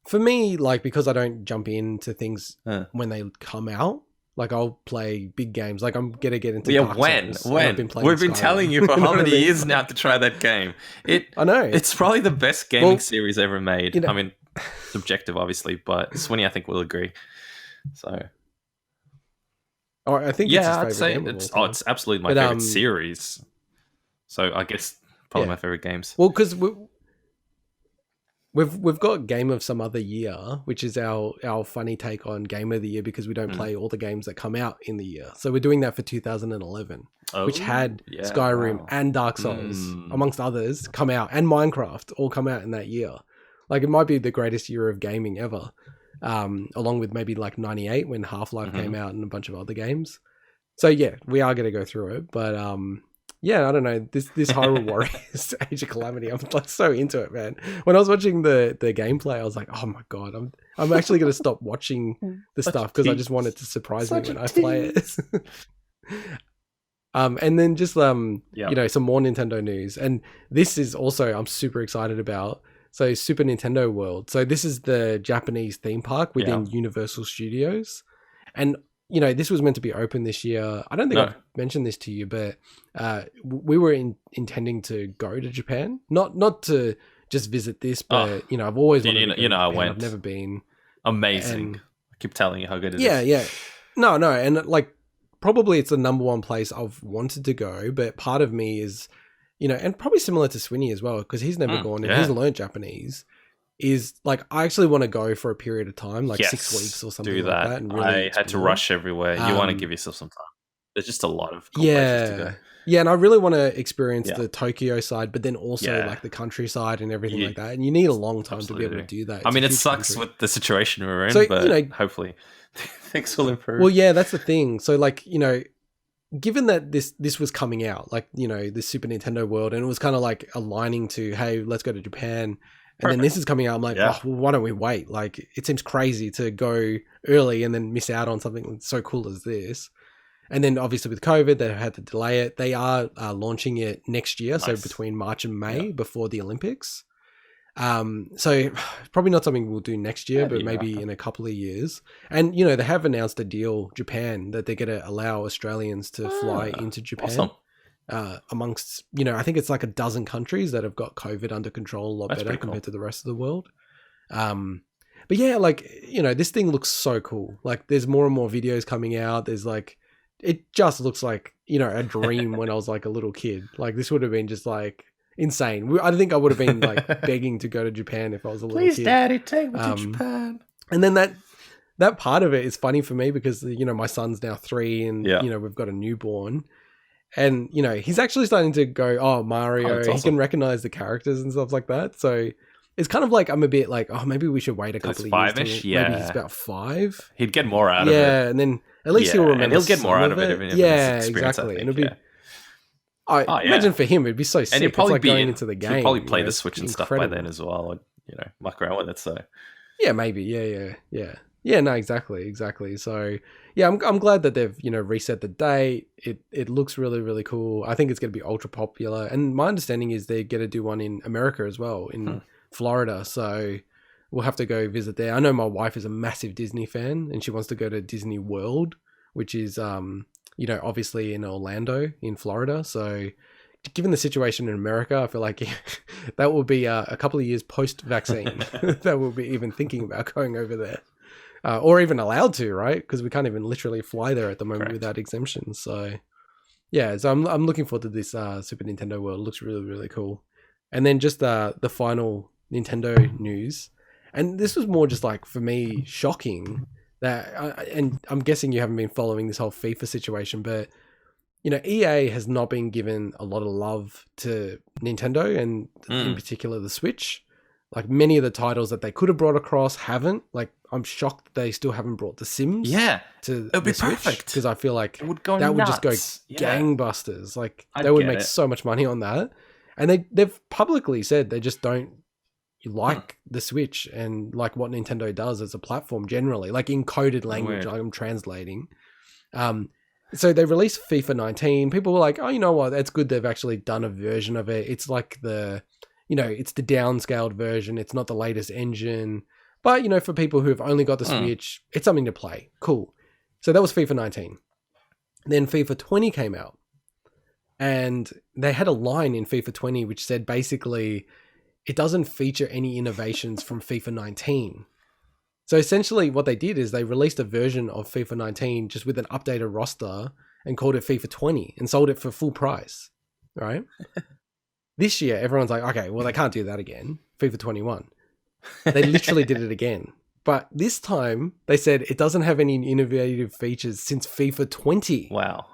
For me, like, because I don't jump into things when they come out, like I'll play big games. Like I'm gonna get into Dark Souls.
When? We've been telling you for how many years now to try that game.
I know.
It's probably the best gaming series ever made.
You know,
I mean, subjective, obviously, but Swinny, I think, will agree. So,
Oh, I think it's his
I'd
favorite
say
game of
it's
all time.
it's absolutely my favorite series. So I guess probably my favorite games.
Well, because we've got Game of Some Other Year, which is our funny take on Game of the Year, because we don't play all the games that come out in the year. So we're doing that for 2011, which had Skyrim and Dark Souls, amongst others, come out, and Minecraft all come out in that year. Like, it might be the greatest year of gaming ever, along with maybe like 98 when Half-Life came out and a bunch of other games. So yeah, we are going to go through it, but yeah, I don't know. This Hyrule Warriors Age of Calamity, I'm like so into it, man. When I was watching the gameplay, I was like, oh my god, I'm actually going to stop watching the stuff because I just want it to surprise me when I play it. And then just you know, some more Nintendo news, and this is also I'm super excited about. So Super Nintendo World. So this is the Japanese theme park within Universal Studios, and you know, this was meant to be open this year. I don't think I've mentioned this to you, but we were intending to go to Japan, not to just visit this, but you know, I've always wanted to go to Japan.
I went.
I've never been.
Amazing. And I keep telling you how good it is.
Yeah. No, and like probably it's the number one place I've wanted to go, but part of me is, you know, and probably similar to Swinny as well, because he's never gone and he's learned Japanese, is like, I actually want to go for a period of time, like 6 weeks or something like that. And really
I had to rush everywhere. You want to give yourself some time. There's just a lot of cool places to go.
Yeah, and I really want to experience the Tokyo side, but then also like the countryside and everything like that. And you need a long time to be able to do that.
I mean, it sucks with the situation we're in, but you know, hopefully things will improve.
Well, yeah, that's the thing. So like, you know, given that this was coming out, like, you know, the Super Nintendo World, and it was kind of like aligning to, hey, let's go to Japan. And then this is coming out. I'm like, oh, well, why don't we wait? Like, it seems crazy to go early and then miss out on something so cool as this. And then obviously with COVID, they had to delay it. They are launching it next year. Nice. So between March and May before the Olympics. So probably not something we'll do next year, but maybe in a couple of years. And, you know, they have announced a deal, Japan, that they're going to allow Australians to fly into Japan. Awesome. Amongst, you know, I think it's like a dozen countries that have got COVID under control a lot better compared to the rest of the world. But yeah, like, you know, this thing looks so cool. Like, there's more and more videos coming out. There's like, it just looks like, you know, a dream when I was like a little kid. Like, this would have been just like insane. I think I would have been like begging to go to Japan if I was a little kid.
Please, Daddy, take me to Japan.
And then that part of it is funny for me because, you know, my son's now 3 and, you know, we've got a newborn. And, you know, he's actually starting to go, oh, Mario. Awesome. He can recognize the characters and stuff like that. So it's kind of like, I'm a bit like, oh, maybe we should wait a couple of years. Maybe he's about 5.
He'd get more out of it.
Yeah, and then at least he'll remember.
And he'll get more out of it.
Exactly. And it'll be... imagine for him, it'd be so sick. And he'll probably it's like going into the game.
He'll probably play the Switch and stuff by then as well. And, you know, muck around with it. So
yeah, maybe. Yeah, no, exactly. So yeah, I'm glad that they've, you know, reset the date. It looks really, really cool. I think it's going to be ultra popular. And my understanding is they're going to do one in America as well, in Florida. So we'll have to go visit there. I know my wife is a massive Disney fan and she wants to go to Disney World, which is, you know, obviously in Orlando in Florida. So given the situation in America, I feel like that will be a couple of years post-vaccine that we'll be even thinking about going over there. Or even allowed to, right? Because we can't even literally fly there at the moment without exemptions. So yeah, so I'm looking forward to this Super Nintendo World. It looks really, really cool. And then just the final Nintendo news. And this was more just like, for me, shocking that, and I'm guessing you haven't been following this whole FIFA situation, but you know, EA has not been given a lot of love to Nintendo and in particular the Switch. Like many of the titles that they could have brought across haven't. Like, I'm shocked that they still haven't brought The Sims.
Yeah,
to
it'd be perfect
because I feel like
would
just go gangbusters. Like they would make so much money on that. And they've publicly said they just don't like the Switch and like what Nintendo does as a platform generally, like in coded language. Like I'm translating. So they released FIFA 19. People were like, oh, you know what? That's good. They've actually done a version of it. It's like you know, it's the downscaled version. It's not the latest engine. But, you know, for people who have only got the Switch, it's something to play. Cool. So that was FIFA 19. Then FIFA 20 came out. And they had a line in FIFA 20 which said basically it doesn't feature any innovations from FIFA 19. So essentially what they did is they released a version of FIFA 19 just with an updated roster and called it FIFA 20 and sold it for full price, right? This year, everyone's like, okay, well, they can't do that again. FIFA 21. They literally did it again. But this time, they said it doesn't have any innovative features since FIFA 20.
Wow.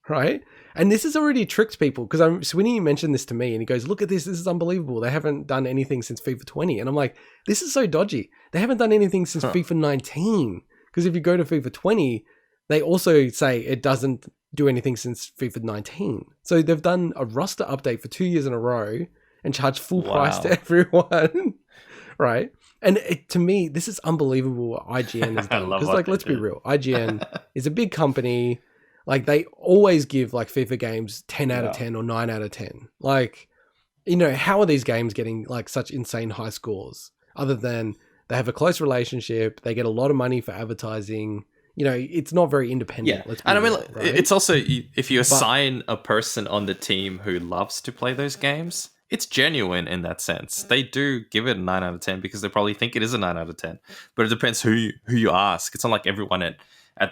Right? And this has already tricked people because Swinny mentioned this to me and he goes, look at this. This is unbelievable. They haven't done anything since FIFA 20. And I'm like, this is so dodgy. They haven't done anything since FIFA 19. Because if you go to FIFA 20, they also say it doesn't do anything since FIFA 19. So they've done a roster update for 2 years in a row and charged full price to everyone. Right? And to me, this is unbelievable what IGN has done. Because like, let's be real. IGN is a big company. Like they always give like FIFA games 10 out of 10 or 9 out of 10. Like, you know, how are these games getting like such insane high scores other than they have a close relationship, they get a lot of money for advertising. You know, it's not very independent.
Yeah, and I mean, right? It's also, if you assign a person on the team who loves to play those games, it's genuine in that sense. They do give it a 9 out of 10 because they probably think it is a 9 out of 10. But it depends who you ask. It's not like everyone at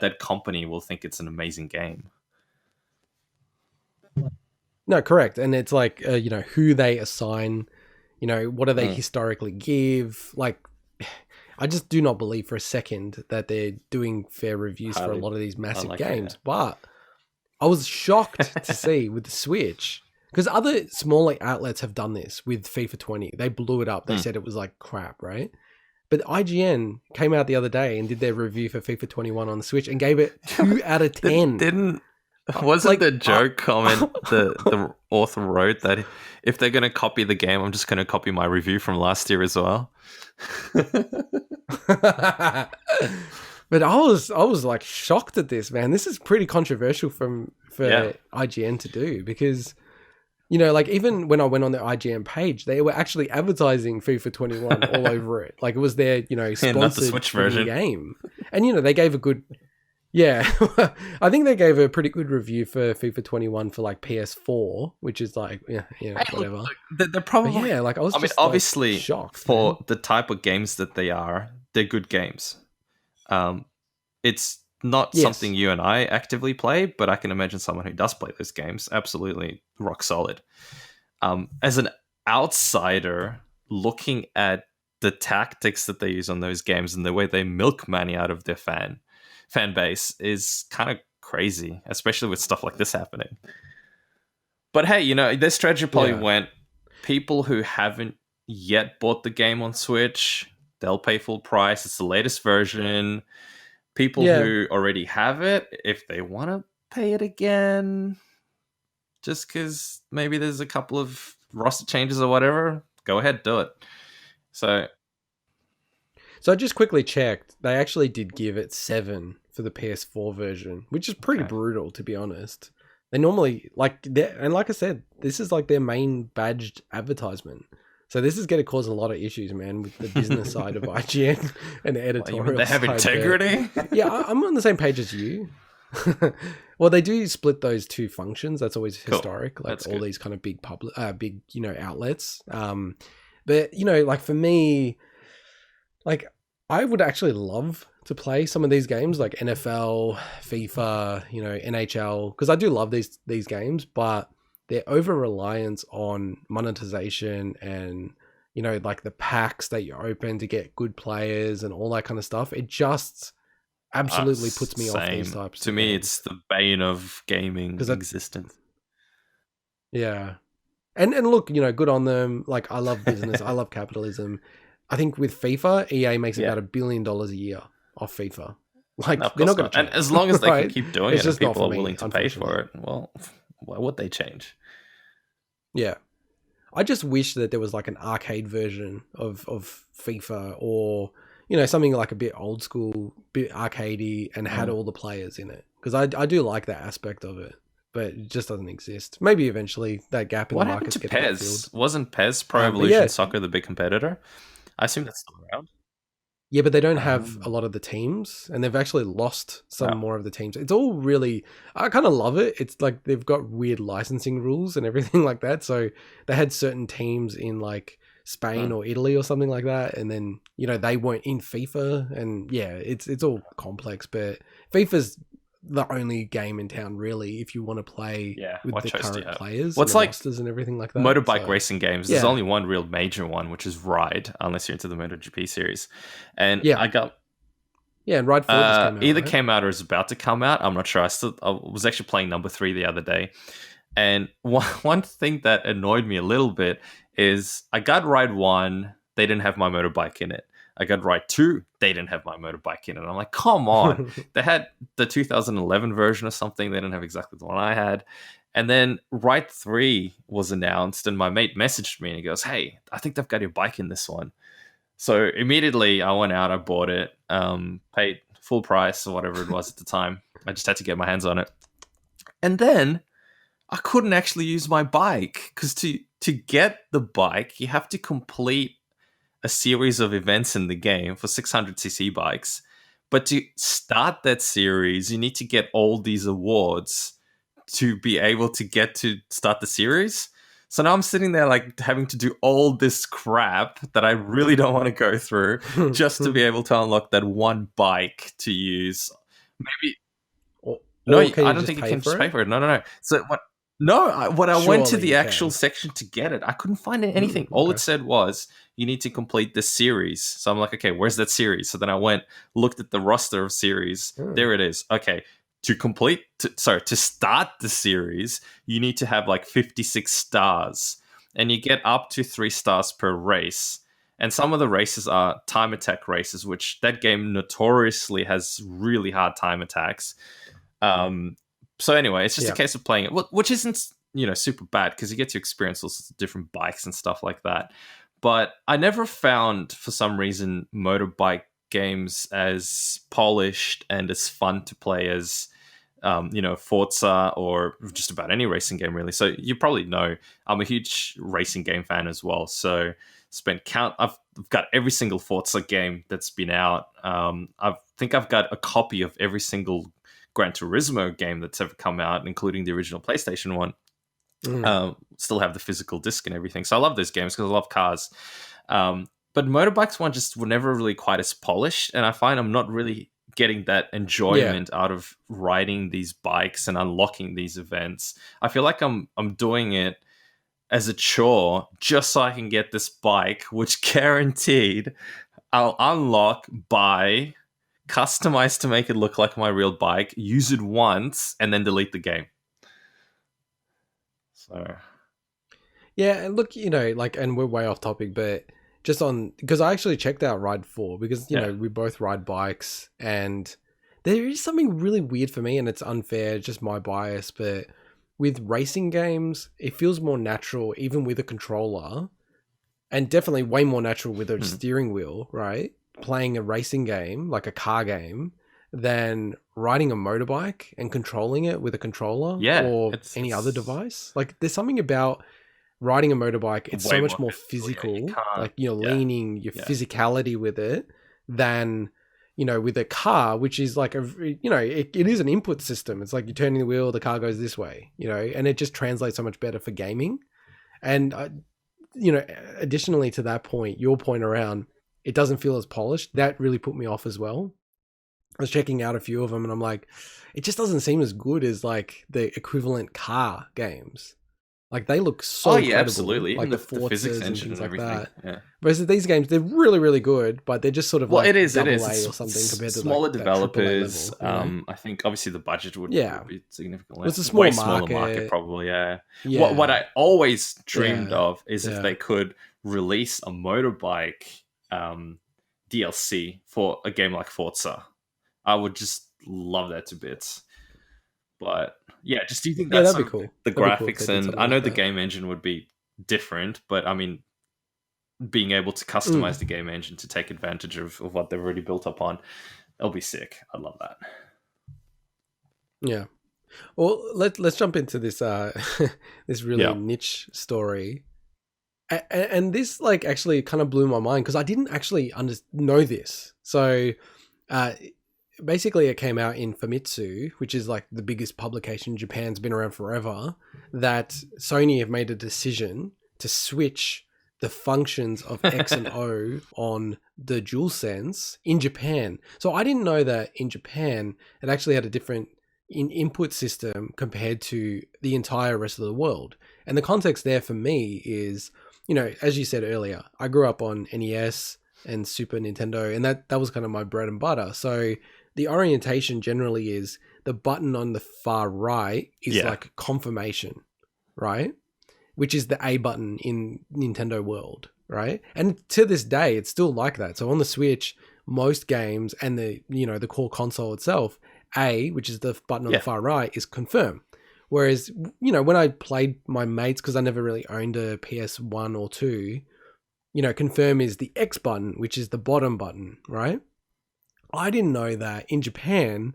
that company will think it's an amazing game.
No, correct. And it's like, you know, who they assign, you know, what do they historically give? Like, I just do not believe for a second that they're doing fair reviews for a lot of these massive games. But I was shocked to see with the Switch, because other smaller outlets have done this with FIFA 20. They blew it up. They said it was like crap, right? But IGN came out the other day and did their review for FIFA 21 on the Switch and gave it 2 out of 10.
Wasn't like, the joke comment the author wrote that if they're going to copy the game, I'm just going to copy my review from last year as well?
But I was like shocked at this, man. This is pretty controversial for IGN to do because, you know, like even when I went on the IGN page, they were actually advertising FIFA 21 all over it. Like it was their, you know, sponsored
not the Switch version
game. And, you know, they gave a good, I think they gave a pretty good review for FIFA 21 for like PS4, which is like, whatever.
They're probably,
like I was just
obviously
like, shocked
for the type of games that they are, they're good games. It's not something you and I actively play, but I can imagine someone who does play those games, absolutely rock solid. As an outsider looking at the tactics that they use on those games and the way they milk money out of their fan base is kind of crazy, especially with stuff like this happening. But hey, you know, their strategy probably went, people who haven't yet bought the game on Switch, they'll pay full price. It's the latest version. People who already have it, if they want to pay it again, just because maybe there's a couple of roster changes or whatever, go ahead, do it. So
I just quickly checked. They actually did give it 7 for the PS4 version, which is pretty brutal, to be honest. They normally, and like I said, this is like their main badged advertisement. So this is going to cause a lot of issues, man, with the business side of IGN and the editorial
they have
side
integrity?
I'm on the same page as you. Well, they do split those 2 functions. That's always historic. Like that's all these kind of big you know, outlets. But, you know, like for me, like I would actually love to play some of these games like NFL, FIFA, you know, NHL, because I do love these games, but their over-reliance on monetization and, you know, like the packs that you open to get good players and all that kind of stuff, it just absolutely puts me off these types.
To me, it's the bane of gaming existence.
Yeah. And look, you know, good on them. Like, I love business. I love capitalism. I think with FIFA, EA makes about $1 billion a year off FIFA. Like,
no,
they're not going to change.
And as long as they can keep doing it and people are
me,
willing to pay for it, well, why would they change?
Yeah. I just wish that there was like an arcade version of FIFA, or, you know, something like a bit old school, bit arcadey, and had all the players in it. Because I do like that aspect of it, but it just doesn't exist. Maybe eventually that gap in the market gets filled.
PES? Wasn't PES Pro Evolution Soccer the big competitor? I assume that's still around.
Yeah, but they don't have a lot of the teams, and they've actually lost some more of the teams. It's all really, I kind of love it. It's like they've got weird licensing rules and everything like that. So they had certain teams in like Spain or Italy or something like that, and then they weren't in FIFA, and it's all complex. But FIFA's the only game in town really if you want to play with the current players, and the rosters and everything like that.
Motorbike racing games. There's only one real major one, which is Ride, unless you're into the MotoGP series. And I got.
Yeah, and Ride 4 just came out.
Either came out or is about to come out. I'm not sure. I was actually playing number 3 the other day. And one thing that annoyed me a little bit is I got Ride 1, they didn't have my motorbike in it. I got Ride 2, they didn't have my motorbike in it. I'm like, come on. They had the 2011 version or something. They didn't have exactly the one I had. And then Ride 3 was announced, and my mate messaged me and he goes, hey, I think they've got your bike in this one. So immediately I went out, I bought it, paid full price or whatever it was at the time. I just had to get my hands on it. And then I couldn't actually use my bike because to get the bike, you have to complete a series of events in the game for 600cc bikes. But to start that series, you need to get all these awards to be able to get to start the series. So now I'm sitting there like having to do all this crap that I really don't want to go through just to be able to unlock that one bike to use. Maybe I don't think you can just pay for it. No. So when I went to the actual section to get it, I couldn't find anything. All it said was you need to complete this series. So I'm like, okay, where's that series? So then I looked at the roster of series. There it is. Okay. To start the series, you need to have like 56 stars, and you get up to 3 stars per race. And some of the races are time attack races, which that game notoriously has really hard time attacks. So anyway, it's just a case of playing it, which isn't super bad because you get to experience all sorts of different bikes and stuff like that. But I never found, for some reason, motorbike games as polished and as fun to play as Forza or just about any racing game really. So you probably know I'm a huge racing game fan as well. So I've got every single Forza game that's been out. I think I've got a copy of every single Gran Turismo game that's ever come out, including the original PlayStation one. Still have the physical disc and everything. So I love those games because I love cars. But motorbikes one just were never really quite as polished, and I find I'm not really getting that enjoyment out of riding these bikes and unlocking these events. I feel like I'm doing it as a chore just so I can get this bike, which guaranteed I'll unlock, buy, customize to make it look like my real bike, use it once, and then delete the game. So
yeah, and look, and we're way off topic, but just because I actually checked out Ride 4 because, we both ride bikes, and there is something really weird for me, and it's unfair, just my bias, but with racing games, it feels more natural, even with a controller, and definitely way more natural with a steering wheel, right? Playing a racing game, like a car game, than riding a motorbike and controlling it with a controller or any other device. Like, there's something about riding a motorbike, it's so much more physical, leaning your physicality with it than, with a car, which is like it is an input system. It's like you're turning the wheel, the car goes this way, and it just translates so much better for gaming. And, additionally to that point, your point around, it doesn't feel as polished, that really put me off as well. I was checking out a few of them and I'm like, it just doesn't seem as good as like the equivalent car games. Like, they look so incredible.
Absolutely.
Like
the
Forzas
physics engine
and things
and everything.
like that.
Yeah.
Whereas these games, they're really, really good, but they're just sort of
it is.
double
It is.
A or something compared to
smaller
like
developers.
that AAA level,
I think obviously the budget would be significantly
less. It's a smaller
market, probably. Yeah. What I always dreamed of is if they could release a motorbike DLC for a game like Forza. I would just love that to bits. But yeah, just do you think that's
that'd be cool.
The
That'd
graphics,
be cool
and I know the game engine would be different, but I mean, being able to customize the game engine to take advantage of what they've already built up on, it'll be sick. I'd love that.
Yeah. Well, let's jump into this this really niche story. And this like actually kind of blew my mind because I didn't actually know this. So basically it came out in Famitsu, which is like the biggest publication in Japan, has been around forever, that Sony have made a decision to switch the functions of X and O on the DualSense in Japan. So I didn't know that in Japan it actually had a different input system compared to the entire rest of the world. And the context there for me is, as you said earlier, I grew up on NES and Super Nintendo, and that was kind of my bread and butter. So the orientation generally is the button on the far right is like confirmation, right? Which is the A button in Nintendo world, right? And to this day, it's still like that. So on the Switch, most games and the core console itself, A, which is the button on the far right, is confirm. Whereas, when I played my mates, because I never really owned a PS1 or 2, confirm is the X button, which is the bottom button, right? I didn't know that in Japan,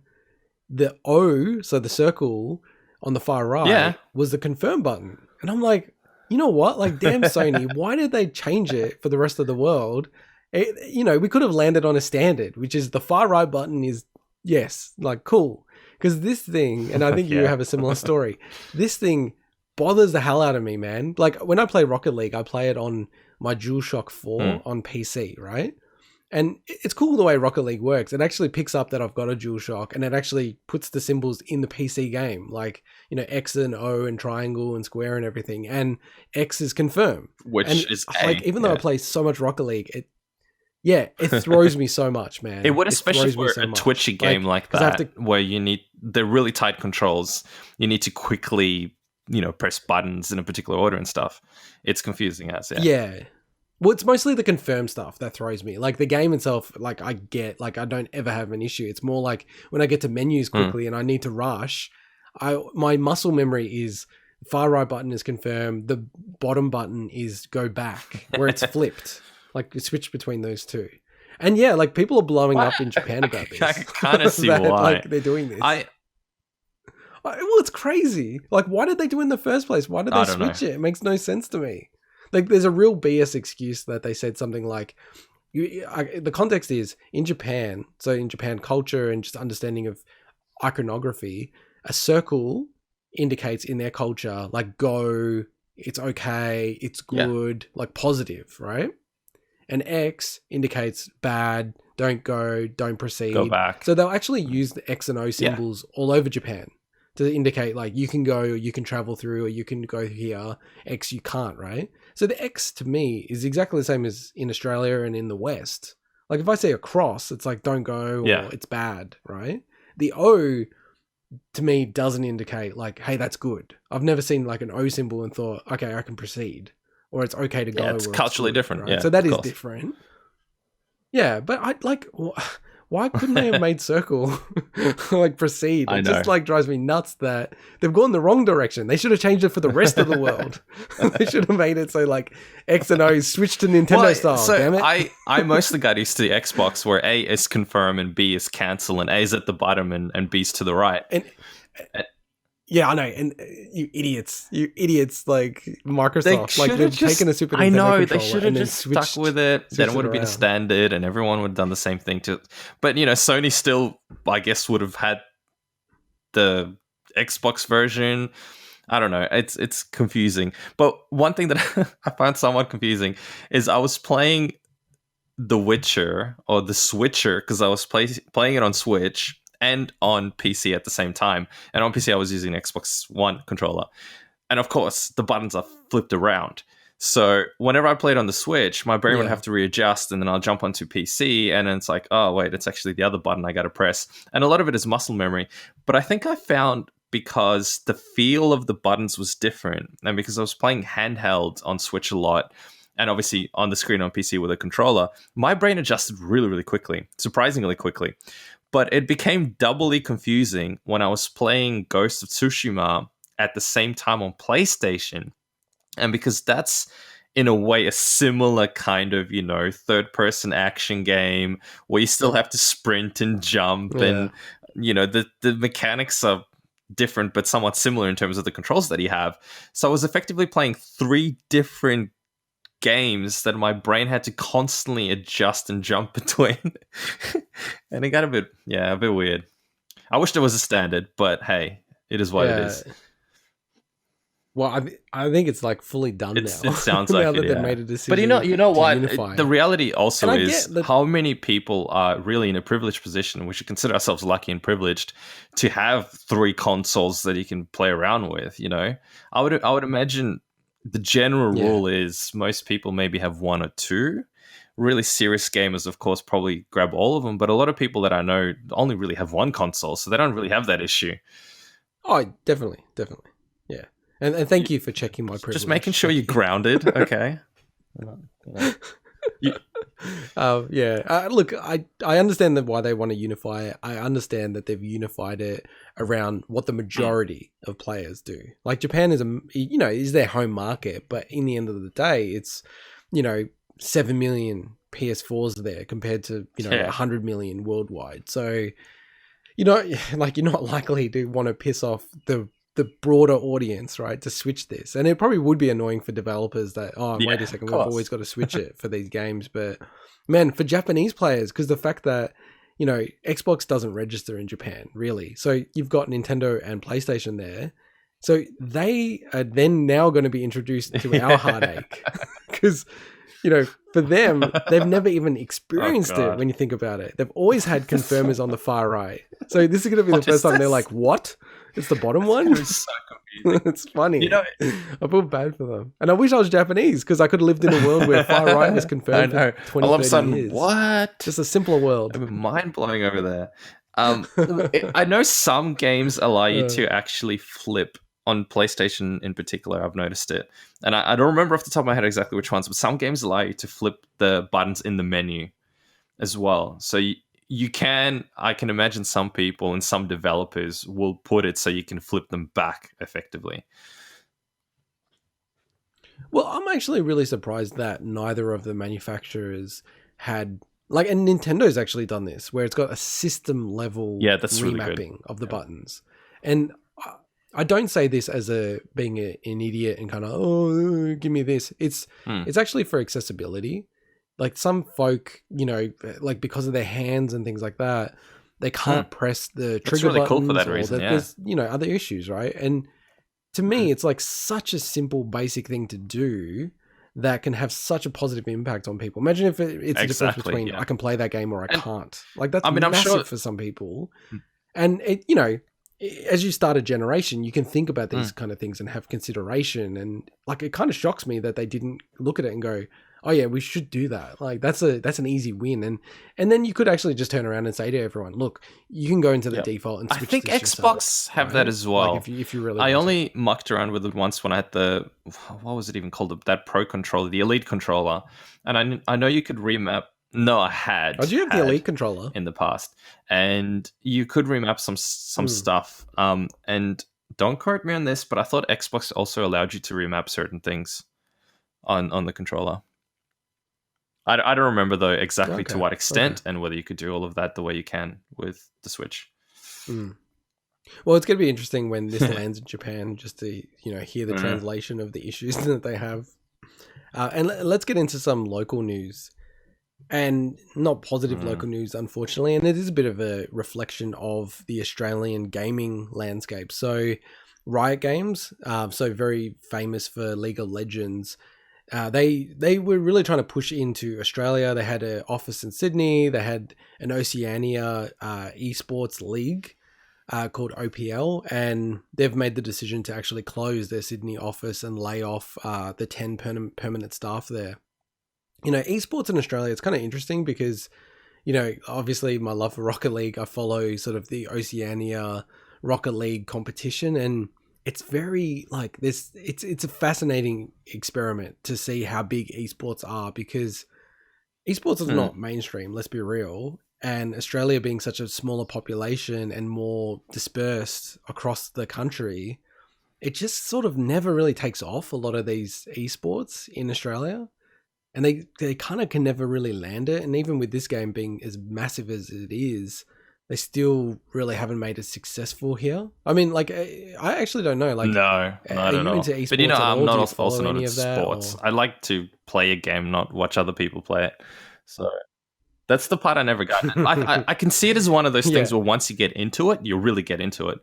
the O, so the circle on the far right, was the confirm button. And I'm like, you know what? Like, damn Sony, why did they change it for the rest of the world? We could have landed on a standard, which is the far right button is yes, like cool. Because this thing, and I think you have a similar story, this thing bothers the hell out of me, man. Like, when I play Rocket League, I play it on my DualShock 4 on PC, right? And it's cool the way Rocket League works. It actually picks up that I've got a DualShock, and it actually puts the symbols in the PC game, like, X and O and triangle and square and everything. And X is confirm.
Which is
like, even though I play so much Rocket League, it throws me so much, man.
It would, especially for a twitchy game like that, where you need the really tight controls. You need to quickly, press buttons in a particular order and stuff. It's confusing as
yeah. Well, it's mostly the confirm stuff that throws me. Like, the game itself, like, I don't ever have an issue. It's more like when I get to menus quickly and I need to rush, my muscle memory is far right button is confirm, the bottom button is go back, where it's flipped. Like, switch between those two. And yeah, like, people are blowing up in Japan about this.
I kind of see why.
Like, they're doing this. Well, it's crazy. Like, why did they do it in the first place? Why did they switch it? It makes no sense to me. Like, there's a real BS excuse that they said something like, the context is, in Japan, so in Japan culture and just understanding of iconography, a circle indicates in their culture, like, go, it's okay, it's good, like, positive, right? And X indicates bad, don't go, don't proceed.
Go back.
So they'll actually use the X and O symbols all over Japan to indicate, like, you can go, or you can travel through, or you can go here. X, you can't, right? So the X to me is exactly the same as in Australia and in the West. Like, if I say a cross, it's like, don't go, or it's bad, right? The O to me doesn't indicate, like, hey, that's good. I've never seen like an O symbol and thought, okay, I can proceed, or it's okay to go.
Yeah, it's culturally different. Right?
So that is different. Yeah, but I like, why couldn't they have made circle like proceed? It just like drives me nuts that they've gone the wrong direction. They should have changed it for the rest of the world. They should have made it so like X and O switch to Nintendo style.
So
damn it!
I mostly got used to the Xbox where A is confirm and B is cancel, and A is at the bottom and B's to the right.
And yeah, I know. And you idiots, like Microsoft, like they've taken a Super Nintendo controller.
They should have just stuck with it. Then it would have been a standard, and everyone would have done the same thing to. But Sony still, I guess, would have had the Xbox version. I don't know. It's confusing. But one thing that I found somewhat confusing is I was playing The Witcher or The Switcher because I was playing it on Switch and on PC at the same time. And on PC, I was using an Xbox One controller. And of course, the buttons are flipped around. So whenever I played on the Switch, my brain would have to readjust, and then I'll jump onto PC, and then it's like, oh, wait, it's actually the other button I got to press. And a lot of it is muscle memory. But I think I found because the feel of the buttons was different, and because I was playing handheld on Switch a lot, and obviously on the screen on PC with a controller, my brain adjusted really, really quickly, surprisingly quickly. But it became doubly confusing when I was playing Ghost of Tsushima at the same time on PlayStation. And because that's, in a way, a similar kind of, third-person action game where you still have to sprint and jump. And, the mechanics are different but somewhat similar in terms of the controls that you have. So I was effectively playing 3 different games that my brain had to constantly adjust and jump between. And it got a bit weird. I wish there was a standard, but hey, it is what it is.
Well, I think it's like fully done now.
It sounds
now
like
that
it,
they've
yeah.
made a decision.
But you know
to
what?
unify.
The reality also
And I
is
get that-
how many people are really in a privileged position. We should consider ourselves lucky and privileged to have 3 consoles that you can play around with. You know, I would imagine the general rule is most people maybe have 1 or 2. Really serious gamers, of course, probably grab all of them. But a lot of people that I know only really have 1 console, so they don't really have that issue.
Oh, definitely. Yeah. And thank you for checking my privilege.
Just making sure you're grounded, okay?
Look, I understand why they want to unify it. I understand that they've unified it around what the majority of players do. Like Japan is their home market, but in the end of the day, it's 7 million PS4s there compared to 100 million worldwide. So like you're not likely to want to piss off the broader audience, right, to switch this. And it probably would be annoying for developers that, wait a second, we've always got to switch it for these games. But man, for Japanese players, because the fact that, Xbox doesn't register in Japan, really. So you've got Nintendo and PlayStation there. So they are then now going to be introduced to our heartache. Because, for them, they've never even experienced it when you think about it. They've always had confirmers on the far right. So this is going to be the first time they're like, what? It's the bottom one?
It's so confusing.
It's funny. I feel bad for them. And I wish I was Japanese because I could have lived in a world where far right was confirmed for 20,
all of a
30
sudden,
years.
what?
Just a simpler world.
I'm mind-blowing over there. I know some games allow you to actually flip on PlayStation in particular. I've noticed it. And I don't remember off the top of my head exactly which ones, but some games allow you to flip the buttons in the menu as well. So I can imagine some people and some developers will put it so you can flip them back effectively.
Well, I'm actually really surprised that neither of the manufacturers had, and Nintendo's actually done this, where it's got a system level
that's
remapping
really good.
of the buttons. And I don't say this as being an idiot and kind of, give me this. It's actually for accessibility. Like some folk, because of their hands and things like that, they can't press the trigger
really
buttons.
Cool for that reason,
There's, other issues, right? And to me, it's like such a simple, basic thing to do that can have such a positive impact on people. Imagine if it's a difference between I can play that game or I can't. Like that's massive for some people. And it, as you start a generation, you can think about these kind of things and have consideration. And it kind of shocks me that they didn't look at it and go, oh yeah, we should do that. Like that's an easy win. And then you could actually just turn around and say to everyone, look, you can go into the default and switch.
I think
this
Xbox
yourself,
have that as well.
If you really
I only mucked around with it once when I had what was it even called? That Pro controller, the Elite controller. And I know you could remap. No, I had.
Oh, do you have the Elite controller?
In the past. And you could remap some stuff. And don't quote me on this, but I thought Xbox also allowed you to remap certain things on the controller. I don't remember though exactly to what extent and whether you could do all of that the way you can with the Switch.
Well, it's going to be interesting when this lands in Japan, just to hear the translation of the issues that they have. And let's get into some local news, and not positive local news, unfortunately. And it is a bit of a reflection of the Australian gaming landscape. So, Riot Games, so very famous for League of Legends. They were really trying to push into Australia. They had an office in Sydney. They had an Oceania esports league called OPL, and they've made the decision to actually close their Sydney office and lay off the 10 permanent staff there. Esports in Australia, it's kind of interesting because, obviously my love for Rocket League, I follow sort of the Oceania Rocket League competition, and it's very it's a fascinating experiment to see how big esports are, because esports is not mainstream, let's be real. And Australia being such a smaller population and more dispersed across the country, it just sort of never really takes off, a lot of these esports in Australia. And they kind of can never really land it. And even with this game being as massive as it is, they still really haven't made it successful here. I mean, I actually don't know.
No, not at all.
Into esports,
but I'm not also not into sports. I like to play a game, not watch other people play it. So that's the part I never got. I can see it as one of those things where once you get into it, you really get into it.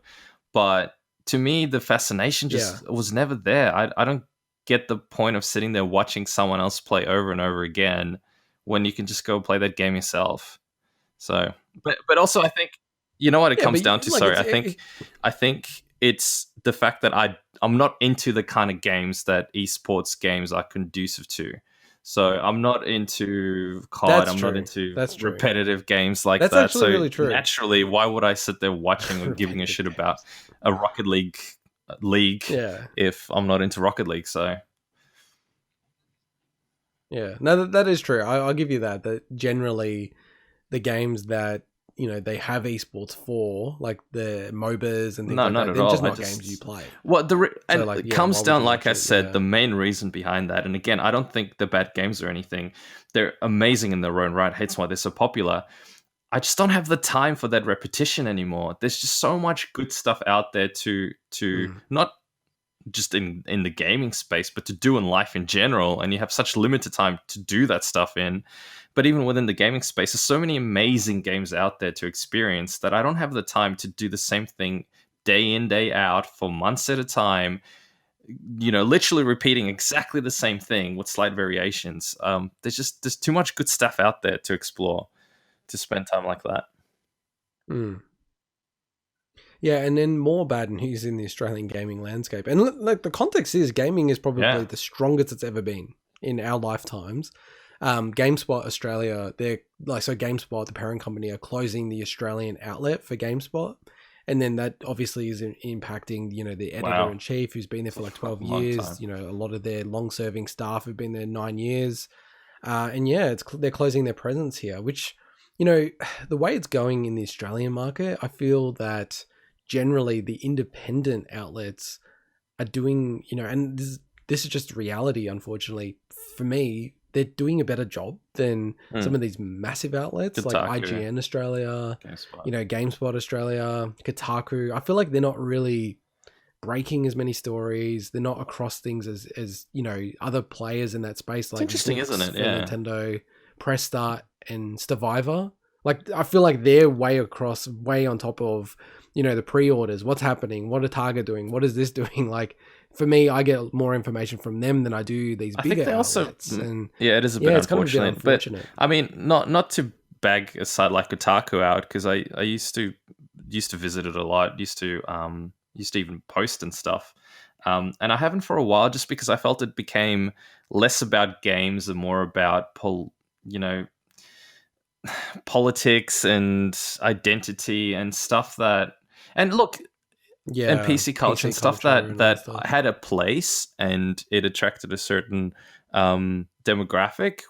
But to me, the fascination just was never there. I don't get the point of sitting there watching someone else play over and over again when you can just go play that game yourself. So, but also I think, you know what it comes down to.
like,
Sorry, I think it's the fact that I'm not into the kind of games that esports games are conducive to. So I'm not into COD. I'm not into repetitive games like that.
That's
so
really true.
Naturally, why would I sit there watching and giving a shit about a Rocket League if I'm not into Rocket League? So
yeah, no, that is true. I'll give you that. That generally, the games that they have esports for, like the MOBAs and things like that, they're just not games you play.
Well, it comes down, like I said, the main reason behind that. And again, I don't think they're bad games or anything. They're amazing in their own right. Hence why they're so popular. I just don't have the time for that repetition anymore. There's just so much good stuff out there to not just in the gaming space, but to do in life in general. And you have such limited time to do that stuff in. But even within the gaming space, there's so many amazing games out there to experience that I don't have the time to do the same thing day in, day out for months at a time, literally repeating exactly the same thing with slight variations. There's too much good stuff out there to explore, to spend time like that.
Yeah, and then more bad news in the Australian gaming landscape. And like the context is, gaming is probably the strongest it's ever been in our lifetimes. Gamespot Australia, Gamespot, the parent company, are closing the Australian outlet for Gamespot. And then that obviously is impacting, the editor-in-chief who's been there for like 12 years. A lot of their long-serving staff have been there 9 years. They're closing their presence here, which, the way it's going in the Australian market, I feel that generally the independent outlets are doing, and this is just reality, unfortunately, for me. They're doing a better job than some of these massive outlets like IGN Australia, GameSpot Australia, Kotaku. I feel like they're not really breaking as many stories. They're not across things as other players in that space. Like,
it's interesting, isn't it? Yeah.
Nintendo, Press Start, and Survivor. Like, I feel like they're way on top of, the pre-orders. What's happening? What are Target doing? What is this doing? Like, for me, I get more information from them than I do these bigger outlets. And
it is a bit unfortunate. But I mean, not to bag a site like Kotaku out, because I used to visit it a lot. Used to even post and stuff. And I haven't for a while, just because I felt it became less about games and more about politics and identity and stuff that. And look. Yeah, and PC culture and stuff that had a place, and it attracted a certain demographic,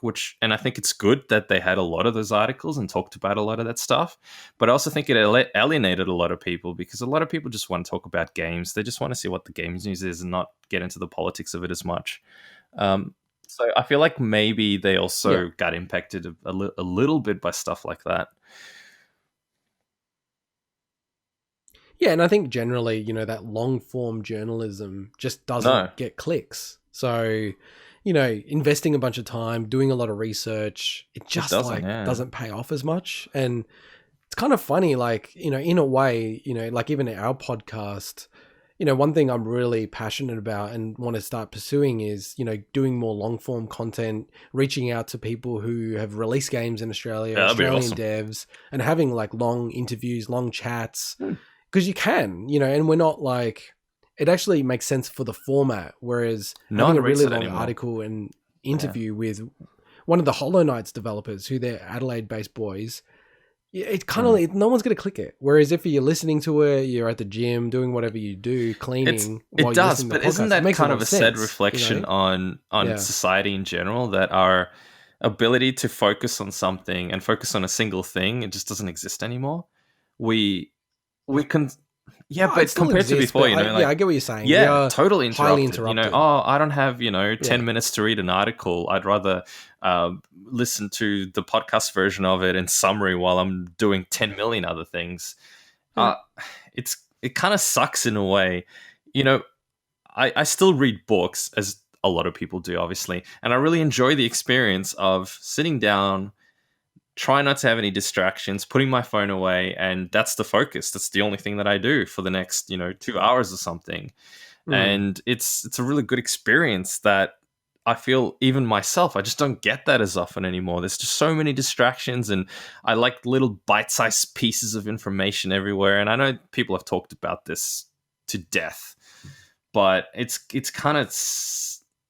and I think it's good that they had a lot of those articles and talked about a lot of that stuff. But I also think it alienated a lot of people, because a lot of people just want to talk about games. They just want to see what the games news is and not get into the politics of it as much. So I feel like maybe they also got impacted a little bit by stuff like that.
Yeah, and I think generally, that long-form journalism just doesn't get clicks. So, investing a bunch of time, doing a lot of research, it just doesn't pay off as much. And it's kind of funny, like, in a way, like even our podcast, one thing I'm really passionate about and want to start pursuing is, doing more long-form content, reaching out to people who have released games in Australia, Australian devs, and having like long interviews, long chats. Because you can, and we're not like, it actually makes sense for the format. Whereas having a really long article and interview with one of the Hollow Knights developers, who they're Adelaide-based boys, it kind of, no one's going to click it. Whereas if you're listening to it, you're at the gym, doing whatever you do, cleaning.
It does, but isn't that kind of a sad reflection on society in general, that our ability to focus on something and focus on a single thing, it just doesn't exist anymore? We can, but compared to before,
I get what you're saying.
Yeah, totally interrupted. I don't have 10 minutes to read an article. I'd rather listen to the podcast version of it in summary while I'm doing 10 million other things. It kind of sucks in a way. I still read books, as a lot of people do, obviously, and I really enjoy the experience of sitting down, try not to have any distractions, putting my phone away, and that's the focus. That's the only thing that I do for the next, 2 hours or something. And it's a really good experience that I feel even myself, I just don't get that as often anymore. There's just so many distractions, and I like little bite-sized pieces of information everywhere. And I know people have talked about this to death, but it's kind of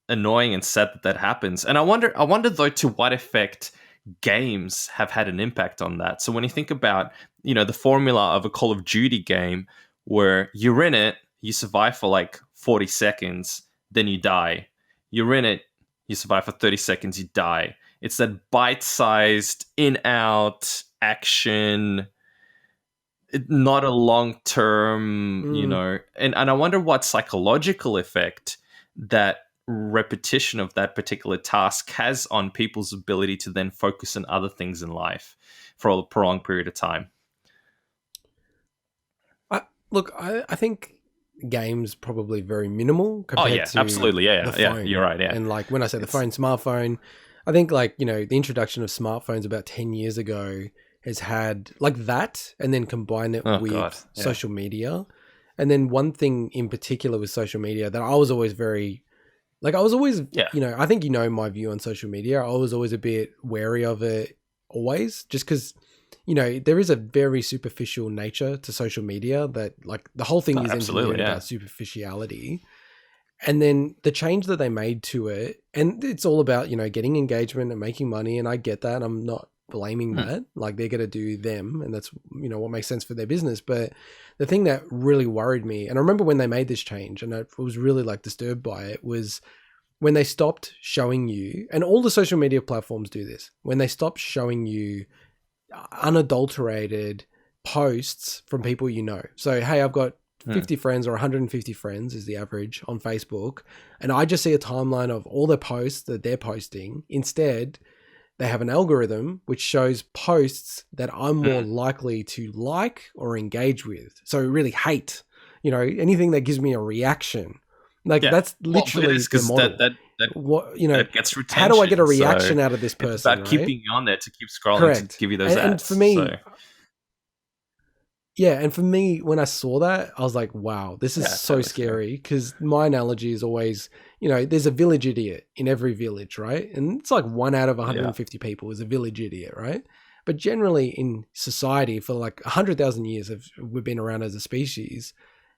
annoying and sad that happens. And I wonder though, to what effect games have had an impact on that. So when you think about, the formula of a Call of Duty game, where you're in it, you survive for like 40 seconds, then you die. You're in it, you survive for 30 seconds, you die. It's that bite-sized, in-out action, not a long-term, and I wonder what psychological effect that repetition of that particular task has on people's ability to then focus on other things in life for a prolonged period of time.
I think games probably very minimal compared to
absolutely,
the phone.
You're right, yeah.
And like when I say the phone, smartphone, I think like, the introduction of smartphones about 10 years ago has had like that, and then combine it with social media. And then one thing in particular with social media that I was always very, like I was always, I think my view on social media. I was always a bit wary of it always, just because, there is a very superficial nature to social media that like the whole thing is engineered about superficiality. And then the change that they made to it, and it's all about, getting engagement and making money. And I get that. I'm not blaming that. Like they're going to do them, and that's, what makes sense for their business. But the thing that really worried me, and I remember when they made this change and I was really like disturbed by it, was when they stopped showing you, and all the social media platforms do this, when they stopped showing you unadulterated posts from people. So, hey, I've got 50 friends, or 150 friends is the average on Facebook, and I just see a timeline of all the posts that they're posting. Instead, they have an algorithm which shows posts that I'm more likely to like or engage with. So really hate, anything that gives me a reaction. Like that's literally the model.
That gets retention.
How do I get a reaction out of this person?
It's about keeping you on there to keep scrolling.
Correct.
To give you those ads.
And for me, and for me, when I saw that, I was like, wow, this is so scary, because my analogy is always, there's a village idiot in every village, right? And it's like 1 out of 150 people is a village idiot, right? But generally in society, for like 100,000 years we've been around as a species,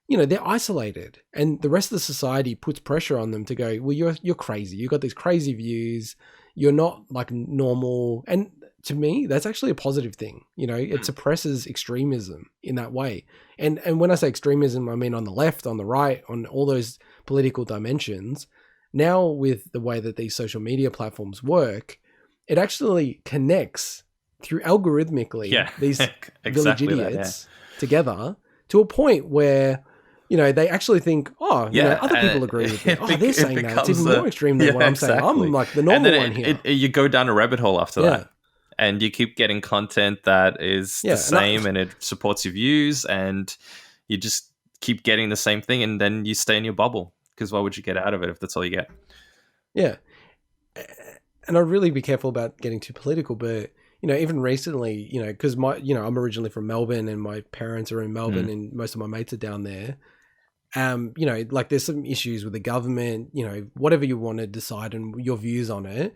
they're isolated, and the rest of the society puts pressure on them to go, well, you're crazy. You've got these crazy views. You're not like normal. And to me, that's actually a positive thing. It suppresses extremism in that way. And when I say extremism, I mean on the left, on the right, on all those political dimensions. Now with the way that these social media platforms work, it actually connects through algorithmically these village idiots together to a point where, they actually think, other people agree with me. They're saying that. It's even more extreme than what I'm saying. I'm like the normal one here.
You go down a rabbit hole after that. And you keep getting content that is the same, and it supports your views, and you just keep getting the same thing, and then you stay in your bubble, because why would you get out of it if that's all you get?
Yeah. And I'd really be careful about getting too political, but even recently, because I'm originally from Melbourne, and my parents are in Melbourne, and most of my mates are down there. Like there's some issues with the government, whatever you want to decide and your views on it.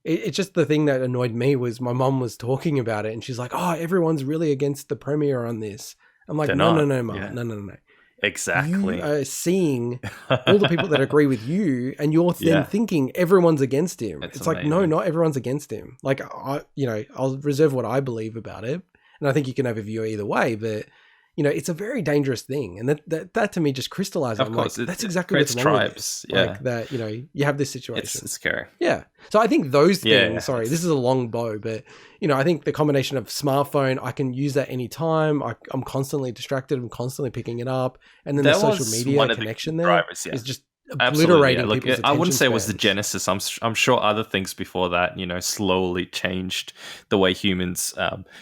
It's just the thing that annoyed me was my mum was talking about it, and she's like, oh, everyone's really against the Premier on this. I'm like, no, Mum, no.
Exactly.
You are seeing all the people that agree with you, and you're then thinking everyone's against him. It's like, no, not everyone's against him. Like, I'll reserve what I believe about it, and I think you can have a view either way, but it's a very dangerous thing, and that to me just crystallizes.
Of course,
that's exactly what's wrong
tribes.
With it. Like that, you have this situation.
It's scary.
Yeah. So I think those things. Sorry, this is a long bow, but I think the combination of smartphone, I can use that anytime. I'm constantly distracted. I'm constantly picking it up, and then the social media connection there is just obliterating people's attention.
I wouldn't say it was
spans.
the genesis. I'm sure other things before that, slowly changed the way humans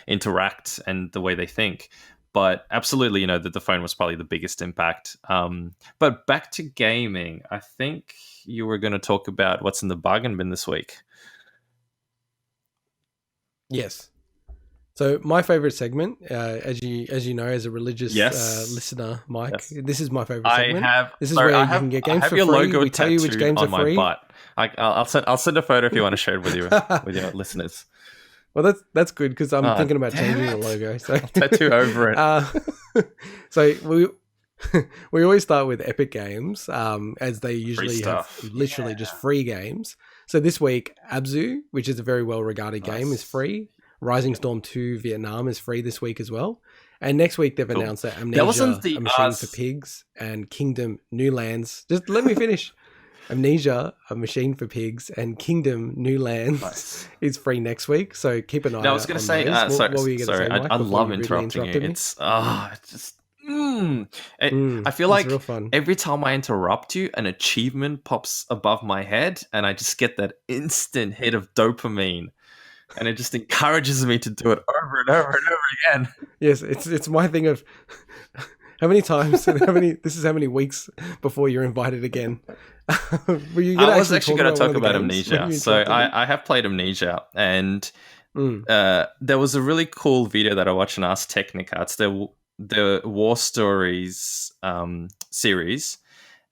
interact and the way they think. But absolutely, the phone was probably the biggest impact. But back to gaming, I think you were going to talk about what's in the bargain bin this week.
Yes. So my favorite segment, as you know, as a religious
Yes.
listener, Mike,
Yes.
this is my favorite segment. This is
Sorry,
where
I
you
have,
can get
I
games
have
for
your
free.
logo
We tell you which
tattooed
games
on
are
my
free.
butt. I'll send a photo if you want to share it with your listeners.
Well, that's good because I'm thinking about
damn
changing the
it.
logo. So
Tattoo over it.
so we always start with Epic Games, as they usually have
stuff.
literally just free games. So this week, Abzu, which is a very well regarded game, is
Nice.
free. Rising Storm 2 Vietnam is free this week as well. And next week they've
Cool.
announced that
That
Amnesia,
wasn't the
A Machine
us.
for Pigs, and Kingdom New Lands. Just let me finish. Amnesia, A Machine for Pigs, and Kingdom New Lands
Nice.
is free next week. So keep an eye out.
No, I was going to say,
those. What were you going to
sorry,
say, Mike,
I
before
love
you rudely
interrupting you.
interrupted me?
It's just, I feel
It's
like
real fun.
every time I interrupt you, an achievement pops above my head, and I just get that instant hit of dopamine, and it just encourages me to do it over and over and over again.
Yes, it's my thing of how many times and this is how many weeks before you're invited again. Were you
I was actually going to talk
one of the
about
games when
Amnesia.
you
So
interrupted me?
I have played Amnesia, and
Mm.
there was a really cool video that I watched on Ars Technica. It's the War Stories series,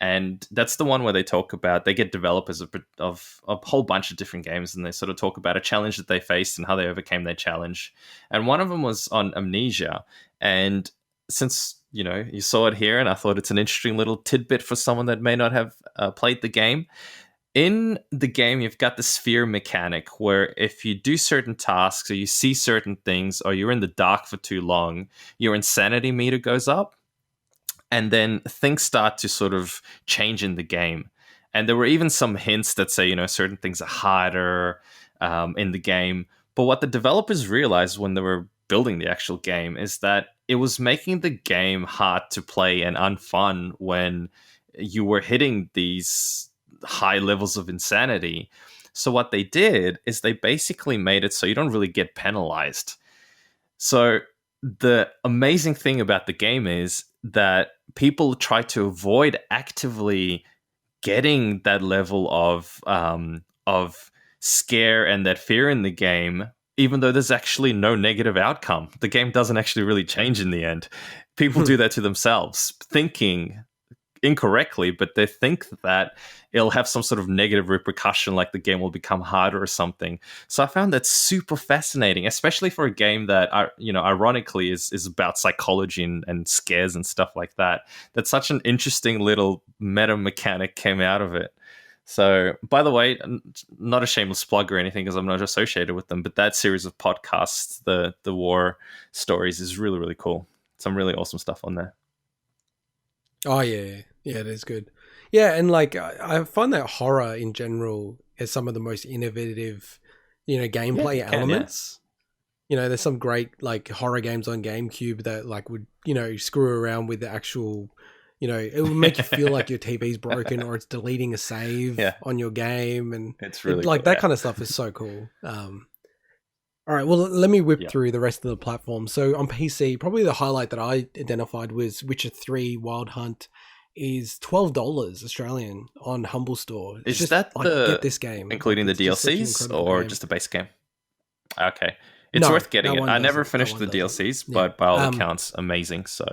and that's the one where they talk about, they get developers of a whole bunch of different games, and they sort of talk about a challenge that they faced and how they overcame their challenge. And one of them was on Amnesia, and since you saw it here, and I thought it's an interesting little tidbit for someone that may not have played the game. In the game, you've got the sphere mechanic where if you do certain tasks or you see certain things or you're in the dark for too long, your insanity meter goes up, and then things start to sort of change in the game. And there were even some hints that say, certain things are harder in the game. But what the developers realized when they were building the actual game is that it was making the game hard to play and unfun when you were hitting these high levels of insanity. So what they did is they basically made it so you don't really get penalized. So the amazing thing about the game is that people try to avoid actively getting that level of scare and that fear in the game, even though there's actually no negative outcome. The game doesn't actually really change in the end. People do that to themselves, thinking incorrectly, but they think that it'll have some sort of negative repercussion, like the game will become harder or something. So I found that super fascinating, especially for a game that, ironically is about psychology and scares and stuff like that. That's such an interesting little meta mechanic came out of it. So, by the way, not a shameless plug or anything because I'm not associated with them, but that series of podcasts, the War Stories, is really, really cool. Some really awesome stuff on there.
Oh yeah, it is good. Yeah, and like I find that horror in general is some of the most innovative, gameplay elements. There's some great like horror games on GameCube that like would screw around with the actual, it would make you feel like your TV's broken or it's deleting a save on your game, and
it's really
like
cool,
that kind of stuff is so cool. All right, well, let me whip through the rest of the platforms. So on PC, probably the highlight that I identified was Witcher 3 Wild Hunt is $12 Australian on Humble Store.
Is
just,
that
get this game,
including the DLCs or just the base game? Okay, it's worth getting it. I never finished the DLCs, but by all accounts, amazing. So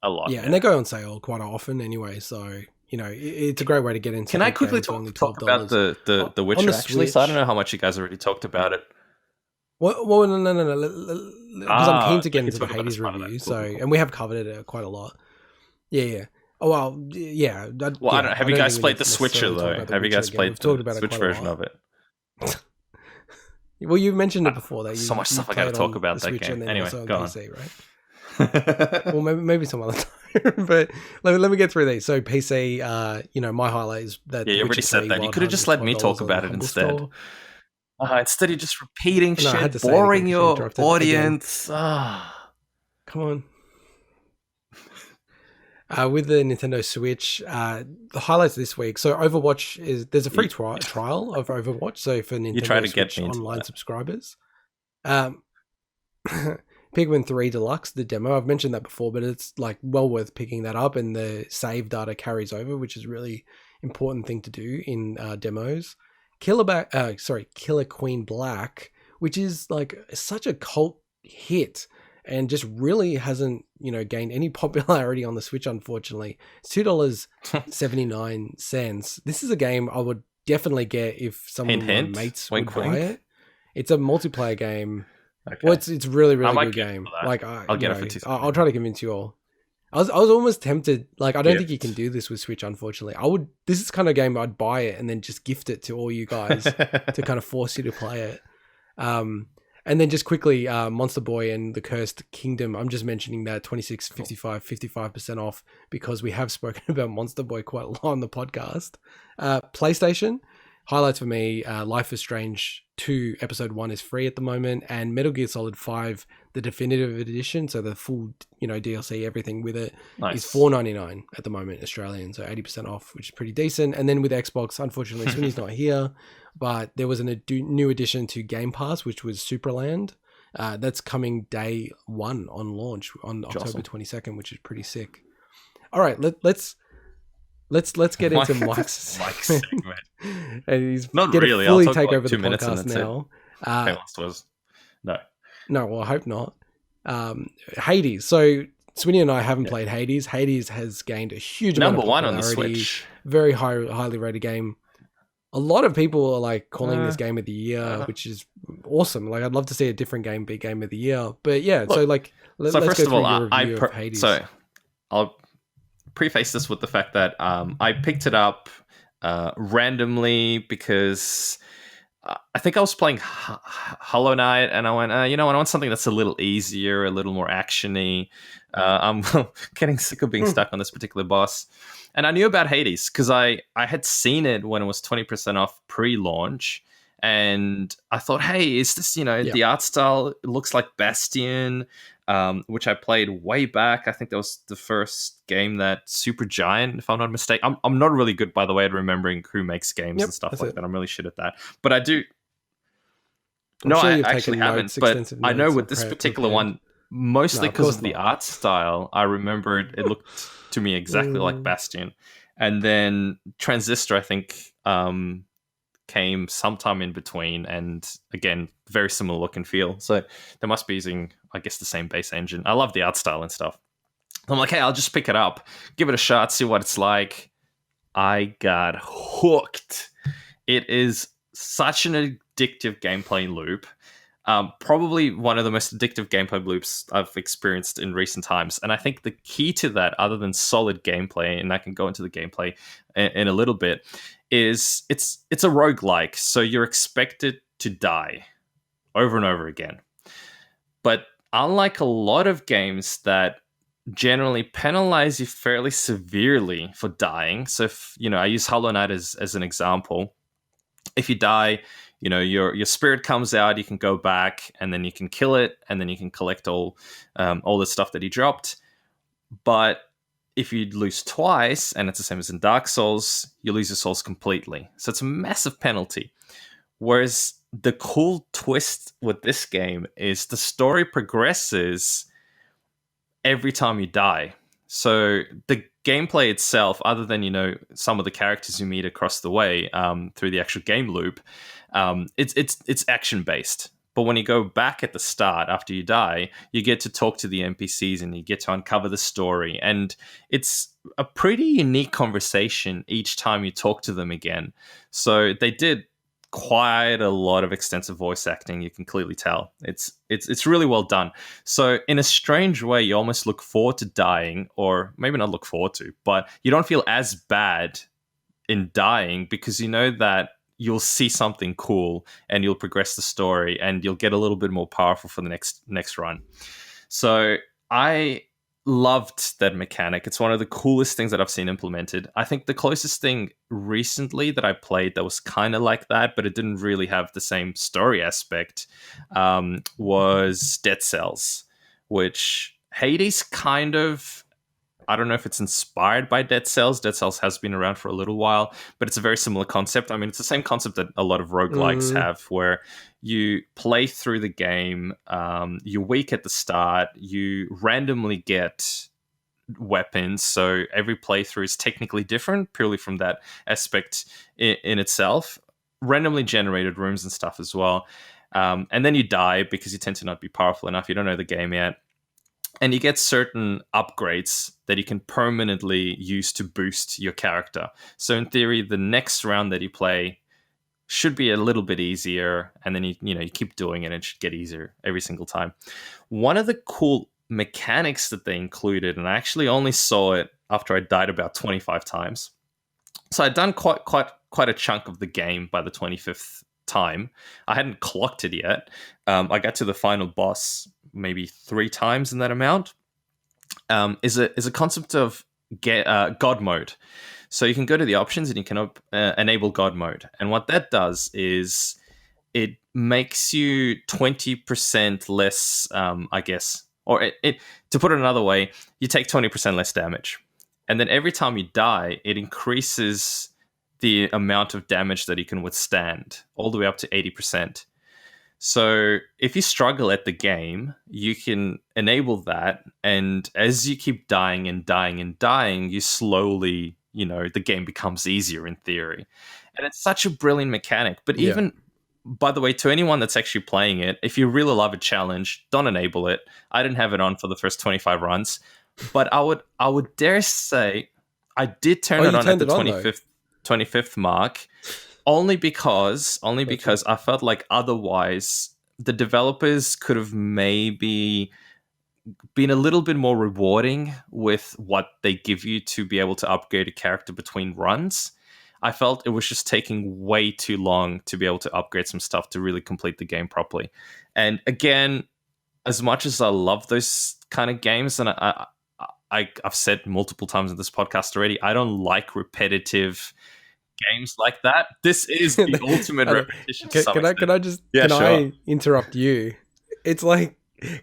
a lot.
Yeah, and they go on sale quite often anyway. So it's a great way to get into.
Can I quickly talk about the Witcher actually? So I don't know how much you guys already talked about it.
Well, no. Because I'm keen to get into the Hades review. So, and we have covered it quite a lot. Yeah. Oh well, yeah.
Well, I don't know. Have you guys played the Switcher though? Have you guys played the Switch version of it?
Well, you mentioned it before. That
so much stuff I got to talk about that game. Anyway, go on.
PC, right? Well, maybe some other time. But let me get through these. So PC, my highlight is that.
Yeah, you already said that. You could have just let me talk about it instead. Instead of just repeating shit, boring your audience.
Come on. With the Nintendo Switch, the highlights this week. So Overwatch there's a free trial of Overwatch. So for Nintendo Switch online subscribers, Pikmin 3 Deluxe, the demo. I've mentioned that before, but it's like well worth picking that up, and the save data carries over, which is a really important thing to do in demos. Killer Queen Black, which is like such a cult hit and just really hasn't, gained any popularity on the Switch, unfortunately. It's $2.79. This is a game I would definitely get if some of my mates would buy it. It's a multiplayer game. Okay. Well, it's really, really good game. Like, I'll get it for I'll try to convince you all. I was almost tempted. Like, I don't think you can do this with Switch, unfortunately. This is the kind of game I'd buy it and then just gift it to all you guys to kind of force you to play it. And then just quickly, Monster Boy and the Cursed Kingdom. I'm just mentioning that 55% off because we have spoken about Monster Boy quite a lot on the podcast. PlayStation, highlights for me, Life is Strange 2 Episode 1 is free at the moment, and Metal Gear Solid 5, the definitive edition, so the full, DLC, everything with it, is $4.99 at the moment, Australian, so 80% off, which is pretty decent. And then with Xbox, unfortunately, Swinny's not here, but there was a new addition to Game Pass, which was Superland. That's coming day 1 on launch on October 22nd, which is pretty sick. All right, let's get into Mike's segment. And he's
not really.
Fully
I'll
take
talk
over
like 2
the
minutes
podcast now.
Last was no.
Well, I hope not. Hades. So Swinny and I haven't played Hades. Hades has gained a huge amount of popularity.
Number 1 on the Switch.
Very highly rated game. A lot of people are like calling this game of the year, which is awesome. Like, I'd love to see a different game be game of the year. But yeah, let's go through your review of Hades.
So I'll preface this with the fact that I picked it up randomly because I think I was playing Hollow Knight and I went, I want something that's a little easier, a little more actiony. I'm getting sick of being stuck on this particular boss. And I knew about Hades because I had seen it when it was 20% off pre-launch. And I thought, hey, is this, the art style looks like Bastion, which I played way back. I think that was the first game that Supergiant, if I'm not mistaken. I'm not really good, by the way, at remembering who makes games and stuff like that. I'm really shit at that. But I do. I actually haven't. But I know with this particular one, mostly because of the art style, I remember it looked to me exactly like Bastion. And then Transistor, I think, came sometime in between, and again, very similar look and feel. So they must be using, I guess, the same base engine. I love the art style and stuff. I'm like, hey, I'll just pick it up, give it a shot, see what it's like. I got hooked. It is such an addictive gameplay loop. Probably one of the most addictive gameplay loops I've experienced in recent times. And I think the key to that, other than solid gameplay, and I can go into the gameplay in a little bit, is it's a roguelike. So you're expected to die over and over again. But unlike a lot of games that generally penalize you fairly severely for dying, so if, I use Hollow Knight as an example. If you die, your spirit comes out, you can go back and then you can kill it and then you can collect all the stuff that he dropped. But if you lose twice, and it's the same as in Dark Souls, you lose your souls completely. So it's a massive penalty. Whereas the cool twist with this game is the story progresses every time you die. So the gameplay itself, other than, some of the characters you meet across the way through the actual game loop, it's action-based. But when you go back at the start after you die, you get to talk to the NPCs and you get to uncover the story. And it's a pretty unique conversation each time you talk to them again. So they did quite a lot of extensive voice acting. You can clearly tell. It's really well done. So in a strange way, you almost look forward to dying, or maybe not look forward to, but you don't feel as bad in dying because you know that you'll see something cool and you'll progress the story and you'll get a little bit more powerful for the next run. So I loved that mechanic. It's one of the coolest things that I've seen implemented. I think the closest thing recently that I played that was kind of like that, but it didn't really have the same story aspect, was Dead Cells, which Hades kind of, I don't know if it's inspired by Dead Cells. Dead Cells has been around for a little while, but it's a very similar concept. I mean, it's the same concept that a lot of roguelikes have, where you play through the game, you're weak at the start, you randomly get weapons, so every playthrough is technically different, purely from that aspect in itself. Randomly generated rooms and stuff as well. And then you die because you tend to not be powerful enough. You don't know the game yet. And you get certain upgrades that you can permanently use to boost your character. So in theory, the next round that you play should be a little bit easier, and then you keep doing it and it should get easier every single time. One of the cool mechanics that they included, and I actually only saw it after I died about 25 times. So I'd done quite a chunk of the game by the 25th time. I hadn't clocked it yet. I got to the final boss maybe 3 times in that amount. Is a concept of God mode. So you can go to the options and you can enable God mode. And what that does is it makes you 20% less, I guess, or to put it another way, you take 20% less damage. And then every time you die, it increases the amount of damage that you can withstand all the way up to 80%. So if you struggle at the game, you can enable that. And as you keep dying and dying and dying, you slowly, the game becomes easier in theory. And it's such a brilliant mechanic. But even, by the way, to anyone that's actually playing it, if you really love a challenge, don't enable it. I didn't have it on for the first 25 runs. But I would dare say I did turn it on at the 25th mark. Only because I felt like otherwise the developers could have maybe been a little bit more rewarding with what they give you to be able to upgrade a character between runs. I felt it was just taking way too long to be able to upgrade some stuff to really complete the game properly. And again, as much as I love those kind of games, and I've said multiple times in this podcast already, I don't like repetitive games like that. This is the ultimate repetition.
I interrupt you? It's like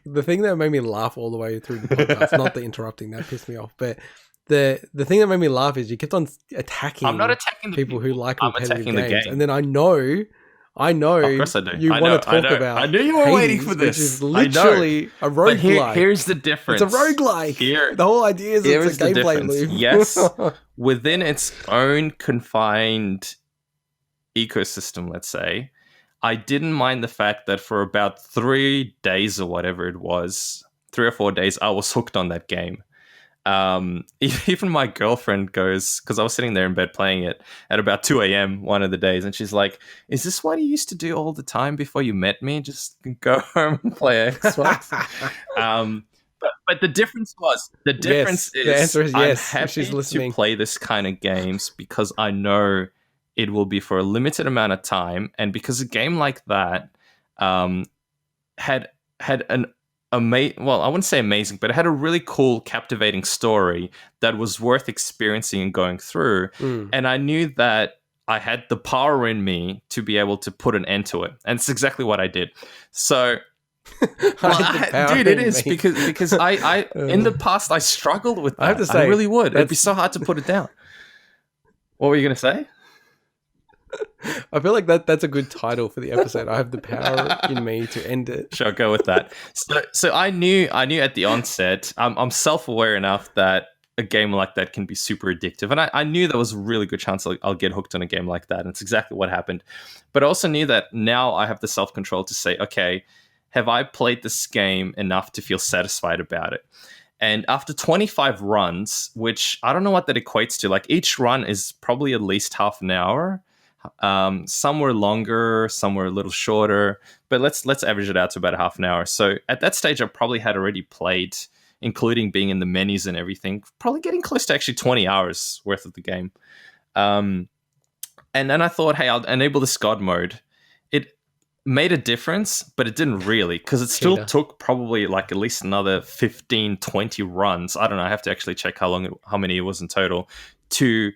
the thing that made me laugh all the way through the podcast, not the interrupting, that pissed me off, but the thing that made me laugh is you kept on attacking.
I'm not attacking the
people who like repetitive games,
the game.
And then I know
of course I do.
You want to talk about
I knew you were waiting for this.
Which is literally a roguelike.
Here's the difference.
It's a roguelike. The whole idea is it's a gameplay loop.
Yes, within its own confined ecosystem, let's say, I didn't mind the fact that for about 3 days or whatever it was, 3 or 4 days, I was hooked on that game. Even my girlfriend goes, because I was sitting there in bed playing it at about 2 a.m. one of the days, and she's like, "Is this what you used to do all the time before you met me? Just go home and play Xbox?" But the difference is
the answer is yes.
I'm happy
She's listening
to play this kind of games because I know it will be for a limited amount of time, and because a game like that had an well, I wouldn't say amazing, but it had a really cool, captivating story that was worth experiencing and going through. And I knew that I had the power in me to be able to put an end to it. And it's exactly what I did. So, dude, it is because I in the past, I struggled with that. I have to say, I really would. It'd be so hard to put it down. What were you going to say?
I feel like that's a good title for the episode. I have the power in me to end it.
Sure, go with that. So I knew at the onset, I'm self-aware enough that a game like that can be super addictive. And I knew there was a really good chance I'll get hooked on a game like that. And it's exactly what happened. But I also knew that now I have the self-control to say, okay, have I played this game enough to feel satisfied about it? And after 25 runs, which I don't know what that equates to, like each run is probably at least half an hour. Some were longer, some were a little shorter, but let's average it out to about a half an hour. So at that stage, I probably had already played, including being in the menus and everything, probably getting close to actually 20 hours worth of the game. And then I thought, hey, I'll enable this God mode. It made a difference, but it didn't really, because it still took probably like at least another 15, 20 runs. I don't know. I have to actually check how many it was in total to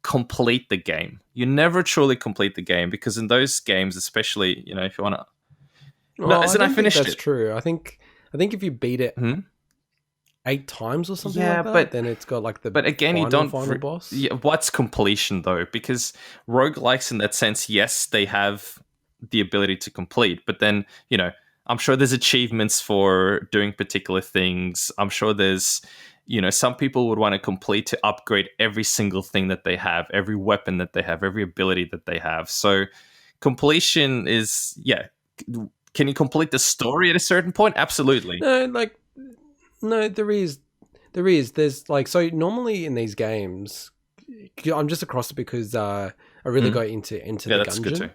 complete the game. You never truly complete the game, because in those games, especially, if you want to.
Well, I finished that's it. True. I think if you beat it 8 times or something like that, but then it's got like the.
But again, final boss. Yeah, what's completion though? Because roguelikes, in that sense, yes, they have the ability to complete, but then I'm sure there's achievements for doing particular things. I'm sure there's. Some people would want to complete to upgrade every single thing that they have, every weapon that they have, every ability that they have. So completion is, Can you complete the story at a certain point? Absolutely.
No, there is. There's like, so normally in these games, I'm just across it because I really got into the
that's
dungeon.
good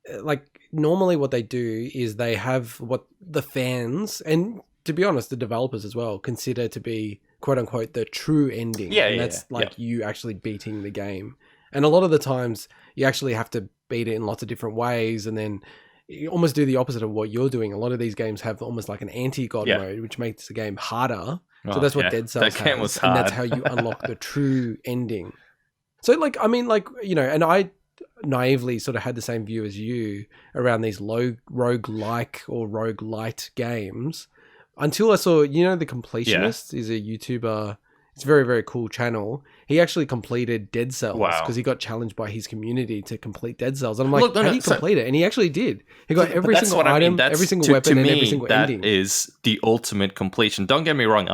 too.
Like normally what they do is they have what the fans, and to be honest, the developers as well, consider to be quote unquote the true ending. And that's you actually beating the game. And a lot of the times you actually have to beat it in lots of different ways, and then you almost do the opposite of what you're doing. A lot of these games have almost like an anti-god mode, which makes the game harder. So that's what Dead Cells
that game
has,
was hard.
and that's how you unlock the true ending. So like, I mean, like, you know, and I naively sort of had the same view as you around these roguelike or roguelite games until I saw, you know, The Completionist is a YouTuber. It's a very, very cool channel. He actually completed Dead Cells because he got challenged by his community to complete Dead Cells. And I'm like, how do you complete it? And he actually did. He got every single item, every single weapon, and every single ending.
That is the ultimate completion. Don't get me wrong.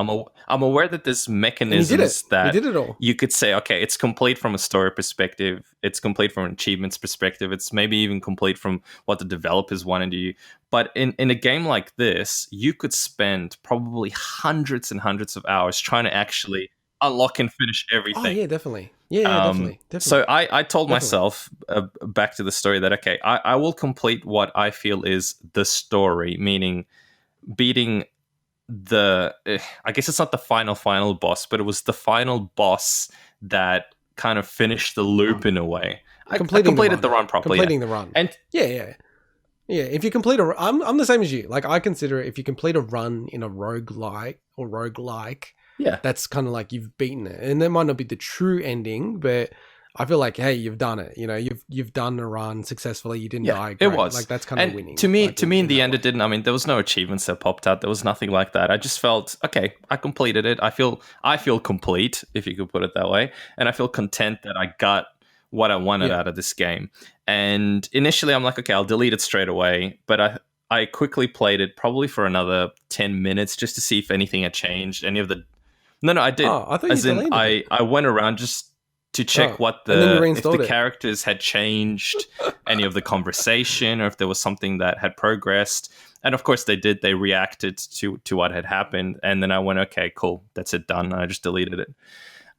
I'm aware that there's mechanisms that
he did it all.
You could say, okay, it's complete from a story perspective. It's complete from an achievements perspective. It's maybe even complete from what the developers wanted you. But in a game like this, you could spend probably hundreds and hundreds of hours trying to actually unlock and finish everything.
Oh, yeah, definitely. Definitely.
So I told myself, back to the story, that, okay, I will complete what I feel is the story, meaning beating I guess it's not the final boss, but it was the final boss that kind of finished the loop in a way. I completed the run properly.
Completing the run. And yeah, if you complete I'm the same as you. Like, I consider it, if you complete a run in a roguelike or roguelike, that's kind of like you've beaten it. And that might not be the true ending, but I feel like, hey, you've done it. You know, you've done a run successfully. You didn't die. Great.
It was
like, that's kind of winning.
To me, in the end, it didn't. I mean, there was no achievements that popped out. There was nothing like that. I just felt, okay, I completed it. I feel complete, if you could put it that way, and I feel content that I got what I wanted out of this game. And initially, I'm like, okay, I'll delete it straight away. But I quickly played it probably for another 10 minutes just to see if anything had changed. Any of the No, I did.
Oh, I thought you deleted it.
I went around just to check if the characters had changed, any of the conversation, or if there was something that had progressed. And of course they did. They reacted to what had happened. And then I went, okay, cool, that's it, done. And I just deleted it.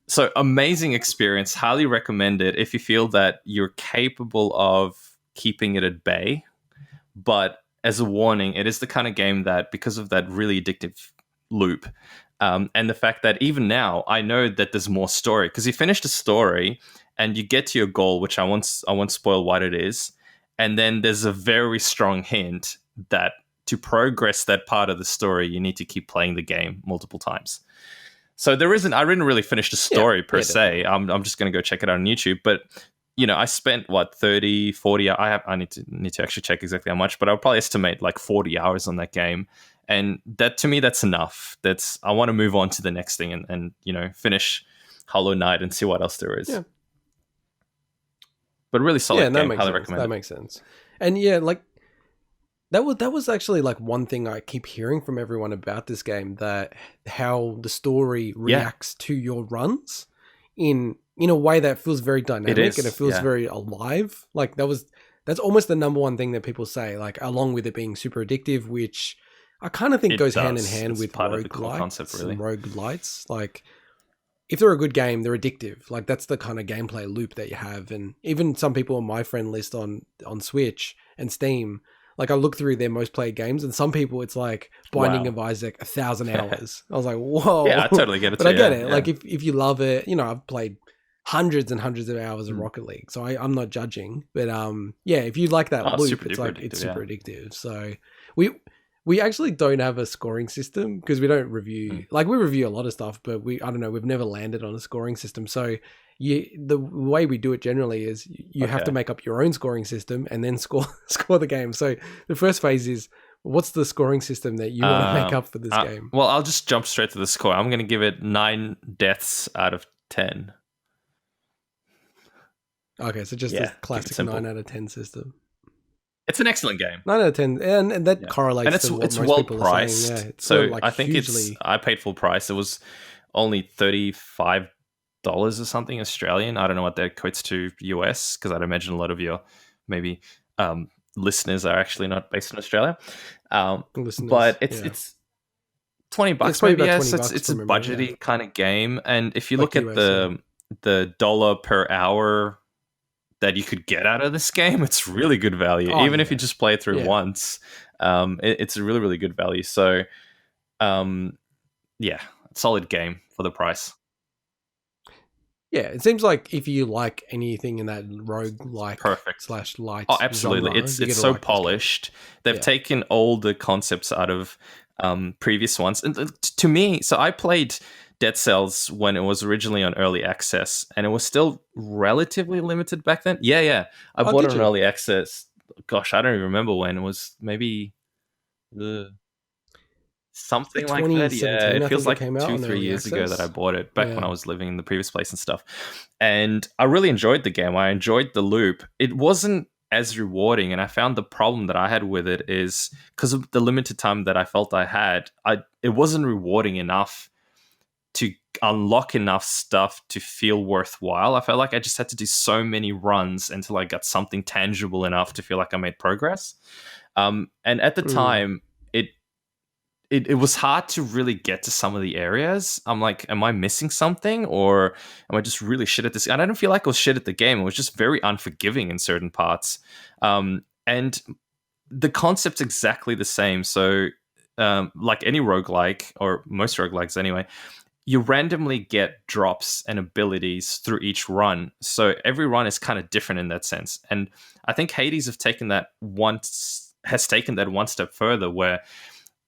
So amazing experience. Highly recommend it if you feel that you're capable of keeping it at bay. But as a warning, it is the kind of game that, because of that really addictive loop, and the fact that even now I know that there's more story, because you finish the story and you get to your goal, which I won't spoil what it is, and then there's a very strong hint that to progress that part of the story, you need to keep playing the game multiple times. So I didn't really finish the story per se. I'm just going to go check it out on YouTube. But you know, I spent 30, 40. I need to actually check exactly how much, but I'll probably estimate like 40 hours on that game. And that, to me, that's enough. I want to move on to the next thing and you know, finish Hollow Knight and see what else there is. Yeah. But really solid game. Highly recommend.
That makes sense. And yeah, like that was actually like one thing I keep hearing from everyone about this game, that how the story reacts to your runs in a way that feels very dynamic and it feels very alive. Like that's almost the number one thing that people say, like, along with it being super addictive, which I kind of think goes hand in hand with roguelites and roguelites. Like, if they're a good game, they're addictive. Like, that's the kind of gameplay loop that you have. And even some people on my friend list on Switch and Steam, like, I look through their most played games, and some people it's like Binding of Isaac 1,000 hours. I was like, whoa.
Yeah, I totally get it.
But I get it. Yeah. Like, if you love it, you know, I've played hundreds and hundreds of hours of Rocket League, so I'm not judging. But if you like that loop, it's like it's super addictive. So we actually don't have a scoring system because we don't review. Like, we review a lot of stuff, but we've never landed on a scoring system. So the way we do it generally is you have to make up your own scoring system and then score the game. So the first phase is, what's the scoring system that you want to make up for this game?
Well, I'll just jump straight to the score. I'm going to give it 9 deaths out of 10.
Okay, so just a classic 9 out of 10 system.
It's an excellent game.
9 out of 10, and that correlates to what
it's
most
well
people
priced.
are saying. Yeah,
so like, I think I paid full price. It was only $35 or something Australian. I don't know what that equates to US, because I'd imagine a lot of your maybe listeners are actually not based in Australia.
Listeners,
But it's
yeah.
it's $20
It's probably
maybe.
about
Yes,
20
it's
bucks
it's a
from memory,
budgety
yeah.
kind of game. And if you
Like
look at
US, yeah.
the dollar per hour that you could get out of this game, it's really good value.
Oh,
Even if you
yeah.
just play it through
Yeah.
once, it's a really, really good value. So, yeah, solid game for the price.
Yeah, it seems like if you like anything in that rogue-like
Perfect.
/ light
Oh, absolutely.
genre,
It's
you're gonna
so
like this game.
polished. They've
Yeah.
taken all the concepts out of previous ones. And to me, so I played Dead Cells when it was originally on early access, and it was still relatively limited back then. Yeah. I
Oh,
bought it
did
on
you?
early access. Gosh, I don't even remember when. It was maybe something like that. Yeah,
2017,
it
I
feels
think it
like
came out on
2-3
early
years ago that I
access.
bought it, back when
Yeah.
I was living in the previous place and stuff. And I really enjoyed the game. I enjoyed the loop. It wasn't as rewarding, and I found the problem that I had with it is because of the limited time that I felt I had, it wasn't rewarding enough to unlock enough stuff to feel worthwhile. I felt like I just had to do so many runs until I got something tangible enough to feel like I made progress. And at the time, it was hard to really get to some of the areas. I'm like, am I missing something, or am I just really shit at this? And I don't feel like I was shit at the game. It was just very unforgiving in certain parts. And the concept's exactly the same. So, like any roguelike, or most roguelikes anyway, you randomly get drops and abilities through each run. So every run is kind of different in that sense. And I think Hades has taken that one step further, where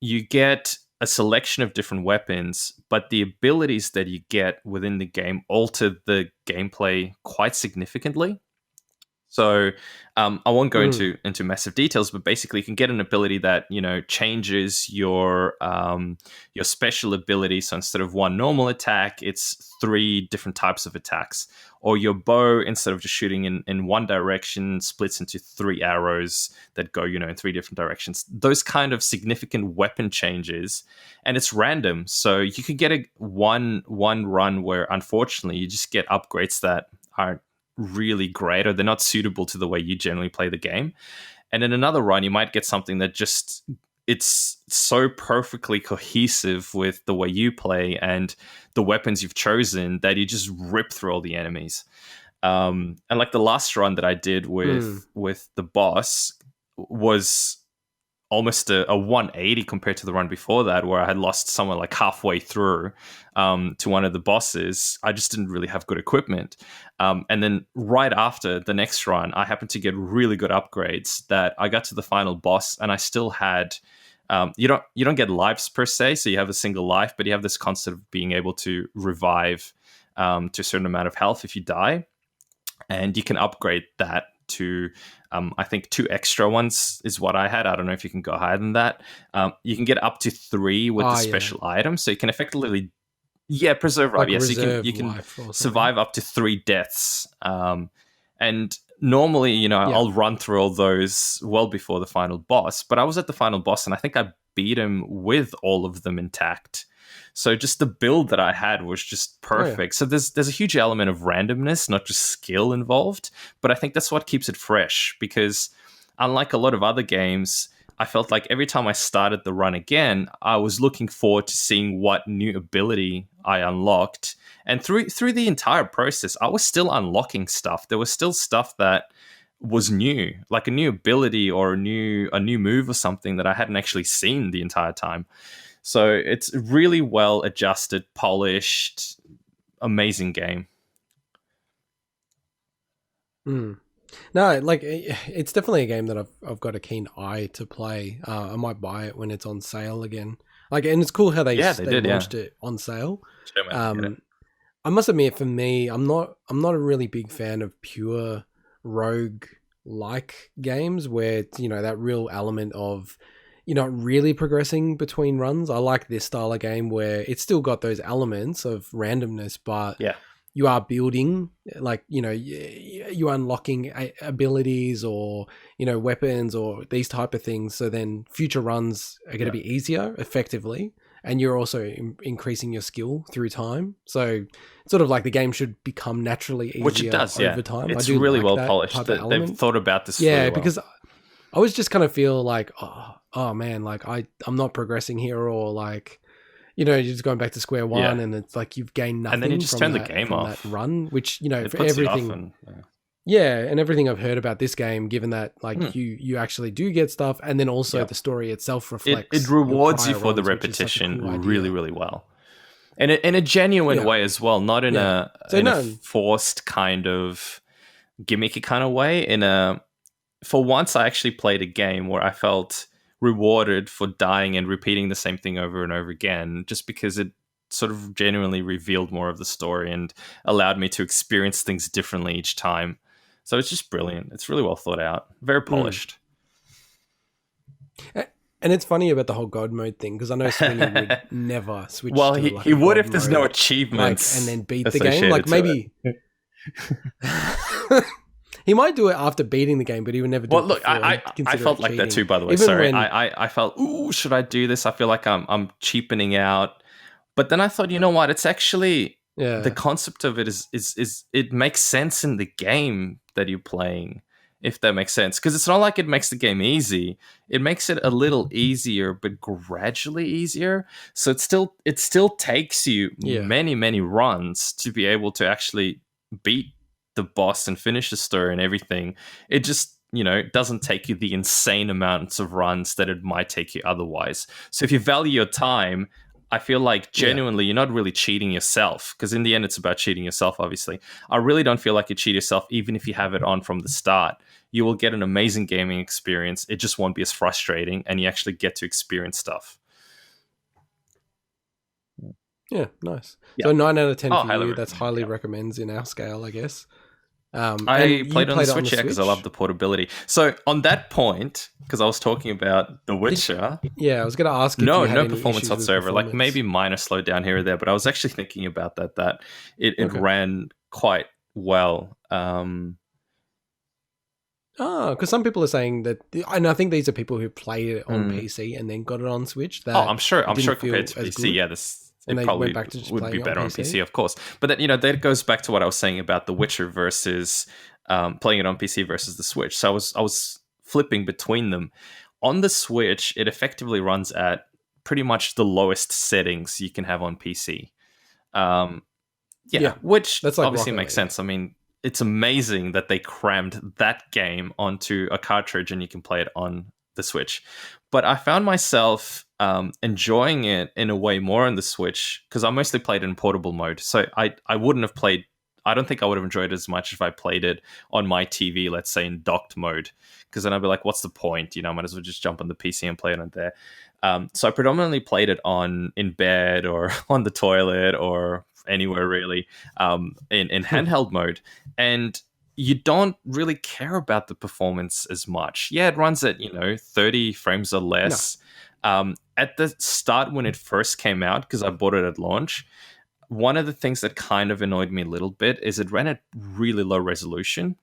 you get a selection of different weapons, but the abilities that you get within the game alter the gameplay quite significantly. So I won't go into massive details, but basically you can get an ability that, you know, changes your special ability. So instead of one normal attack, it's 3 different types of attacks. Or your bow, instead of just shooting in one direction, splits into 3 arrows that go, you know, in 3 different directions. Those kind of significant weapon changes, and it's random. So you could get one run where, unfortunately, you just get upgrades that aren't really great, or they're not suitable to the way you generally play the game. And in another run, you might get something that just, it's so perfectly cohesive with the way you play and the weapons you've chosen that you just rip through all the enemies. And like the last run that I did with the boss was almost a 180 compared to the run before that, where I had lost someone like halfway through to one of the bosses. I just didn't really have good equipment. And then right after the next run, I happened to get really good upgrades that I got to the final boss, and I still had you don't get lives per se, so you have a single life, but you have this concept of being able to revive to a certain amount of health if you die, and you can upgrade that to I think 2 extra ones is what I had. I don't know if you can go higher than that. You can get up to 3 with the special items, so you can effectively preserve life.
Like
Yes,
reserve
you can
life or something.
survive up to 3 deaths. And normally, you know, I'll run through all those well before the final boss, but I was at the final boss and I think I beat him with all of them intact. So just the build that I had was just perfect. So there's a huge element of randomness, not just skill involved, but I think that's what keeps it fresh, because unlike a lot of other games, I felt like every time I started the run again, I was looking forward to seeing what new ability I unlocked. And through the entire process, I was still unlocking stuff. There was still stuff that was new, like a new ability or a new move or something that I hadn't actually seen the entire time. So it's really well adjusted, polished, amazing game.
No, like it's definitely a game that I've got a keen eye to play. I might buy it when it's on sale again. Like, and it's cool how they launched it on sale. I must admit, for me, I'm not a really big fan of pure rogue like games where, you know, that real element of you're not really progressing between runs. I like this style of game where it's still got those elements of randomness, but you are building, like, you know, you're unlocking abilities or, you know, weapons or these type of things. So then future runs are going to be easier effectively. And you're also increasing your skill through time. So sort of like the game should become naturally easier,
which it does,
over time.
It's
I do
really
like
well
that
polished.
type of element.
They've thought about this really well.
Because I always just kind of feel like, oh man, like I'm not progressing here, or like, you're just going back to square one, and it's like you've gained nothing.
And then you just turn the game off.
That run, which
It
for
puts you
everything.
off and,
and everything I've heard about this game, given that like you actually do get stuff, and then also the story itself reflects.
It rewards you
your
for the
prior runs, which is such a
repetition
cool
really,
idea.
really well. And in a genuine way as well, not in a forced kind of gimmicky kind of way. For once, I actually played a game where I felt rewarded for dying and repeating the same thing over and over again, just because it sort of genuinely revealed more of the story and allowed me to experience things differently each time. So it's just brilliant. It's really well thought out, very polished.
And it's funny about the whole God mode thing, because I know Swinny would never switch.
Well,
to
he would if there's
mode,
no achievements,
and then beat the game. Like maybe he might do it after beating the game, but he would never do it.
Look, I felt like that too. By the way, sorry, I felt, ooh, should I do this? I feel like I'm cheapening out. But then I thought, you know what? It's actually the concept of it is it makes sense in the game that you're playing, if that makes sense. Because it's not like it makes the game easy. It makes it a little easier, but gradually easier. So it still takes you many runs to be able to actually beat the boss and finish the story and everything. It just doesn't take you the insane amounts of runs that it might take you otherwise. So if you value your time, I feel like genuinely you're not really cheating yourself, because in the end it's about cheating yourself, obviously. I really don't feel like you cheat yourself even if you have it on from the start. You will get an amazing gaming experience. It just won't be as frustrating, and you actually get to experience stuff.
Yeah, nice. Yeah. So 9 out of 10 for you. That's highly
recommend.
Recommends in our scale, I guess.
I played on the Switch because I love the portability. So on that point, because I was talking about The Witcher.
I was going to ask.
No performance whatsoever. Like maybe minor slowdown here or there, but I was actually thinking about that it ran quite well.
Because some people are saying that, and I think these are people who played it on PC and then got it on Switch. That
I'm sure compared to PC, it probably would be better on PC, of course. But that goes back to what I was saying about The Witcher versus playing it on PC versus the Switch. So I was flipping between them. On the Switch, it effectively runs at pretty much the lowest settings you can have on PC. Which that's like obviously makes sense. I mean, it's amazing that they crammed that game onto a cartridge and you can play it on the Switch. But I found myself enjoying it in a way more on the Switch, because I mostly played in portable mode. So I wouldn't have played, I don't think I would have enjoyed it as much if I played it on my TV, let's say in docked mode, because then I'd be like, what's the point? I might as well just jump on the PC and play it on there. So I predominantly played it in bed or on the toilet or anywhere really, in handheld mode. And you don't really care about the performance as much. Yeah, it runs at 30 frames or less. No. At the start when it first came out, because I bought it at launch, one of the things that kind of annoyed me a little bit is it ran at really low resolution.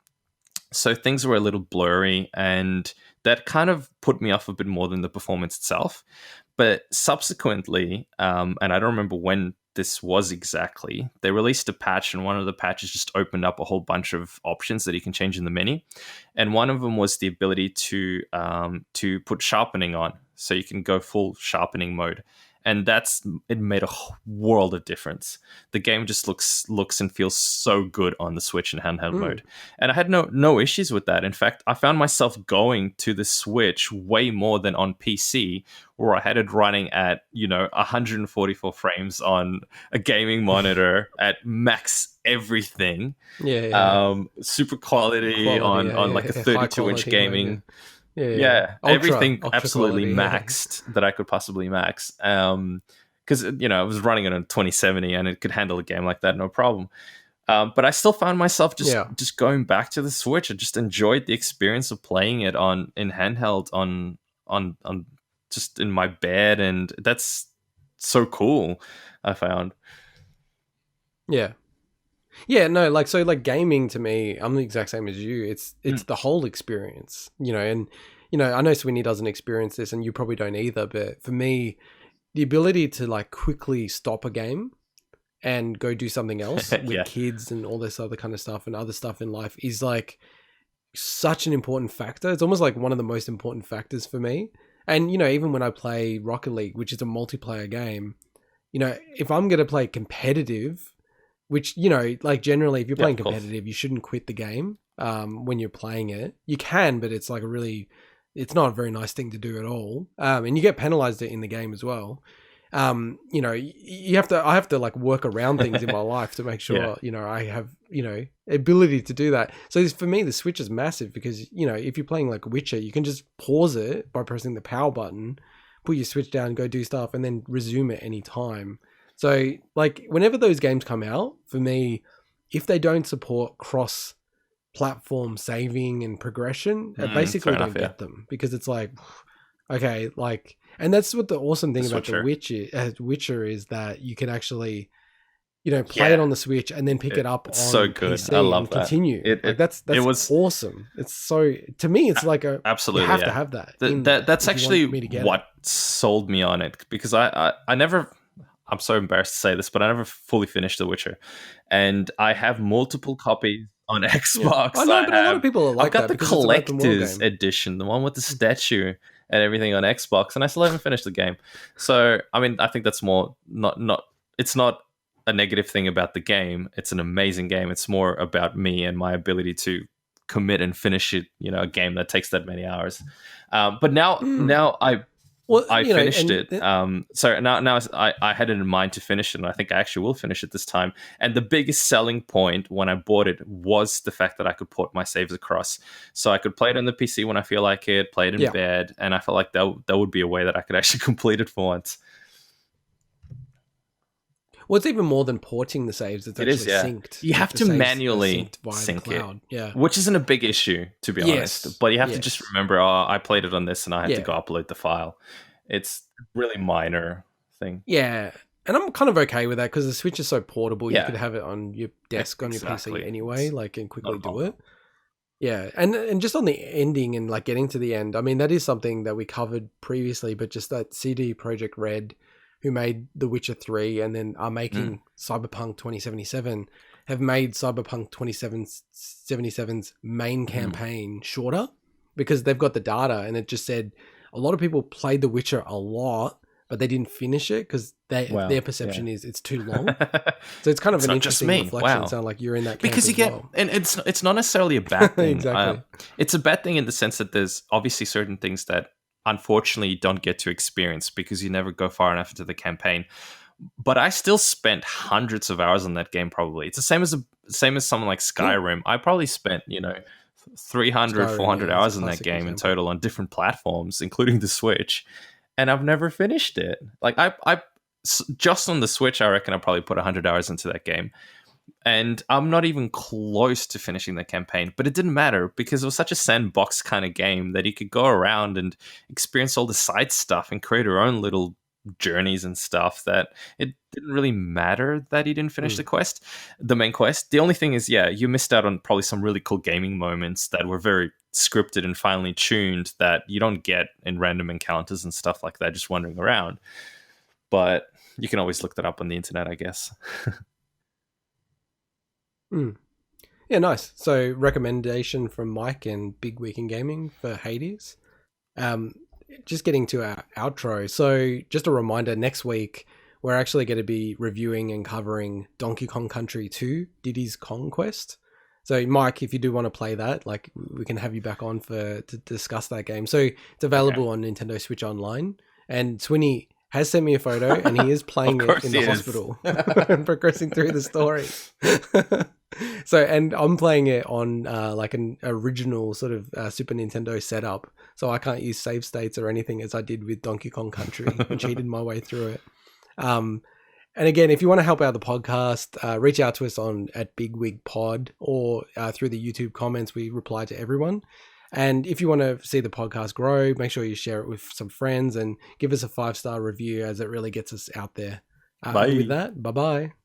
So things were a little blurry, and that kind of put me off a bit more than the performance itself. But subsequently, and I don't remember when this was exactly, they released a patch, and one of the patches just opened up a whole bunch of options that you can change in the menu. And one of them was the ability to put sharpening on, so you can go full sharpening mode. And it made a world of difference. The game just looks and feels so good on the Switch in handheld mode. And I had no issues with that. In fact, I found myself going to the Switch way more than on PC, where I had it running at 144 frames on a gaming monitor at max everything. Super quality on like a 32-inch gaming. Yeah. Everything absolutely maxed that I could possibly max. Because I was running it on 2070 and it could handle a game like that, no problem. But I still found myself just going back to the Switch. I just enjoyed the experience of playing it in handheld on just in my bed, and that's so cool, I found. Yeah, no, like gaming to me, I'm the exact same as you. It's the whole experience, and I know Swinny doesn't experience this, and you probably don't either. But for me, the ability to like quickly stop a game and go do something else with kids and all this other kind of stuff and other stuff in life is like
such an important factor. It's almost like one of the most important factors for me. And, you know, even when I play Rocket League, which is a multiplayer game, you know, if I'm going to play competitive, which, you know, like generally if you're playing competitive, you shouldn't quit the game when you're playing it. You can, but it's like it's not a very nice thing to do at all. And you get penalized in the game as well. You know, I have to like work around things in my life to make sure, you know, I have, you know, ability to do that. So for me, the Switch is massive because, you know, if you're playing like Witcher, you can just pause it by pressing the power button, put your Switch down, go do stuff, and then resume at any time. So like whenever those games come out, for me, if they don't support cross-platform saving and progression, I basically don't get them, because it's like, okay, like, and that's what the awesome thing about the Witcher is that you can actually, you know, play it on the Switch and then pick it up on
so good.
PC
I love
and continue. That's awesome. It's so, to me, it's like absolutely you have to have that.
That's actually what sold me on it, because I never, I'm so embarrassed to say this, but I never fully finished The Witcher, and I have multiple copies on Xbox.
I know, but a lot of people are like that.
I've got the collector's edition, the one with the statue and everything on Xbox, and I still haven't finished the game. So, I mean, I think that's more it's not a negative thing about the game. It's an amazing game. It's more about me and my ability to commit and finish it, you know, a game that takes that many hours. But now I finished it. So now I had it in mind to finish it, and I think I actually will finish it this time. And the biggest selling point when I bought it was the fact that I could port my saves across. So I could play it on the PC when I feel like it, play it in bed, and I felt like that would be a way that I could actually complete it for once.
Well, it's even more than porting the saves. It's actually synced.
You have to manually sync it, which isn't a big issue, to be honest. But you have to just remember, I played it on this and I had to go upload the file. It's a really minor thing.
Yeah, and I'm kind of okay with that because the Switch is so portable. You could have it on your desk on your PC anyway, like, and quickly do it. Yeah, and just on the ending and like getting to the end, I mean, that is something that we covered previously, but just that CD Projekt Red, who made The Witcher 3 and then are making Cyberpunk 2077, have made Cyberpunk 2077's main campaign shorter because they've got the data, and it just said a lot of people played The Witcher a lot, but they didn't finish it because their perception is it's too long. So it's kind of an interesting reflection. It sounds like you're in that camp
because you get, and it's not necessarily a bad thing.
Exactly.
It's a bad thing in the sense that there's obviously certain things that unfortunately you don't get to experience because you never go far enough into the campaign. But I still spent hundreds of hours on that game. Probably it's the same as someone like Skyrim. I probably spent 300, 400 hours in that game in total on different platforms, including the Switch, and I've never finished it. Like I just on the Switch, I reckon I probably put 100 hours into that game. And I'm not even close to finishing the campaign, but it didn't matter because it was such a sandbox kind of game that you could go around and experience all the side stuff and create your own little journeys and stuff that it didn't really matter that you didn't finish the main quest. The only thing is, you missed out on probably some really cool gaming moments that were very scripted and finely tuned that you don't get in random encounters and stuff like that, just wandering around. But you can always look that up on the internet, I guess.
Yeah, nice. So recommendation from Mike and Big Week in Gaming for Hades. Just getting to our outro. So just a reminder, next week we're actually going to be reviewing and covering Donkey Kong Country 2, Diddy's Kong Quest. So Mike, if you do want to play that, like, we can have you back on to discuss that game. So it's available on Nintendo Switch Online, and Swinny has sent me a photo and he is playing it in the hospital and progressing through the story. So, and I'm playing it on like an original sort of Super Nintendo setup. So I can't use save states or anything as I did with Donkey Kong Country and cheated my way through it. And again, if you want to help out the podcast, reach out to us at Big Wig Pod or through the YouTube comments. We reply to everyone. And if you want to see the podcast grow, make sure you share it with some friends and give us a 5-star review, as it really gets us out there.
Bye.
With that, bye-bye.